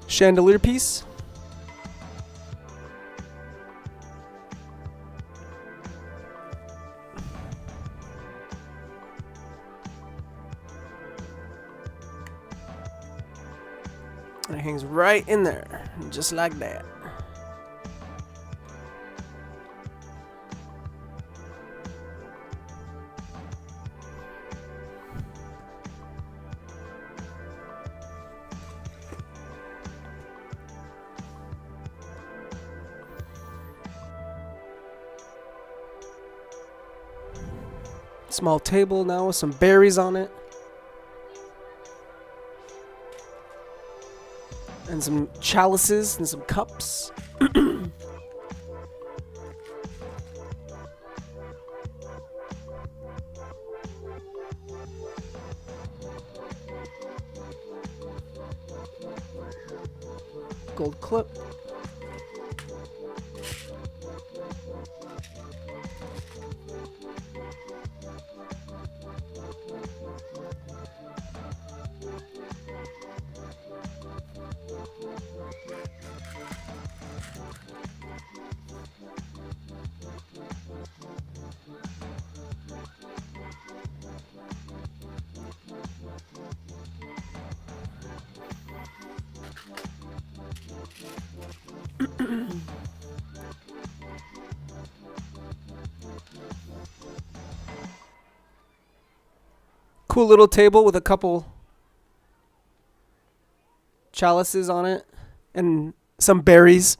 Chandelier piece. And it hangs right in there, just like that. Small table now with some berries on it. And some chalices and some cups. Gold clip. Cool little table with a couple chalices on it and some berries,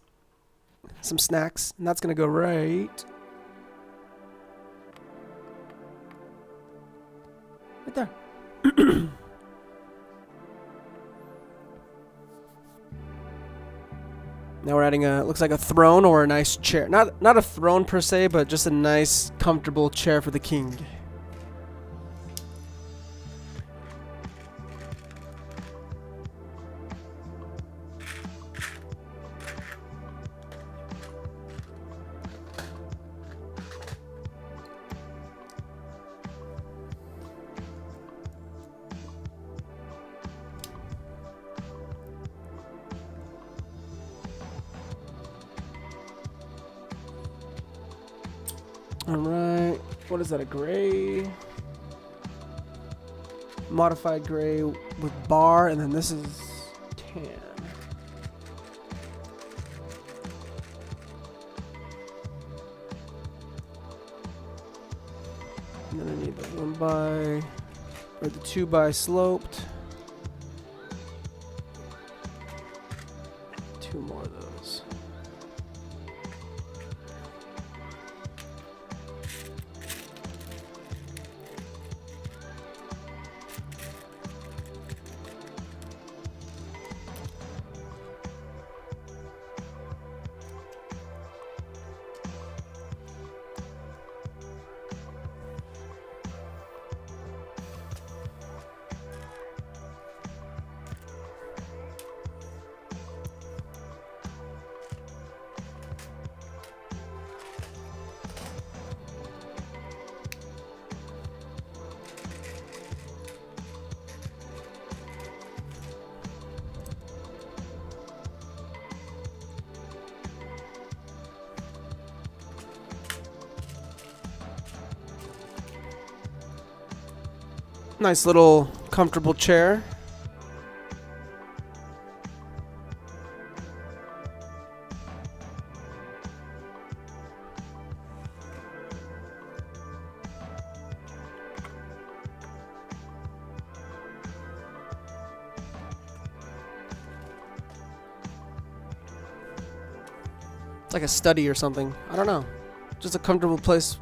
some snacks, and that's gonna go right there. Now we're adding looks like a throne or a nice chair. Not a throne per se, but just a nice, comfortable chair for the king. Alright, what is that, a gray? Modified gray with bar, and then this is tan. And then I need the 1 by, or the 2 by sloped. 2 more of those. Nice little comfortable chair. It's like a study or something. I don't know. Just a comfortable place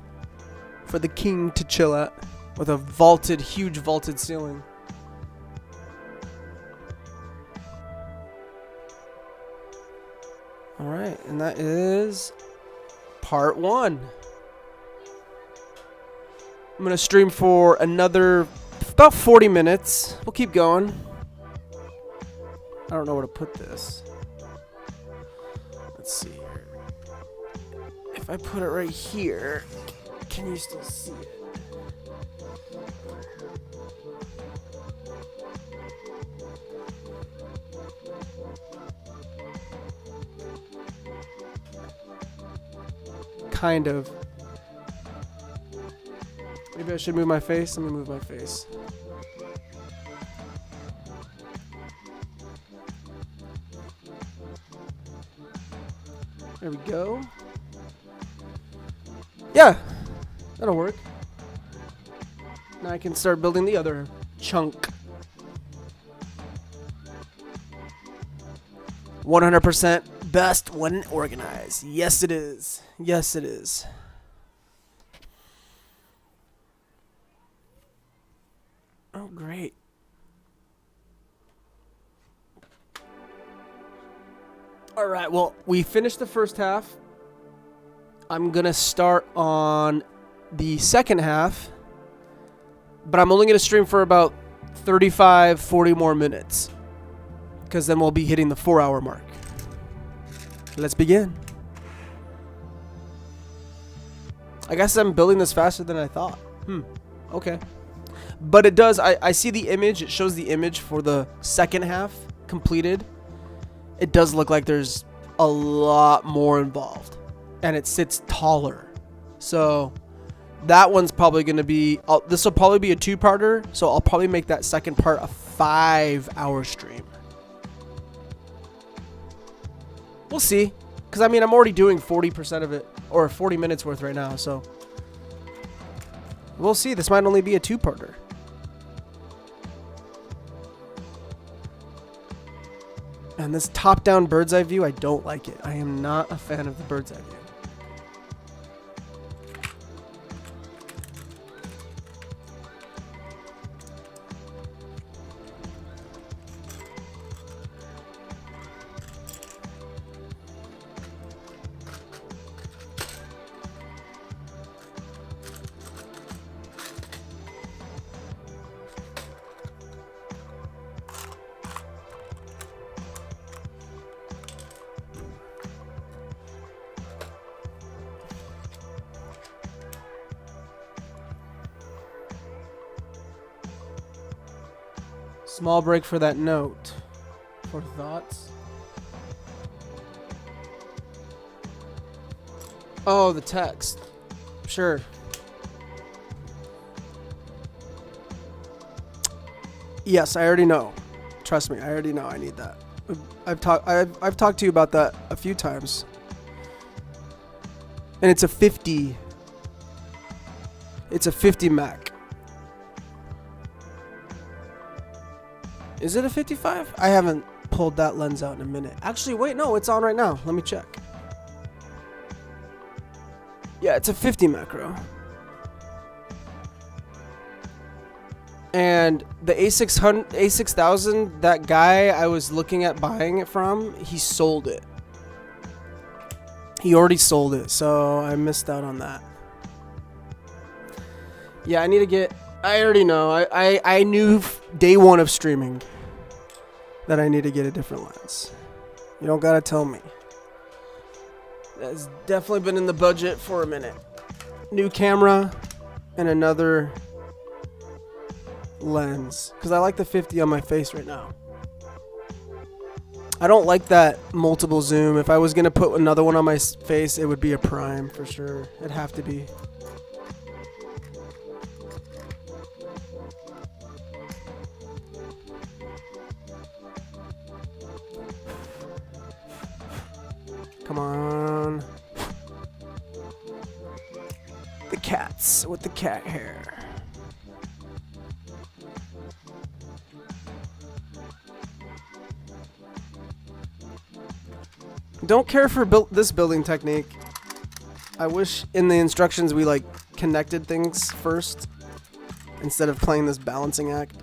for the king to chill at. With a vaulted, huge vaulted ceiling. Alright, and that is part 1. I'm going to stream for another about 40 minutes. We'll keep going. I don't know where to put this. Let's see here. If I put it right here, can you still see it? Kind of. Maybe I should move my face. Let me move my face. There we go. Yeah, that'll work. Now I can start building the other chunk. 100% best when organized. Yes, it is. Yes, it is. Oh, great. All right, well, we finished the first half. I'm going to start on the second half, but I'm only going to stream for about 35, 40 more minutes, because then we'll be hitting the 4-hour mark. Let's begin. I guess I'm building this faster than I thought. Okay. But it does, I see the image. It shows the image for the second half completed. It does look like there's a lot more involved. And it sits taller. So that one's probably going to be, this will probably be a 2-parter. So I'll probably make that second part a 5-hour stream. We'll see. Because, I mean, I'm already doing 40% of it. Or 40 minutes worth right now. So we'll see. This might only be a 2-parter. Man, this top-down bird's eye view, I don't like it. I am not a fan of the bird's eye view. Small break for that note. For thoughts? Oh, the text. Sure. Yes, I already know. Trust me, I already know I need that. I've talked to you about that a few times. And it's a 50. It's a 50 Mac. Is it a 55? I haven't pulled that lens out in a minute. Actually, wait, no, it's on right now. Let me check. Yeah, it's a 50 macro. And the A6000, that guy I was looking at buying it from, he sold it. He already sold it, so I missed out on that. Yeah, I need to get... I already know. I knew day one of streaming that I need to get a different lens. You don't gotta tell me. That's definitely been in the budget for a minute. New camera and another lens. Because I like the 50 on my face right now. I don't like that multiple zoom. If I was gonna put another one on my face, it would be a prime for sure. It'd have to be. Come on. The cats with the cat hair. Don't care for this building technique. I wish in the instructions we like connected things first instead of playing this balancing act.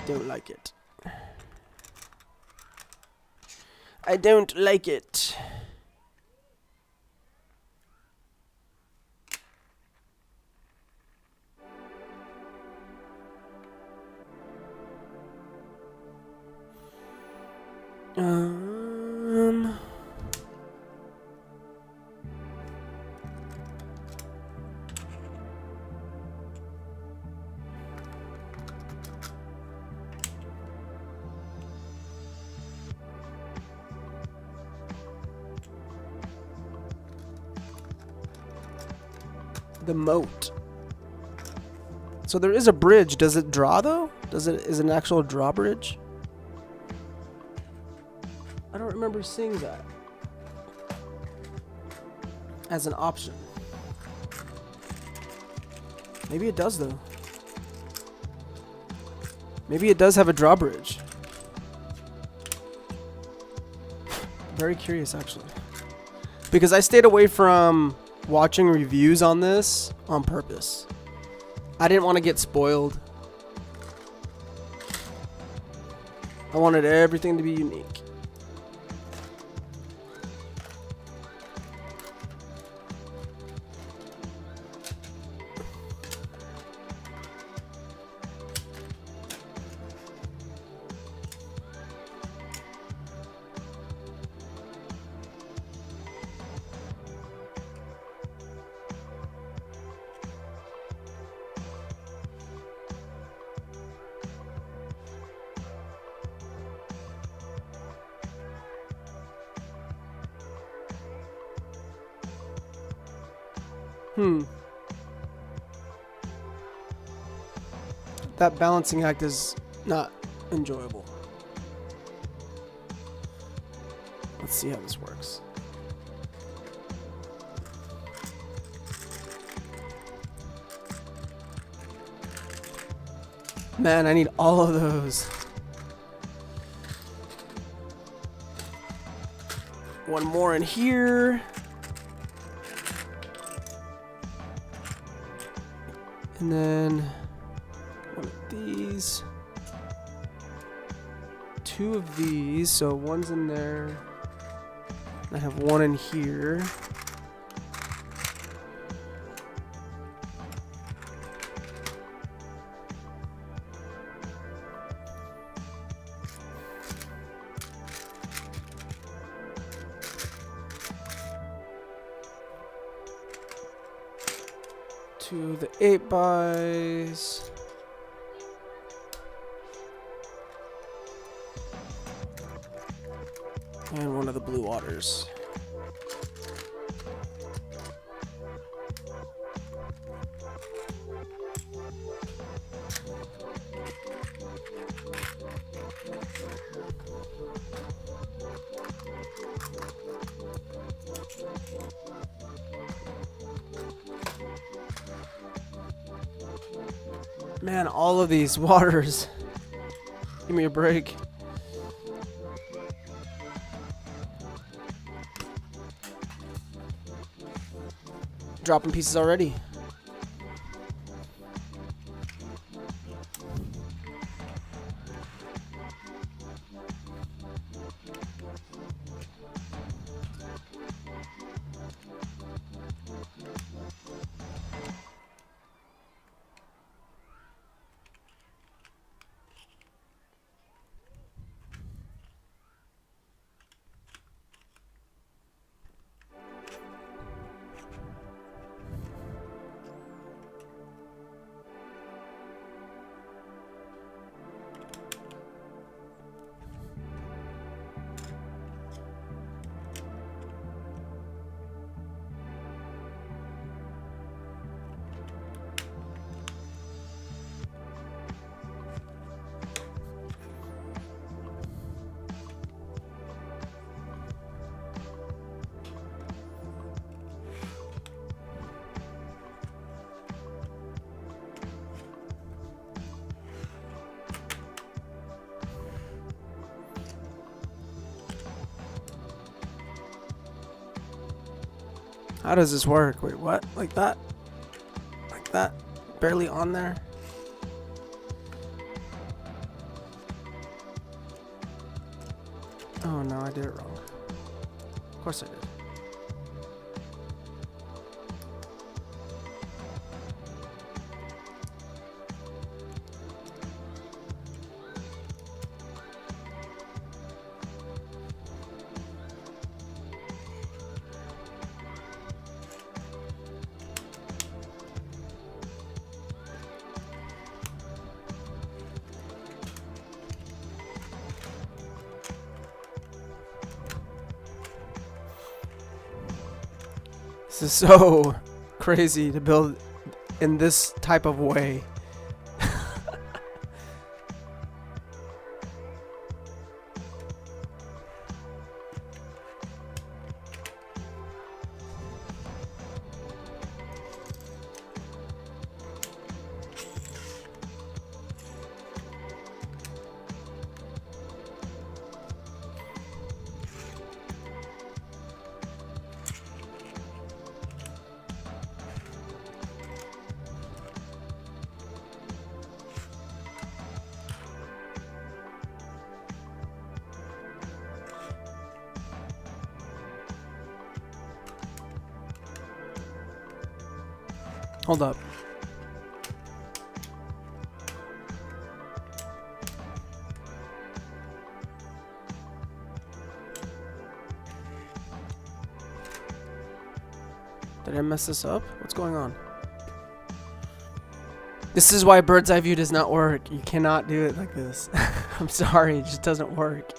Don't like it. I don't like it. The moat. So there is a bridge. Does it draw though? Is it an actual drawbridge? I don't remember seeing that as an option. Maybe it does though. Maybe it does have a drawbridge. Very curious actually. Because I stayed away from watching reviews on this on purpose. I didn't want to get spoiled. I wanted everything to be unique. That balancing act is not enjoyable. Let's see how this works. Man, I need all of those. one more in here. And then one of these. Two of these, so one's in there. I have one in here. Two of the 8x. And one of the blue waters. Man, all of these waters. Give me a break. Dropping pieces already. How does this work? Wait, what? Like that? Like that? Barely on there? Oh no, I did it wrong. Of course I did. This is so crazy to build in this type of way. Hold up. Did I mess this up? What's going on? This is why bird's eye view does not work. You cannot do it like this. I'm sorry, it just doesn't work.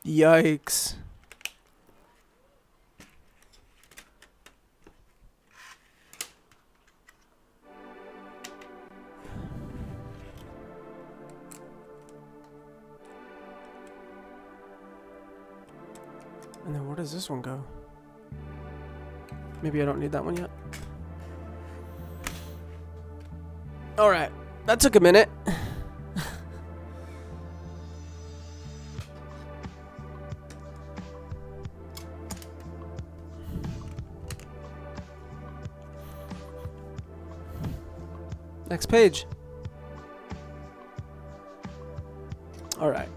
Yikes. And then where does this one go? Maybe I don't need that one yet. Alright, that took a minute. Next page. Alright.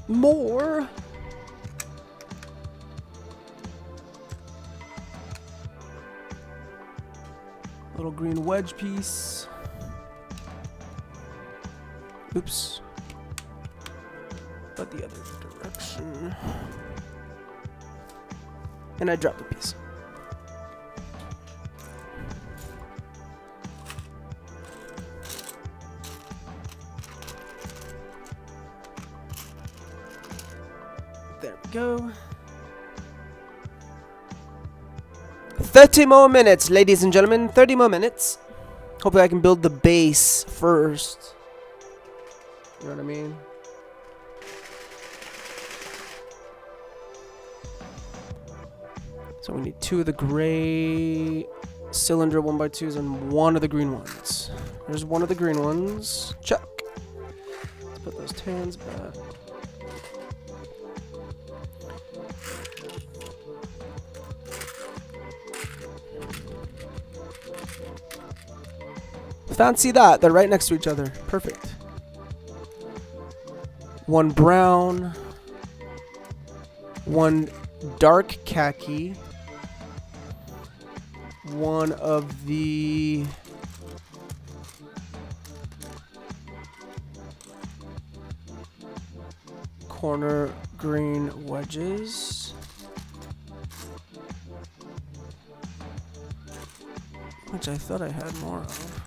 More. Little green wedge piece. Oops. But the other direction. And I dropped a piece. There we go. 30 more minutes, ladies and gentlemen. 30 more minutes. Hopefully I can build the base first. You know what I mean? So we need 2 of the gray cylinder 1x2s and 1 of the green ones. There's 1 of the green ones. Check. Let's put those tans back. Fancy that. They're right next to each other. Perfect. 1 brown. 1 dark khaki. 1 of the corner green wedges. Which I thought I had more of.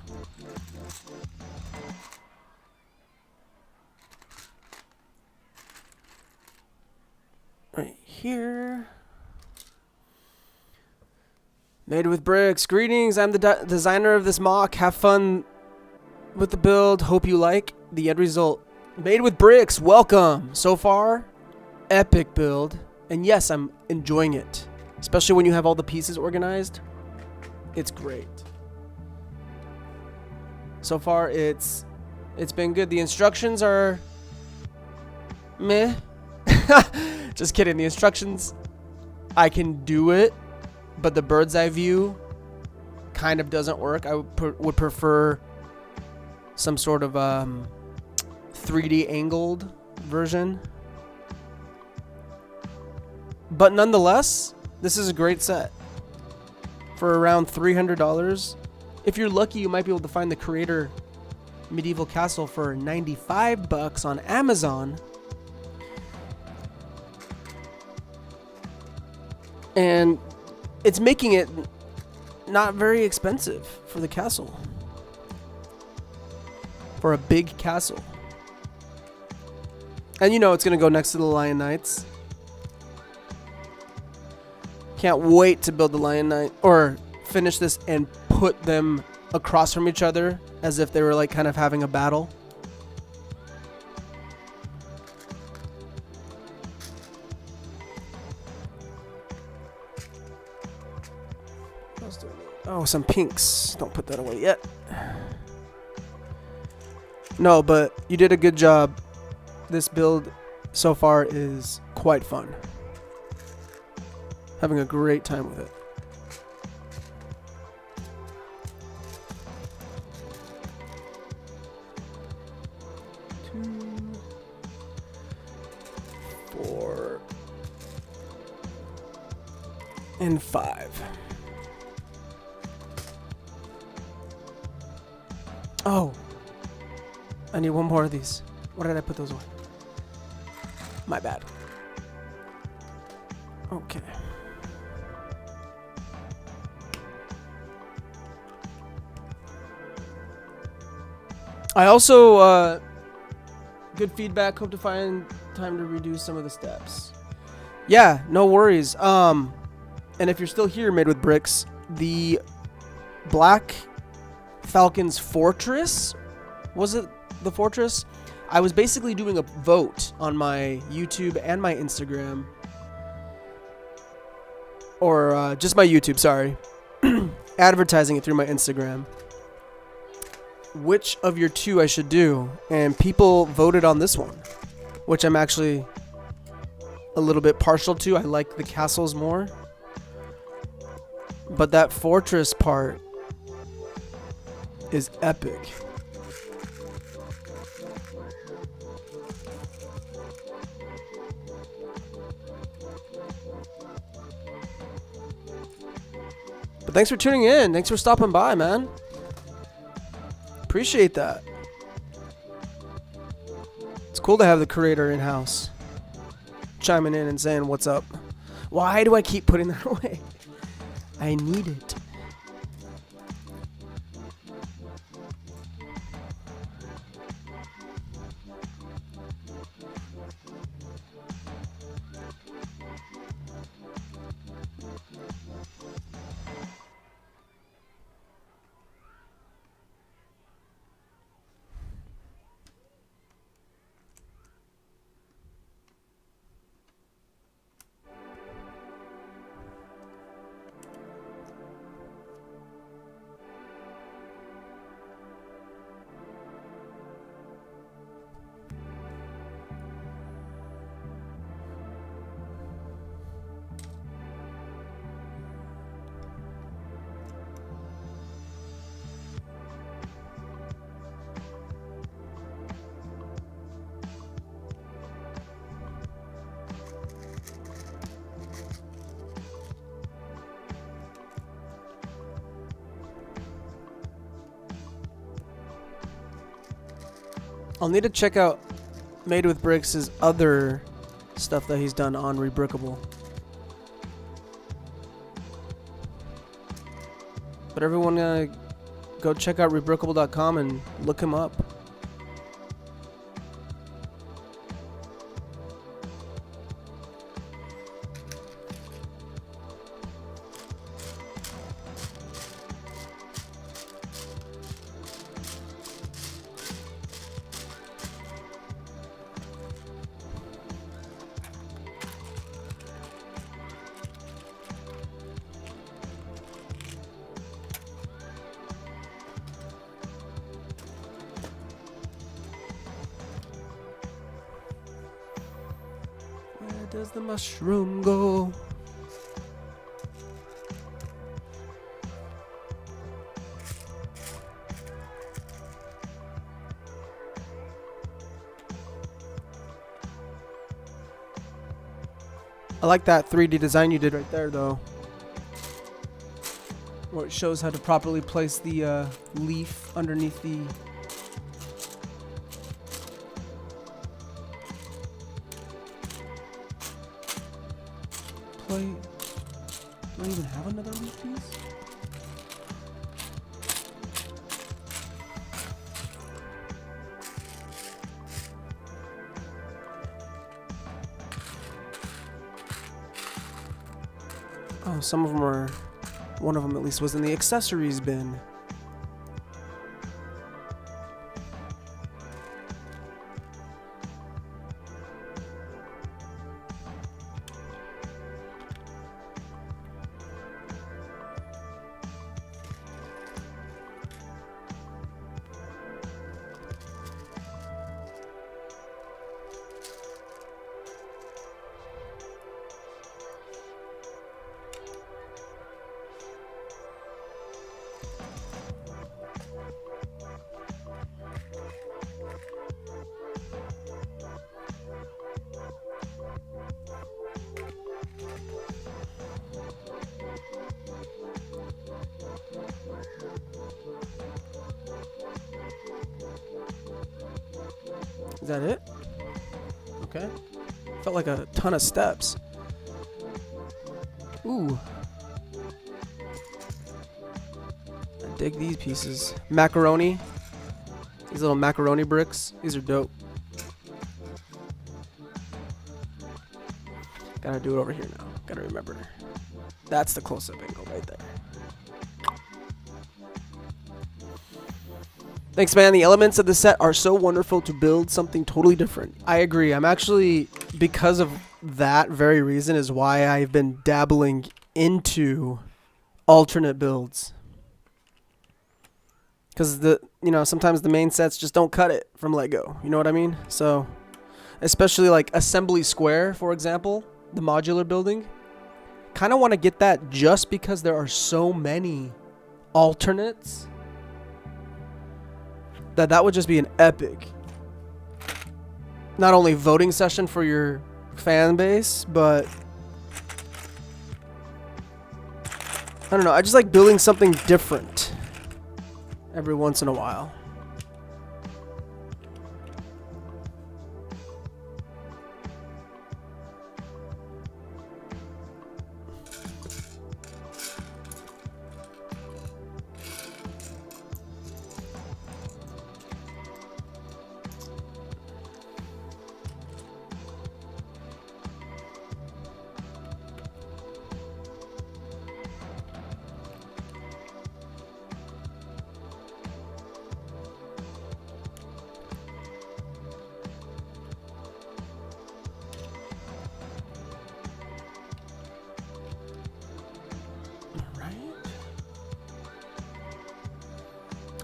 Right here. Made with Brix. Greetings, I'm the designer of this mock. Have fun with the build. Hope you like the end result. Made with Brix, welcome. So far, epic build. And yes, I'm enjoying it. Especially when you have all the pieces organized. It's great. So far, it's been good. The instructions are meh. Just kidding. The instructions, I can do it, but the bird's eye view kind of doesn't work. I would prefer some sort of 3D angled version. But nonetheless, this is a great set. For around $300. If you're lucky, you might be able to find the Creator Medieval Castle for $95 on Amazon. And it's making it not very expensive for the castle. For a big castle. And you know it's going to go next to the Lion Knights. Can't wait to build the Lion Knight, or finish this and put them across from each other as if they were like kind of having a battle. Oh, some pinks. Don't put that away yet. No, but you did a good job. This build so far is quite fun. Having a great time with it. Two, 4, and 5. Oh, I need one more of these. Where did I put those away? My bad. Okay. I also, good feedback. Hope to find time to redo some of the steps. Yeah, no worries. And if you're still here, Made with Brix, the Black Falcon's fortress, was it the fortress? I was basically doing a vote on my YouTube and my Instagram, or just my YouTube, sorry, advertising it through my Instagram, which of your two I should do, and people voted on this one, which I'm actually a little bit partial to. I like the castles more, but that fortress part is epic. But thanks for tuning in. Thanks for stopping by, man. Appreciate that. It's cool to have the creator in-house chiming in and saying what's up. Why do I keep putting that away? I need it. I'll need to check out Made with Brix' other stuff that he's done on Rebrickable. But everyone go check out rebrickable.com and look him up. Where does the mushroom go? I like that 3D design you did right there, though, where it shows how to properly place the leaf underneath the plate. Do I even have another roof piece? Oh, some of them are... One of them at least was in the accessories bin. Is that it? Okay. Felt like a ton of steps. Ooh. I dig these pieces. Macaroni. These little macaroni bricks. These are dope. Gotta do it over here now. Gotta remember. That's the close-up angle right there. Thanks, man. The elements of the set are so wonderful to build something totally different. I agree. I'm actually, because of that very reason, is why I've been dabbling into alternate builds. Because sometimes the main sets just don't cut it from Lego. You know what I mean? So, especially like Assembly Square, for example, the modular building. Kind of want to get that just because there are so many alternates. That would just be an epic, not only voting session for your fan base, but I don't know. I just like building something different every once in a while.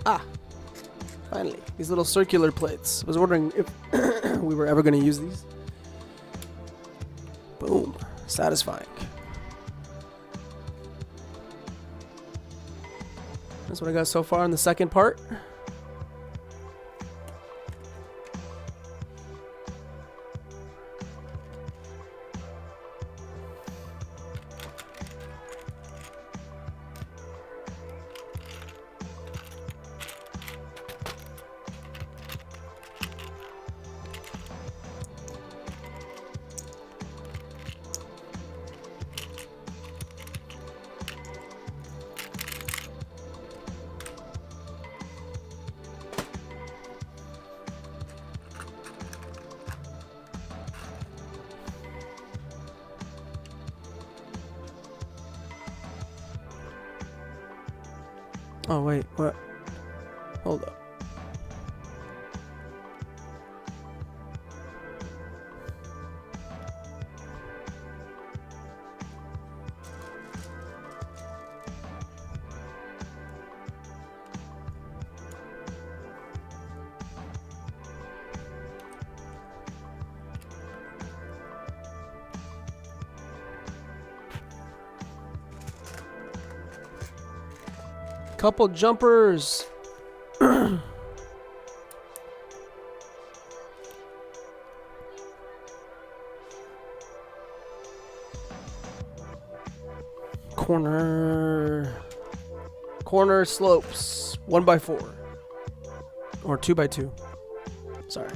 Ah, finally, these little circular plates. I was wondering if we were ever going to use these. Boom, satisfying. That's what I got so far in the second part. Oh, wait, what? Hold up. Couple jumpers. Corner slopes 1x4 or 2x2. Sorry.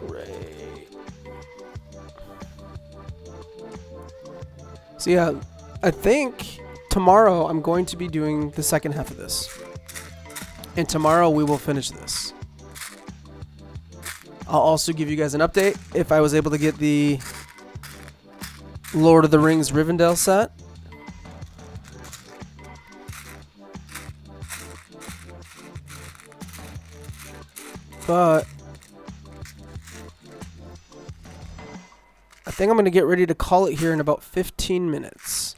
Great. So yeah, I think tomorrow I'm going to be doing the second half of this. And tomorrow we will finish this. I'll also give you guys an update if I was able to get the Lord of the Rings Rivendell set. But I think I'm going to get ready to call it here in about 15 minutes.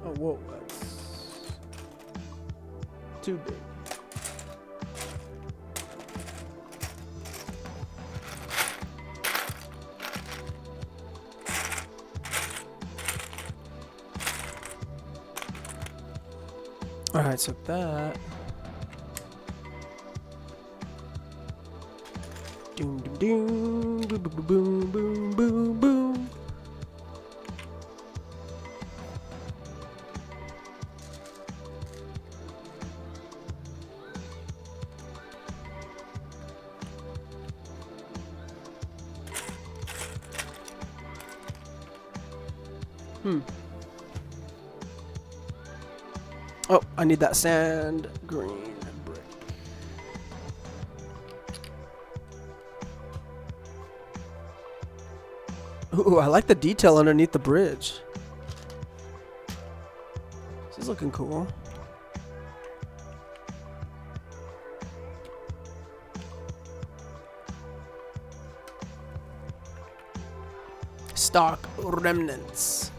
Oh, whoa, that's too big. All right, so that. Doom, doom, doom, boom, boom, boom, boom, boom, boom. Oh, I need that sand green brick. Ooh, I like the detail underneath the bridge. This is looking cool. Stock remnants.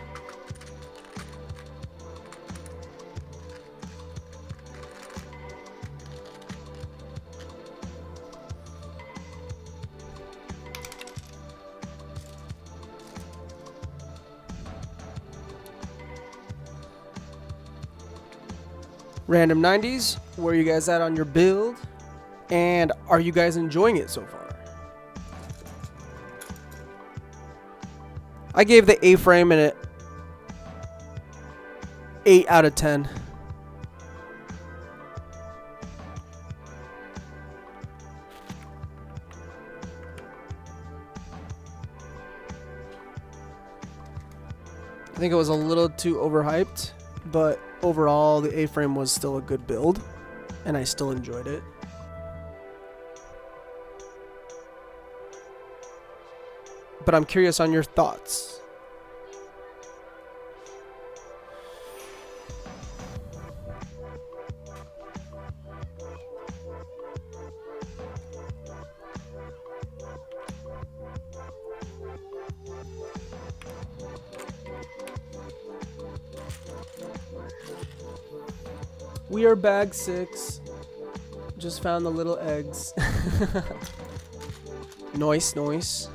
Random 90s, where are you guys at on your build? And are you guys enjoying it so far? I gave the A-frame an 8 out of 10. I think it was a little too overhyped, but overall the A-frame was still a good build, and I still enjoyed it. But I'm curious on your thoughts. We are bag 6. Just found the little eggs. Nice.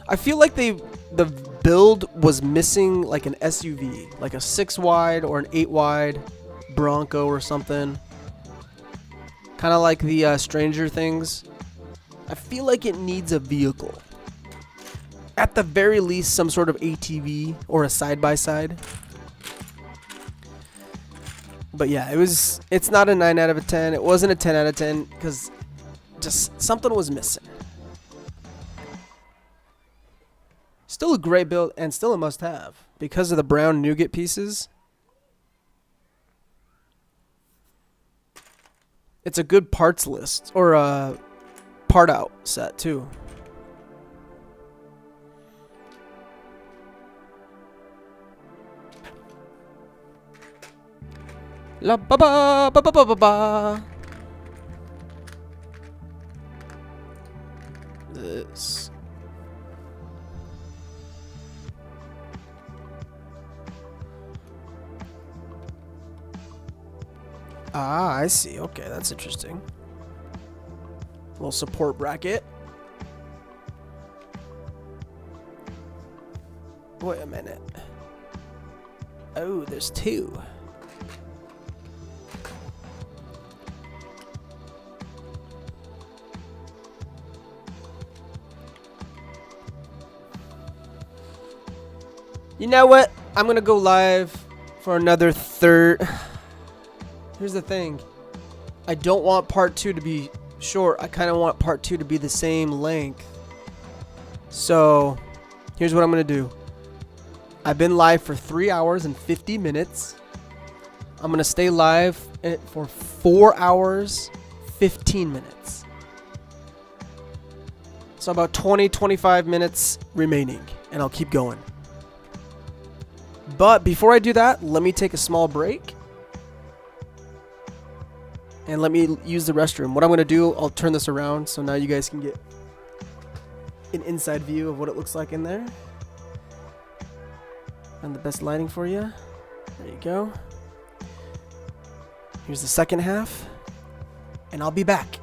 I feel like the build was missing like an SUV, like a 6 wide or an 8 wide Bronco or something. Kind of like the Stranger Things. I feel like it needs a vehicle. At the very least, some sort of ATV or a side-by-side. But yeah, it's not a 9 out of a 10. It wasn't a 10 out of 10 because just something was missing. Still a great build and still a must-have because of the brown nougat pieces. It's a good parts list or a part out set too. La ba ba ba ba ba ba ba. This. Ah, I see. Okay, that's interesting. Little support bracket. Wait a minute. Oh, there's two. You know what? I'm going to go live for another third. Here's the thing. I don't want part 2 to be short. I kind of want part 2 to be the same length. So, here's what I'm going to do. I've been live for 3 hours and 50 minutes. I'm going to stay live for 4 hours, 15 minutes. So about 20, 25 minutes remaining, and I'll keep going. But before I do that, let me take a small break. And let me use the restroom. What I'm going to do, I'll turn this around so now you guys can get an inside view of what it looks like in there. And the best lighting for you. There you go. Here's the second half. And I'll be back.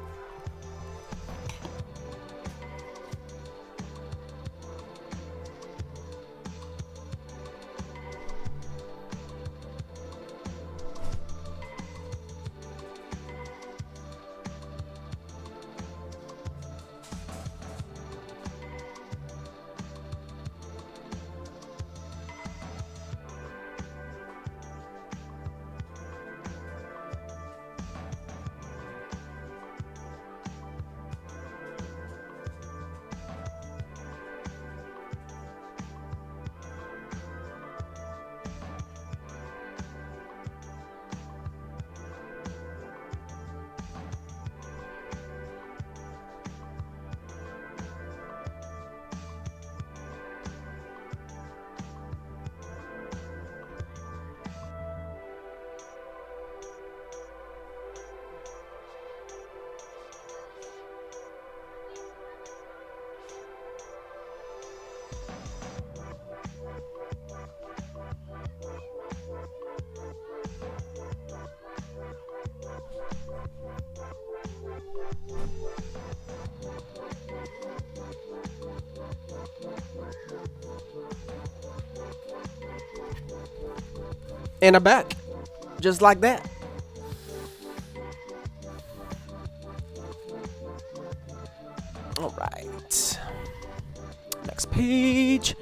And I'm back. Just like that. All right. Next page.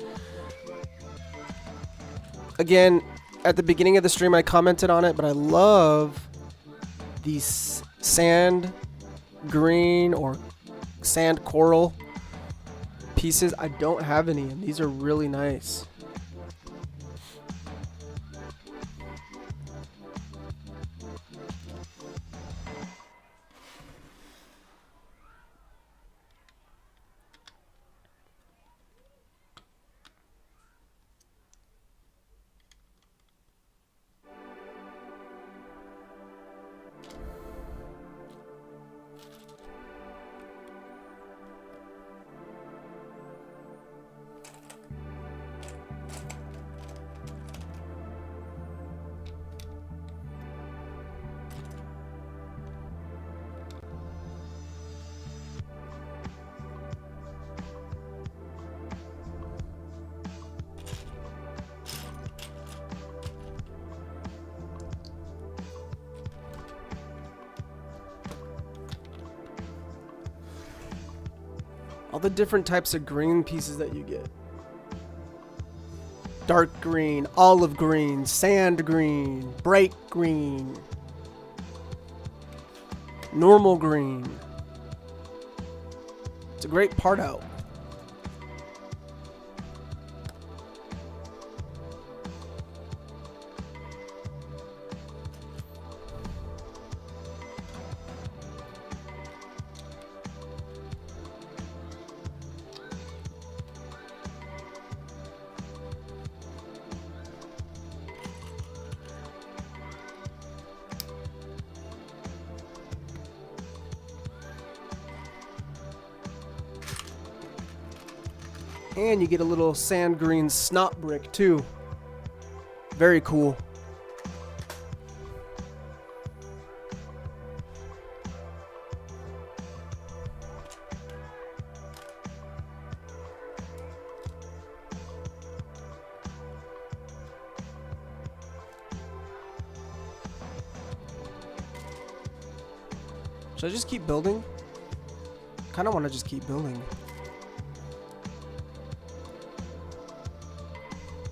Again, at the beginning of the stream, I commented on it, but I love these sand green or sand coral pieces. I don't have any, and these are really nice. All the different types of green pieces that you get. Dark green, olive green, sand green, bright green, normal green. It's a great part out. And you get a little sand green snot brick too. Very cool. Should I just keep building? Kind of want to just keep building.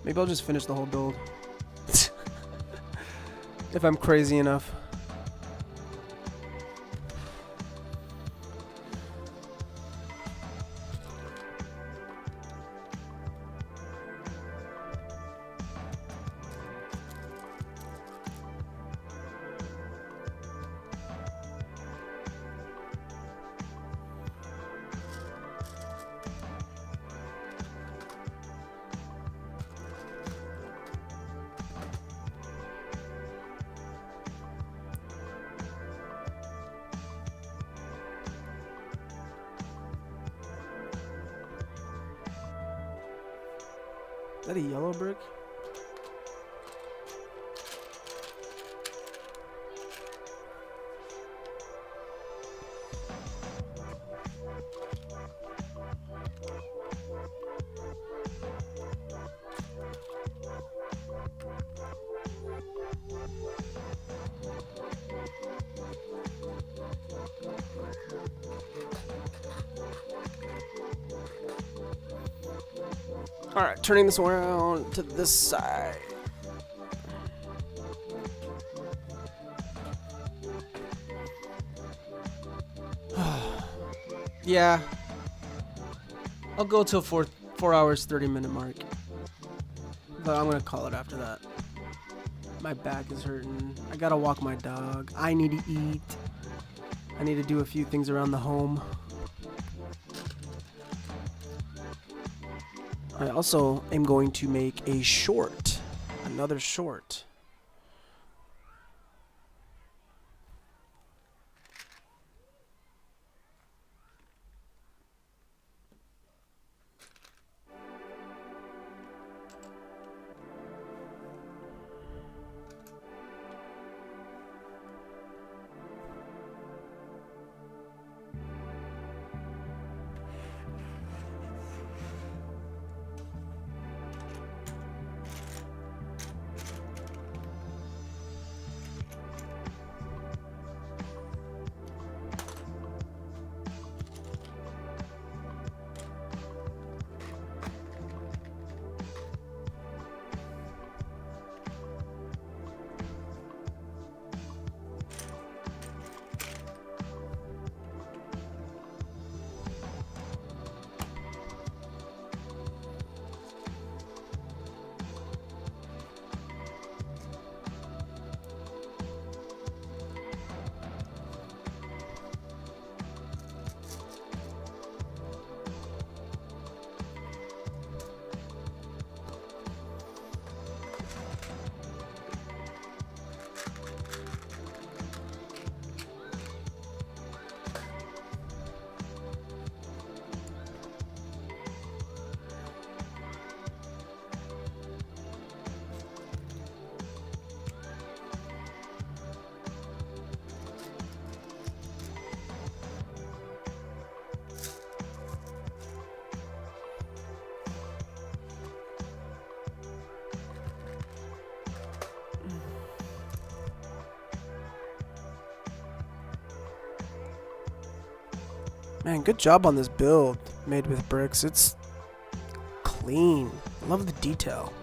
Maybe I'll just finish the whole build. If I'm crazy enough. Is that a yellow brick? Alright, turning this around to this side. Yeah. I'll go till 4 hours, 30-minute mark. But I'm gonna call it after that. My back is hurting. I gotta walk my dog. I need to eat. I need to do a few things around the home. I also am going to make a short. Another short. Man, good job on this build, Made with Brix. It's clean. Love the detail.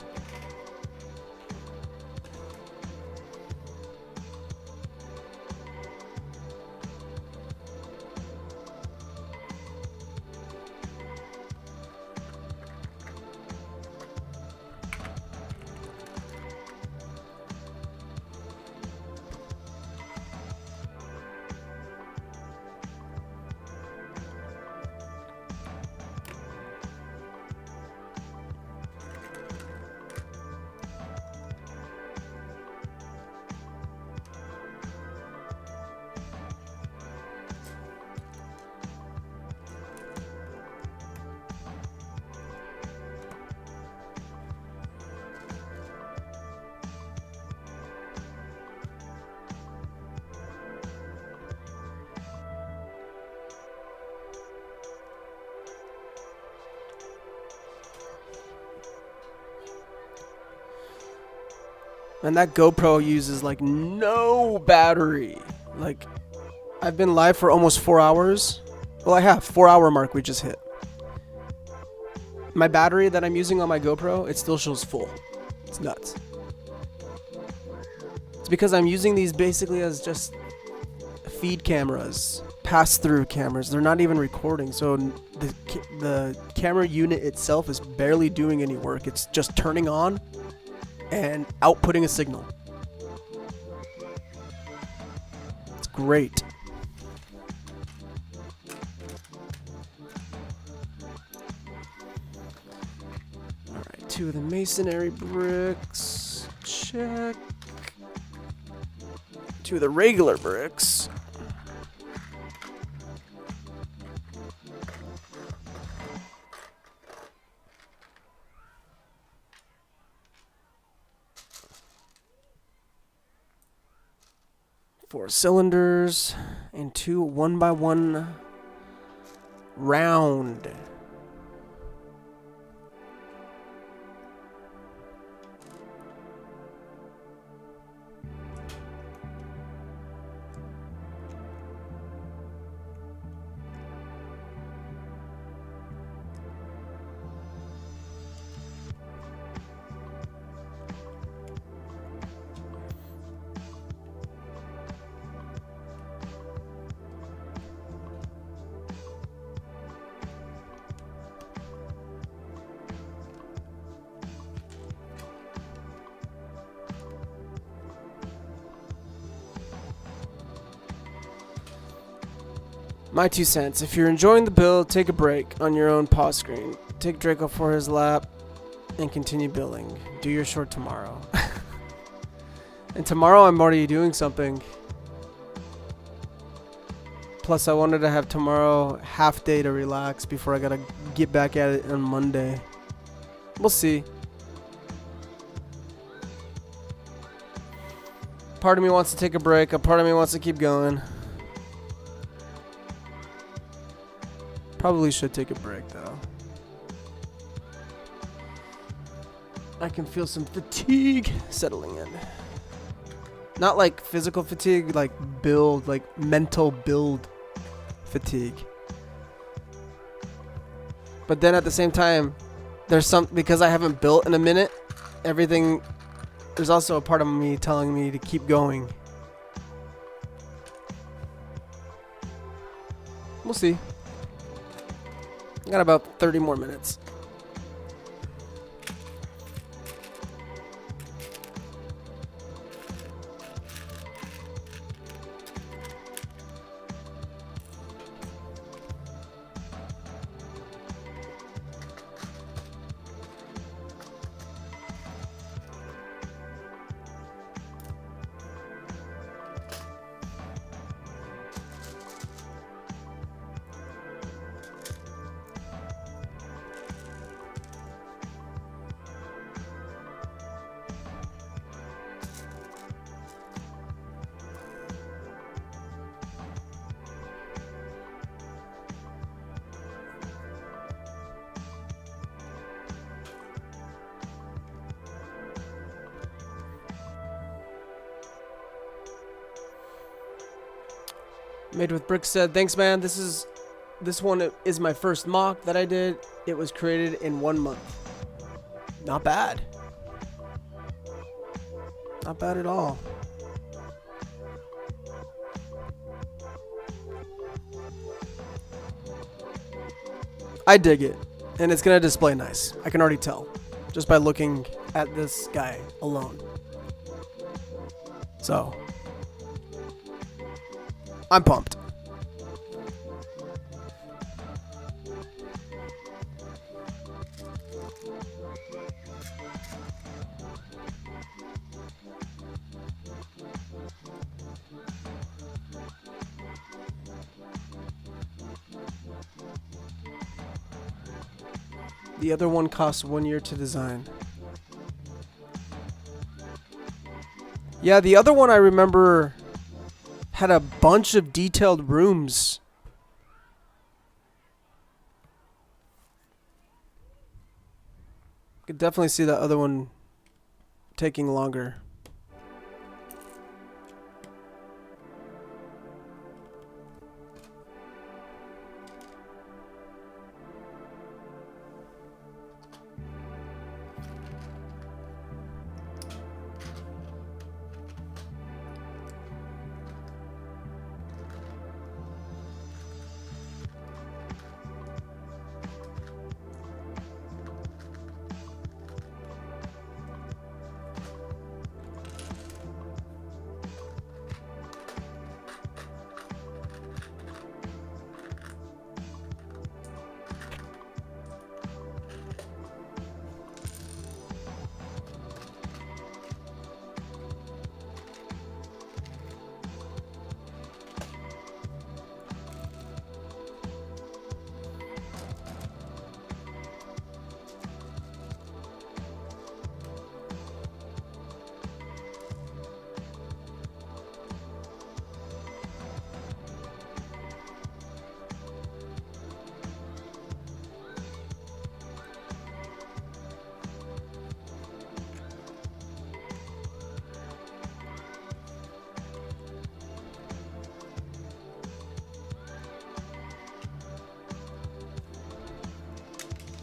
And that GoPro uses like no battery. Like I've been live for almost 4 hours. Well, I have. 4-hour mark we just hit. My battery that I'm using on my GoPro, it still shows full. It's nuts. It's because I'm using these basically as just feed cameras, pass-through cameras. They're not even recording, so the camera unit itself is barely doing any work. It's just turning on and outputting a signal. It's great. Alright, 2 of the masonry bricks. Check. 2 of the regular bricks. Four cylinders and 2 1x1 round. My 2 cents. If you're enjoying the build, take a break on your own pause screen. Take Draco for his lap and continue building. Do your short tomorrow. And tomorrow I'm already doing something. Plus I wanted to have tomorrow half day to relax before I gotta get back at it on Monday. We'll see. Part of me wants to take a break. A part of me wants to keep going. Probably should take a break though. I can feel some fatigue settling in. Not like physical fatigue, like build, like mental build fatigue. But then at the same time, there's because I haven't built in a minute, there's also a part of me telling me to keep going. We'll see. I got about 30 more minutes. Made With Brix said, "Thanks, man. This one is my first mock that I did. It was created in 1 month. Not bad. Not bad at all." I dig it, and it's gonna display nice. I can already tell just by looking at this guy alone. So I'm pumped. The other one costs 1 year to design. Yeah, the other one I remember had a bunch of detailed rooms. Could definitely see that other one taking longer.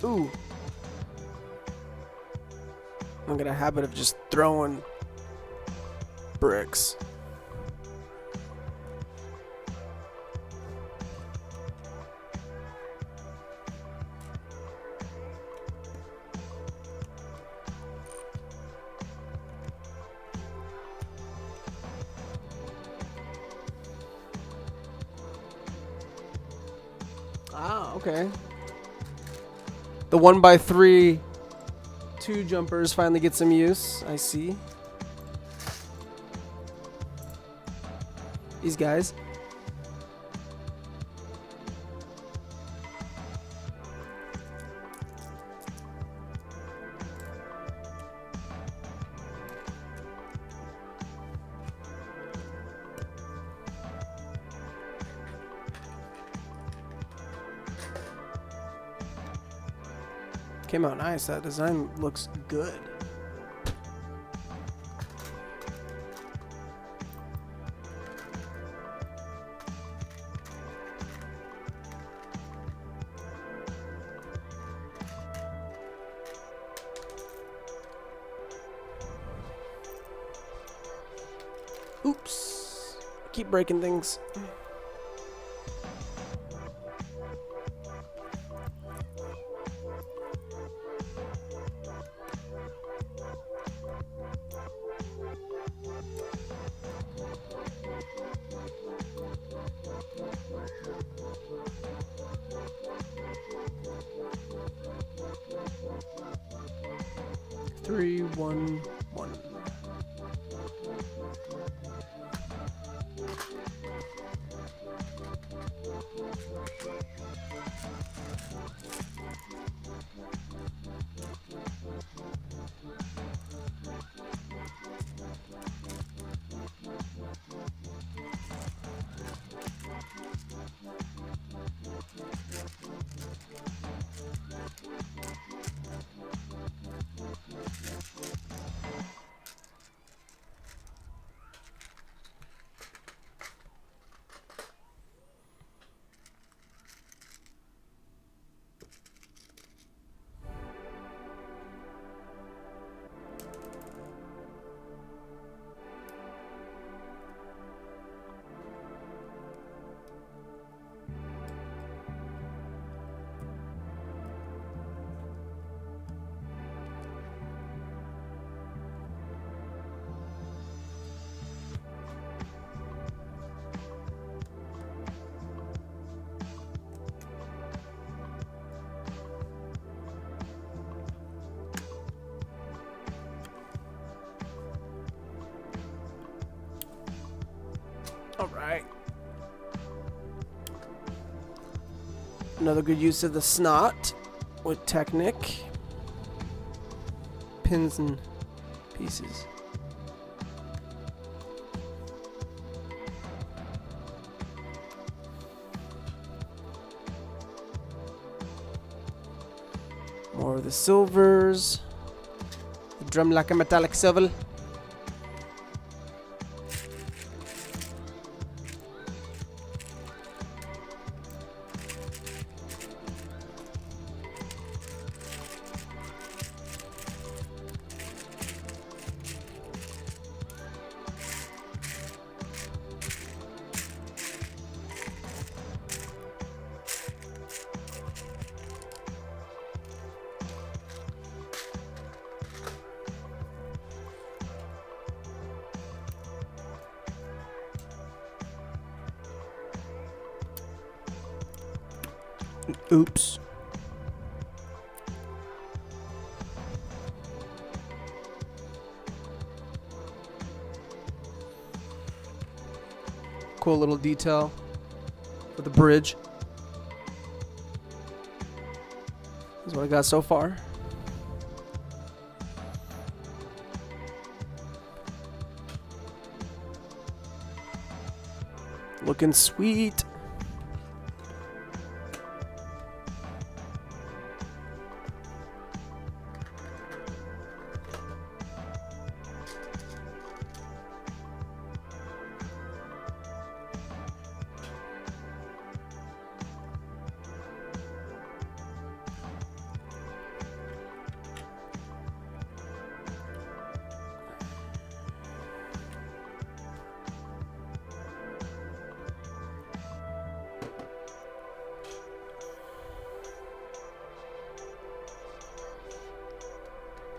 Ooh. I'm gonna habit of just throwing bricks. Ah, okay. The 1x3 2 jumpers finally get some use. I see. These guys. Came out nice. That design looks good. Oops. Keep breaking things. Three, one, one. All right. Another good use of the snot with Technic. Pins and pieces. More of the silvers. The drum like a metallic silver. Oops. Cool little detail for the bridge. This is what I got so far. Looking sweet.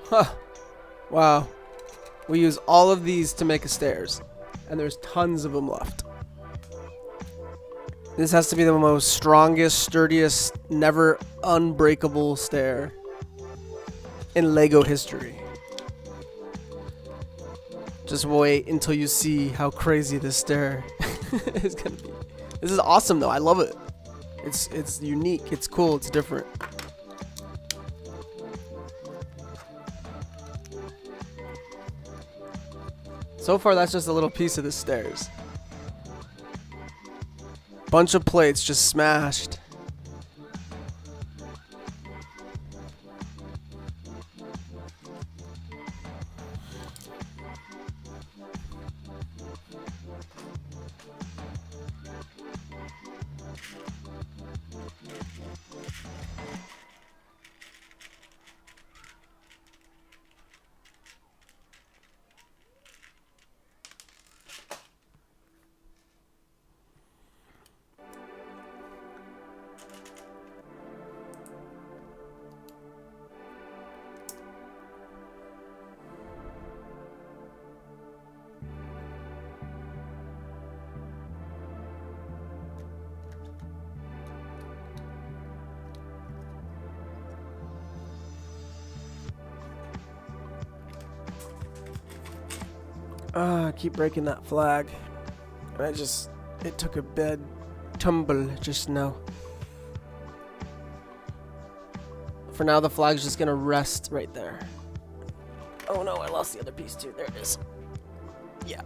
Huh. Wow. We use all of these to make a stairs. And there's tons of them left. This has to be the most strongest, sturdiest, never unbreakable stair in Lego history. Just wait until you see how crazy this stair is gonna be. This is awesome though. I love it. It's unique. It's cool. It's different. So far, that's just a little piece of the stairs. Bunch of plates just smashed. I keep breaking that flag. And it took a bad tumble just now. For now, the flag's just gonna rest right there. Oh no, I lost the other piece too. There it is. Yeah.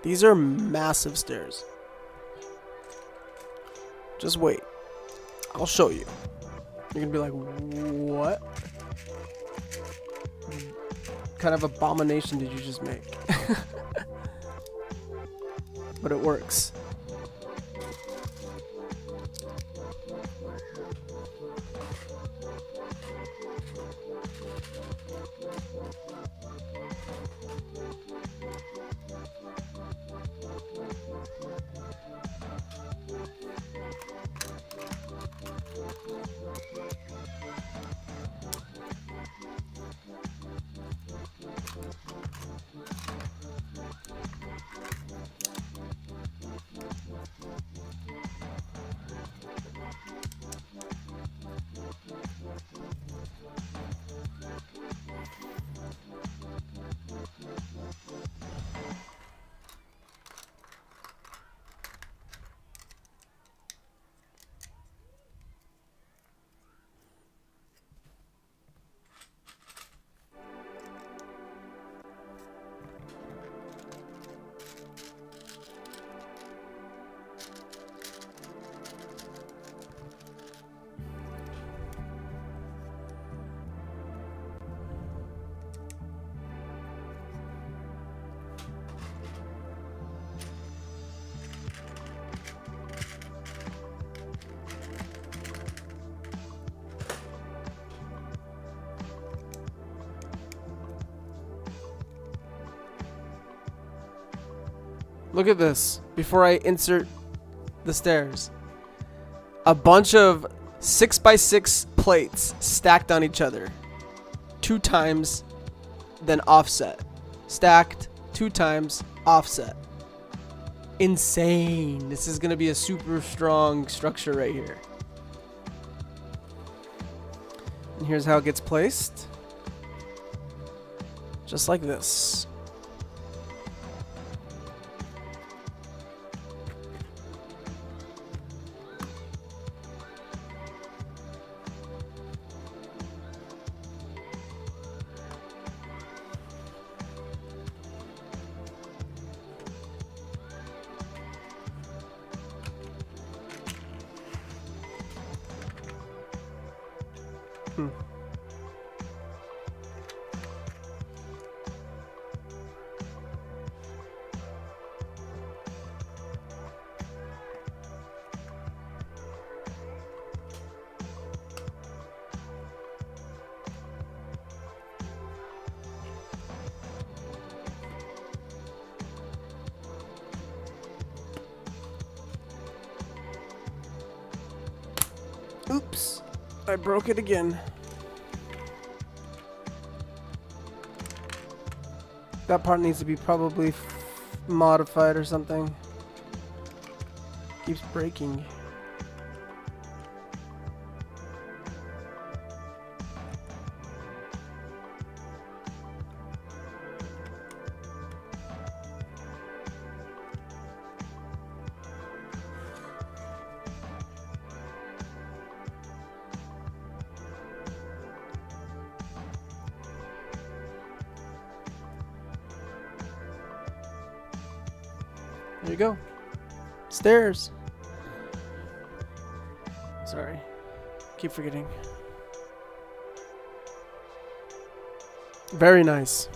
These are massive stairs. Just wait. I'll show you. You're gonna be like, what? What kind of abomination did you just make? But it works. Look at this. Before I insert the stairs. A bunch of 6x6 plates stacked on each other. 2 times, then offset. Stacked, 2 times, offset. Insane. This is going to be a super strong structure right here. And here's how it gets placed. Just like this. Oops, I broke it again. That part needs to be probably modified or something. Keeps breaking. There you go. Stairs. Sorry. Keep forgetting. Very nice.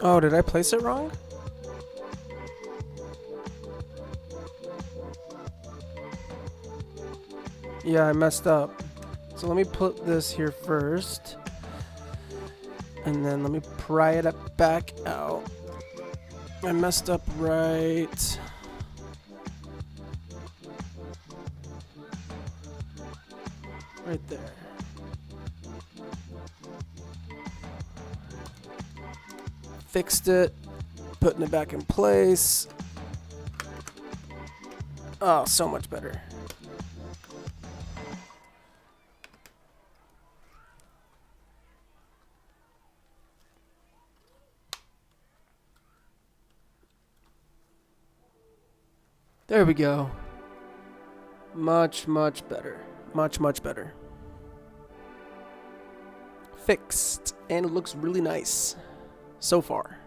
Oh, did I place it wrong? Yeah, I messed up. So let me put this here first. And then let me pry it up back out. I messed up right there. Fixed it, putting it back in place. Oh, so much better. There we go. Much, much better. Much, much better. Fixed, and it looks really nice. So far.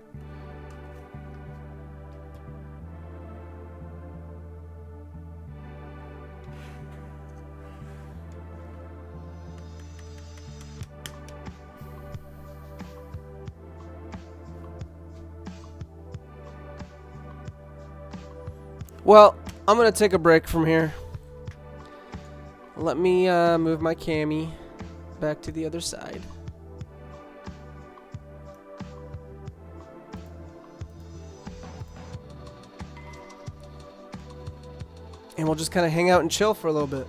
Well, I'm gonna take a break from here. Let me move my cami back to the other side. And we'll just kind of hang out and chill for a little bit.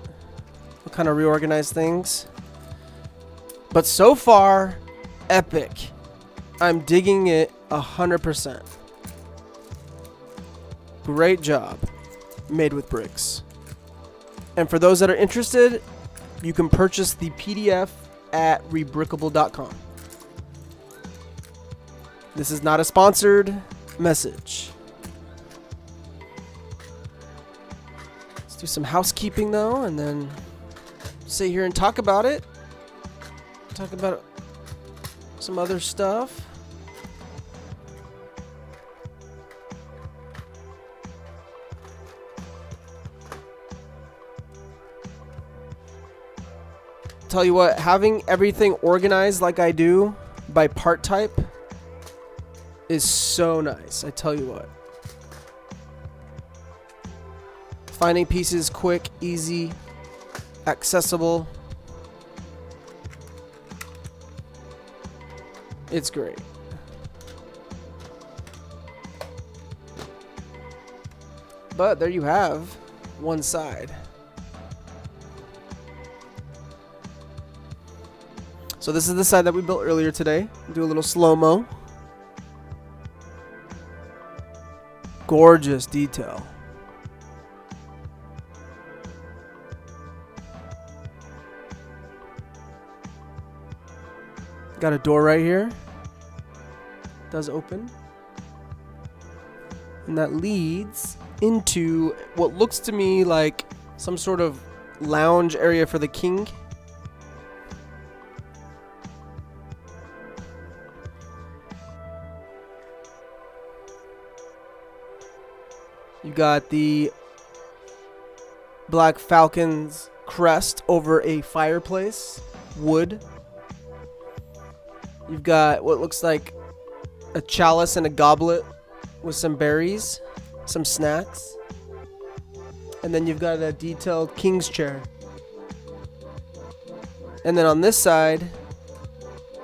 We'll kind of reorganize things. But so far, epic. I'm digging it 100%. Great job. Made with Brix. And for those that are interested, you can purchase the PDF at rebrickable.com. This is not a sponsored message. Do some housekeeping though, and then sit here and talk about it. Talk about some other stuff. Tell you what, having everything organized like I do by part type is so nice. I tell you what. Finding pieces quick, easy, accessible. It's great. But there you have one side. So this is the side that we built earlier today. Do a little slow-mo. Gorgeous detail. Got a door right here. Does open. And that leads into what looks to me like some sort of lounge area for the king. You got the Black Falcon's crest over a fireplace, wood. You've got what looks like a chalice and a goblet with some berries, some snacks. And then you've got a detailed king's chair. And then on this side,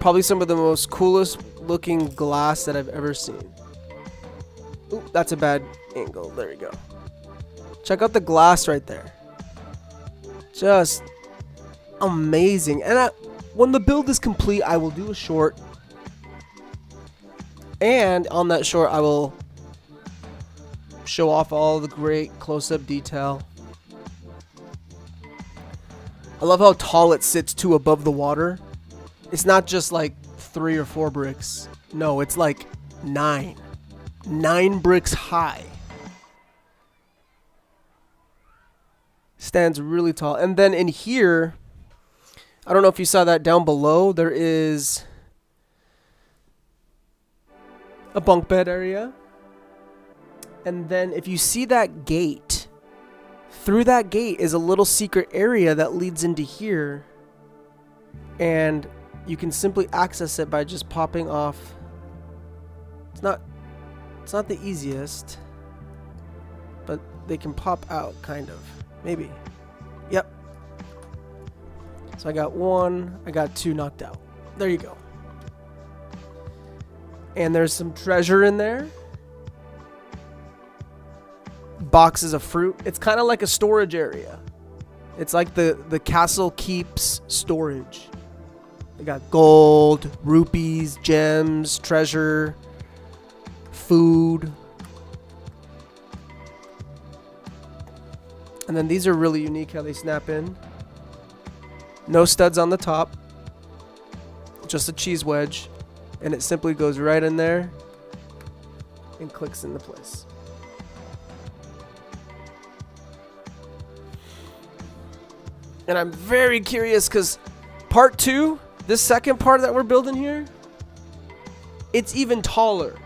probably some of the most coolest looking glass that I've ever seen. Ooh, that's a bad angle. There we go. Check out the glass right there. Just amazing. And when the build is complete, I will do a short. And on that short, I will show off all the great close-up detail. I love how tall it sits too above the water. It's not just like 3 or 4 bricks. No, it's like 9. 9 bricks high. Stands really tall. And then in here, I don't know if you saw that down below, there is a bunk bed area. And then if you see that gate, through that gate is a little secret area that leads into here. And you can simply access it by just popping off. It's not the easiest, but they can pop out, kind of. Maybe. Yep. So I got 1, I got 2 knocked out. There you go. And there's some treasure in there. Boxes of fruit. It's kind of like a storage area. It's like the castle keeps storage. They got gold, rupees, gems, treasure, food. And then these are really unique how they snap in. No studs on the top. Just a cheese wedge. And it simply goes right in there and clicks into place. And I'm very curious because part 2, this second part that we're building here, it's even taller.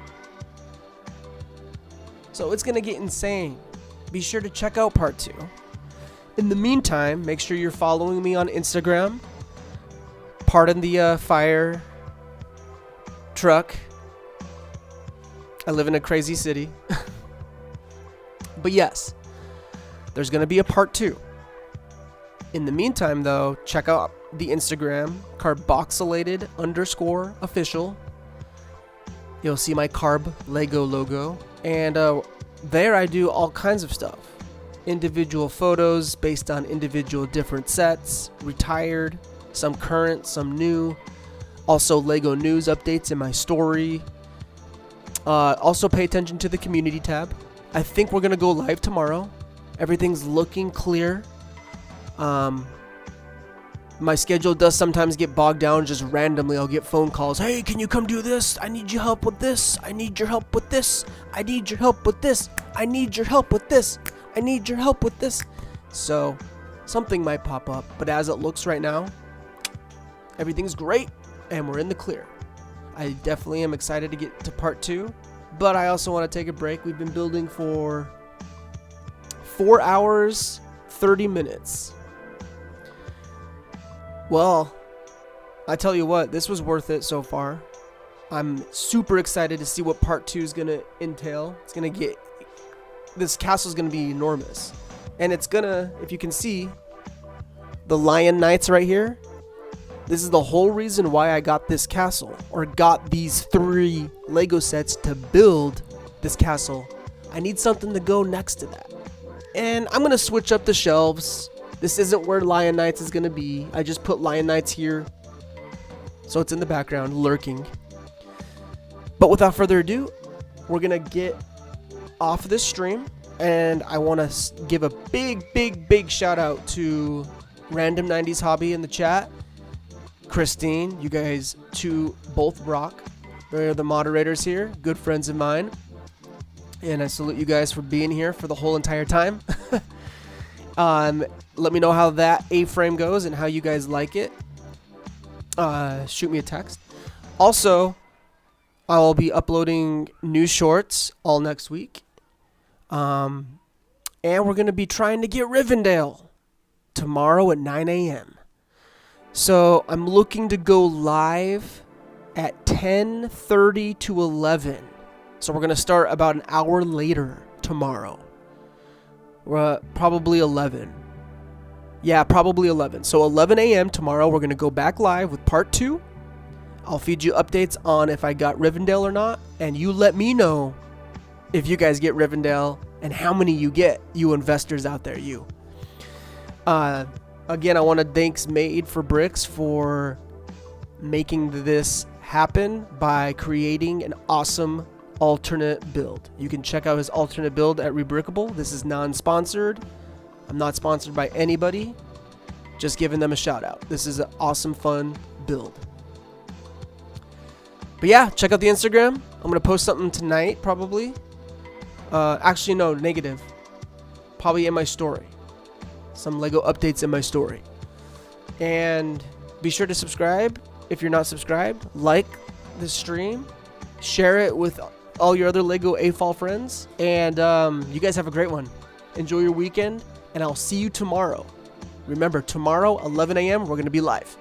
So it's going to get insane. Be sure to check out part 2. In the meantime, make sure you're following me on Instagram. Pardon the fire truck. I live in a crazy city. But yes, there's going to be a part 2. In the meantime, though, check out the Instagram, carboxylated_official. You'll see my Carb Lego logo. And there I do all kinds of stuff. Individual photos based on individual different sets, retired, some current, some new. Also Lego news updates in my story. Also pay attention to the community tab. I think we're going to go live tomorrow. Everything's looking clear. My schedule does sometimes get bogged down. Just randomly I'll get phone calls. Hey, can you come do this? I need your help with this. I need your help with this. I need your help with this. I need your help with this. I need your help with this. So something might pop up, but as it looks right now, everything's great and we're in the clear. I definitely am excited to get to part 2, but I also want to take a break. We've been building for 4 hours, 30 minutes. Well, I tell you what, this was worth it so far. I'm super excited to see what part 2 is going to entail. This castle is going to be enormous. And it's going to, if you can see, the Lion Knights right here. This is the whole reason why I got this castle, or got these 3 Lego sets to build this castle. I need something to go next to that. And I'm going to switch up the shelves. This isn't where Lion Knights is going to be. I just put Lion Knights here, so it's in the background, lurking. But without further ado, we're going to get off this stream. And I want to give a big shout out to Random 90s Hobby in the chat. Christine, you guys both rock. They're the moderators here, good friends of mine. And I salute you guys for being here for the whole entire time. Let me know how that A-frame goes and how you guys like it. Shoot me a text. Also, I'll be uploading new shorts all next week. And we're going to be trying to get Rivendell tomorrow at 9 a.m. So I'm looking to go live at 10:30 to 11. So we're going to start about an hour later tomorrow. We're probably 11. Yeah, probably 11. So 11 a.m. tomorrow, we're going to go back live with part 2. I'll feed you updates on if I got Rivendell or not. And you let me know if you guys get Rivendell and how many you get, you investors out there, you. Again, I want to thank Made with Brix for making this happen by creating an awesome alternate build. You can check out his alternate build at Rebrickable. This is non-sponsored. I'm not sponsored by anybody. Just giving them a shout out. This is an awesome, fun build. But yeah, check out the Instagram. I'm going to post something tonight, probably. Actually, no, negative. Probably in my story. Some Lego updates in my story. And be sure to subscribe if you're not subscribed. Like the stream. Share it with all your other Lego AFOL friends. And you guys have a great one. Enjoy your weekend. And I'll see you tomorrow. Remember, tomorrow, 11 a.m., we're going to be live.